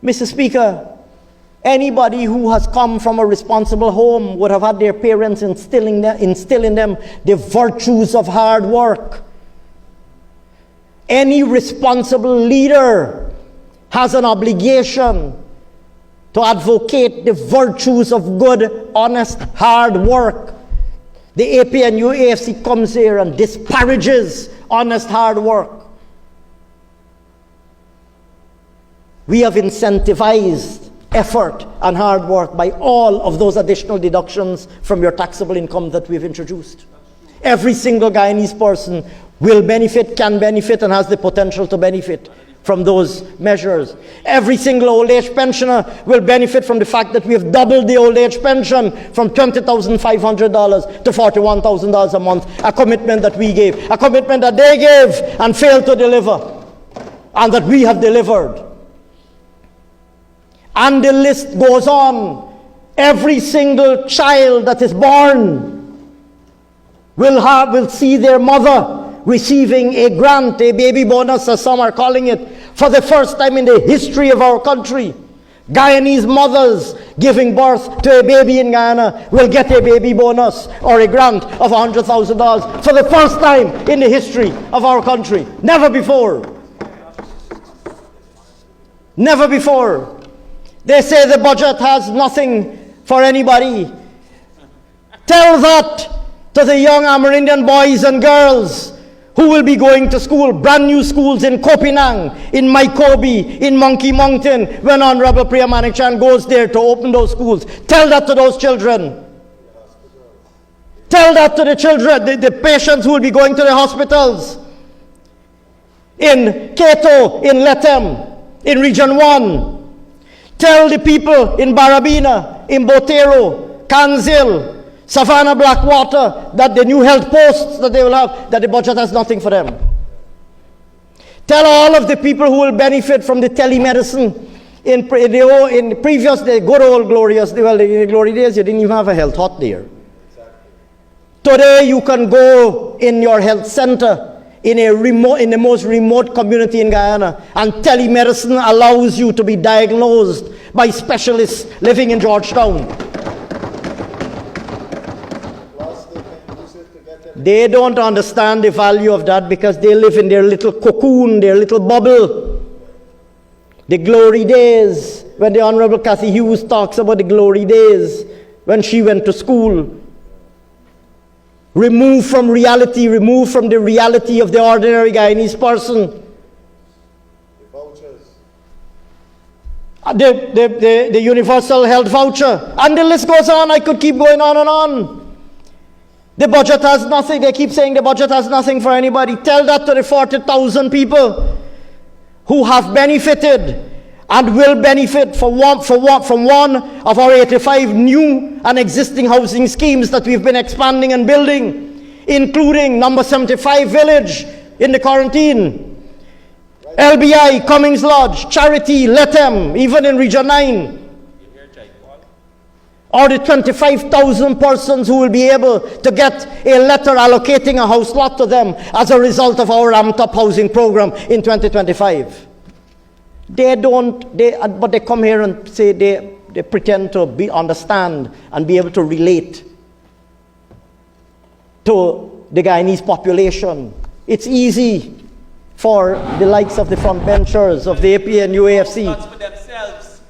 Mr. Speaker, anybody who has come from a responsible home would have had their parents instill in them the virtues of hard work. Any responsible leader has an obligation to advocate the virtues of good, honest, hard work. The APNU AFC comes here and disparages honest, hard work. We have incentivized effort and hard work by all of those additional deductions from your taxable income that we've introduced. Every single Guyanese person will benefit, can benefit, and has the potential to benefit from those measures. Every single old age pensioner will benefit from the fact that we have doubled the old age pension from $20,500 to $41,000 a month, a commitment that we gave, a commitment that they gave and failed to deliver, and that we have delivered. And the list goes on. Every single child that is born will see their mother receiving a grant, a baby bonus, as some are calling it, for the first time in the history of our country. Guyanese mothers giving birth to a baby in Guyana will get a baby bonus or a grant of $100,000 for the first time in the history of our country. Never before. Never before. They say the budget has nothing for anybody. Tell that to the young Amerindian boys and girls who will be going to school, brand new schools in Kopinang, in Maikobi, in Monkey Mountain, when Honorable Priya Manikchan goes there to open those schools. Tell that to those children. Tell that to the children, the patients who will be going to the hospitals. In Keto, in Letem, in Region 1. Tell the people in Barabina, in Botero, Kanzil, Savannah, Blackwater, that the new health posts that they will have, that the budget has nothing for them. Tell all of the people who will benefit from the telemedicine in the previous, the good old glorious, well, in the glory days, you didn't even have a health hot there. Today, you can go in your health center in the most remote community in Guyana, and telemedicine allows you to be diagnosed by specialists living in Georgetown. They don't understand the value of that because they live in their little cocoon, their little bubble. The glory days, when the Honorable Cathy Hughes talks about the glory days, when she went to school. Removed from reality, removed from the reality of the ordinary Guyanese person. The vouchers. The universal health voucher. And the list goes on. I could keep going on and on. The budget has nothing. They keep saying the budget has nothing for anybody. Tell that to the 40,000 people who have benefited and will benefit from one of our 85 new and existing housing schemes that we've been expanding and building, including number 75 village in the quarantine, LBI, Cummings Lodge, Charity, Letem, even in Region 9. Or the 25,000 persons who will be able to get a letter allocating a house lot to them as a result of our ramped up housing program in 2025. But they come here and say they pretend to understand and be able to relate to the Guyanese population. It's easy for the likes of the frontbenchers of the AP and UAFC. That's for themselves.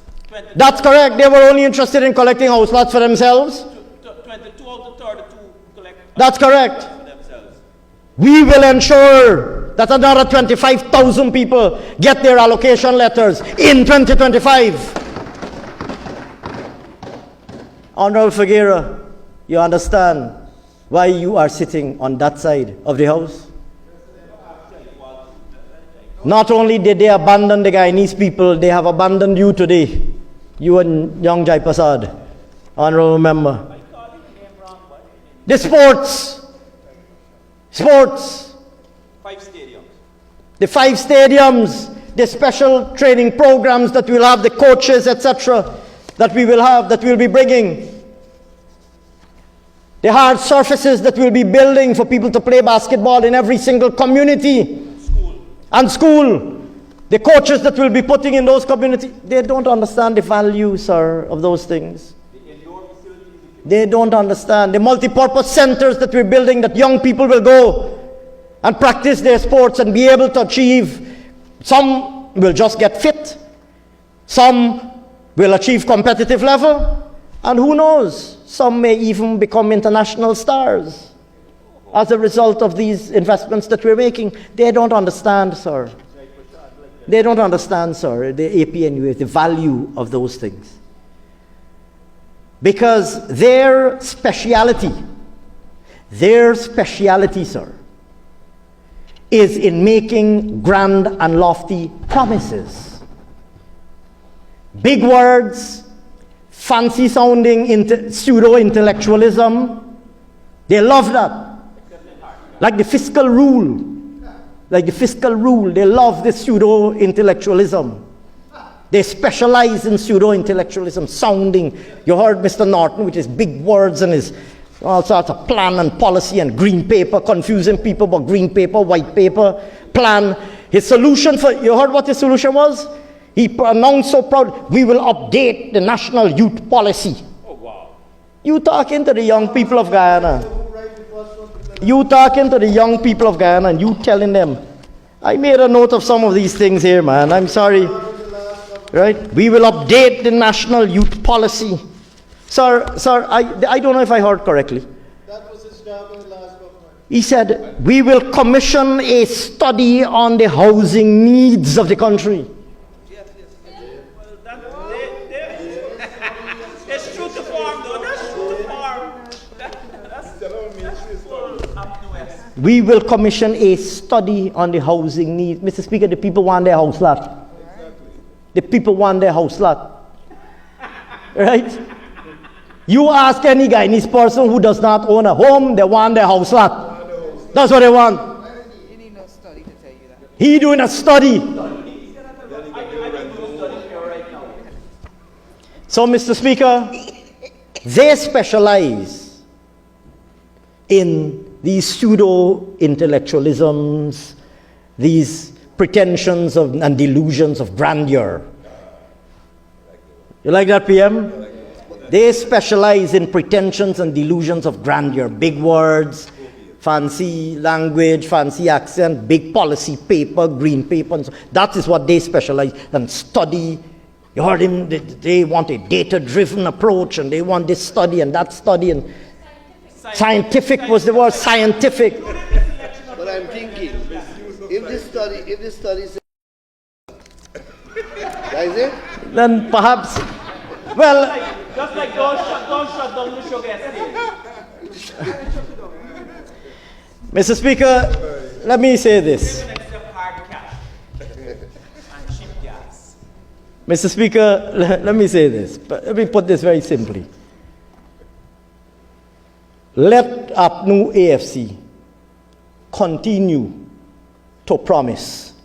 That's correct. They were only interested in collecting house lots for themselves. 22 out of 32 collect. That's correct. For themselves. We will ensure that another 25,000 people get their allocation letters in 2025. Honorable Figueira, you understand why you are sitting on that side of the house? Not only did they abandon the Guyanese people, they have abandoned you today. You and young Jai Prasad, honorable member. The sports. 5 stadiums. The 5 stadiums, the special training programs that we'll have, the coaches, etc., that we will have, that we'll be bringing. The hard surfaces that we'll be building for people to play basketball in every single community. School. The coaches that will be putting in those communities, they don't understand the value, sir, of those things. They don't understand. The multi-purpose centers that we're building, that young people will go and practice their sports and be able to achieve. Some will just get fit. Some will achieve competitive level. And who knows, some may even become international stars as a result of these investments that we're making. They don't understand, sir. They don't understand, sir, the AP and UAF, the value of those things. Because their speciality, Their speciality, sir, is in making grand and lofty promises. Big words, fancy sounding pseudo-intellectualism. They love that. Like the fiscal rule. Like the fiscal rule. They love this pseudo-intellectualism. They specialize in pseudo-intellectualism, sounding. You heard Mr. Norton with his big words and his all sorts of plan and policy and green paper, confusing people about green paper, white paper, plan. His solution for, you heard what his solution was? He announced so proud, we will update the national youth policy. Oh, wow. You talking to the young people of Guyana. You talking to the young people of Guyana and you telling them, I made a note of some of these things here, man. I'm sorry. Right? We will update the national youth policy. Sir, I don't know if I heard correctly. That was his job in the last government. He said, we will commission a study on the housing needs of the country. Well, it's true to form, though. That's true to form. That's full up the West. We will commission a study on the housing needs. Mr. Speaker, the people want their house lot. The people want their house lot. Right? You ask any Guyanese person who does not own a home, they want their house lot. That's what they want. You need no study to tell you that. He doing a study. So, Mr. Speaker, they specialize in these pseudo-intellectualisms, these pretensions of, and delusions of grandeur. You like that, PM? They specialize in pretensions and delusions of grandeur. Big words, fancy language, fancy accent, big policy paper, green paper. And so that is what they specialize and study. You heard him, they want a data-driven approach and they want this study and that study. And scientific was the word, scientific. But I'm thinking, if this study says, that is it? Then perhaps, well, Just like don't shut down the sugar estate. Mr. Speaker, let me say this. Except hard cash and cheap gas. Mr. Speaker, let me say this. But let me put this very simply. Let APNU AFC continue to promise,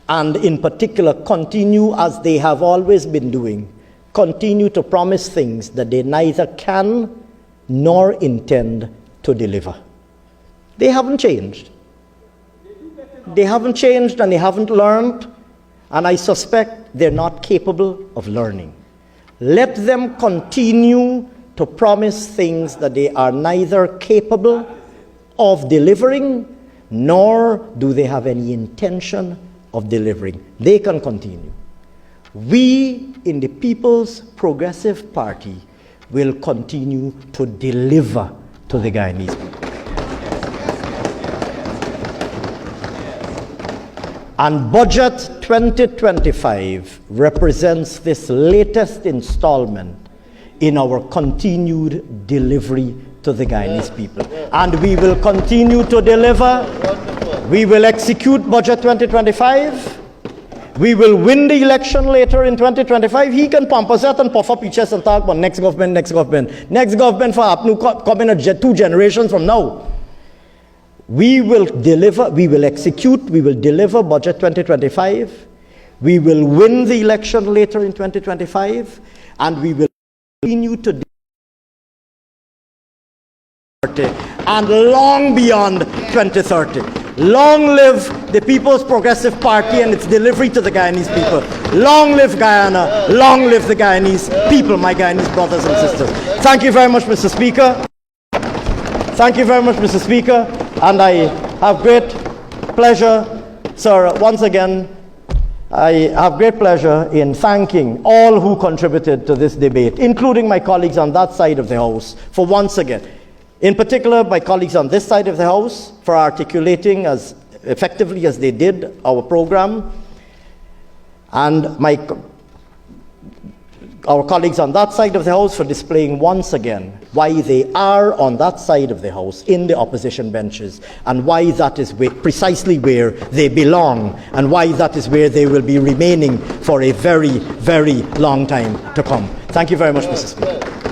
and in particular continue as they have always been doing, continue to promise things that they neither can nor intend to deliver. They haven't changed. They haven't changed and they haven't learned, and I suspect they're not capable of learning. Let them continue to promise things that they are neither capable of delivering, nor do they have any intention of delivering. They can continue. We in the People's Progressive Party will continue to deliver to the Guyanese people. And Budget 2025 represents this latest installment in our continued delivery to the Guyanese people. And we will continue to deliver. We will execute Budget 2025. We will win the election later in 2025. He can pump us out and puff up his chest and talk about next government, next government. Next government for APNU coming in 2 generations from now. We will deliver, we will execute, we will deliver Budget 2025. We will win the election later in 2025. And we will continue to and long beyond 2030. Long live the People's Progressive Party and its delivery to the Guyanese people. Long live Guyana. Long live the Guyanese people, my Guyanese brothers and sisters. Thank you very much, Mr. Speaker. Thank you very much, Mr. Speaker. And I have great pleasure, sir, once again, I have great pleasure in thanking all who contributed to this debate, including my colleagues on that side of the House, for once again, in particular my colleagues on this side of the House, for articulating as effectively as they did our program, and my our colleagues on that side of the House for displaying once again why they are on that side of the House in the opposition benches, and why that is precisely where they belong, and why that is where they will be remaining for a very, very long time to come. Thank you very much, Mr. Speaker.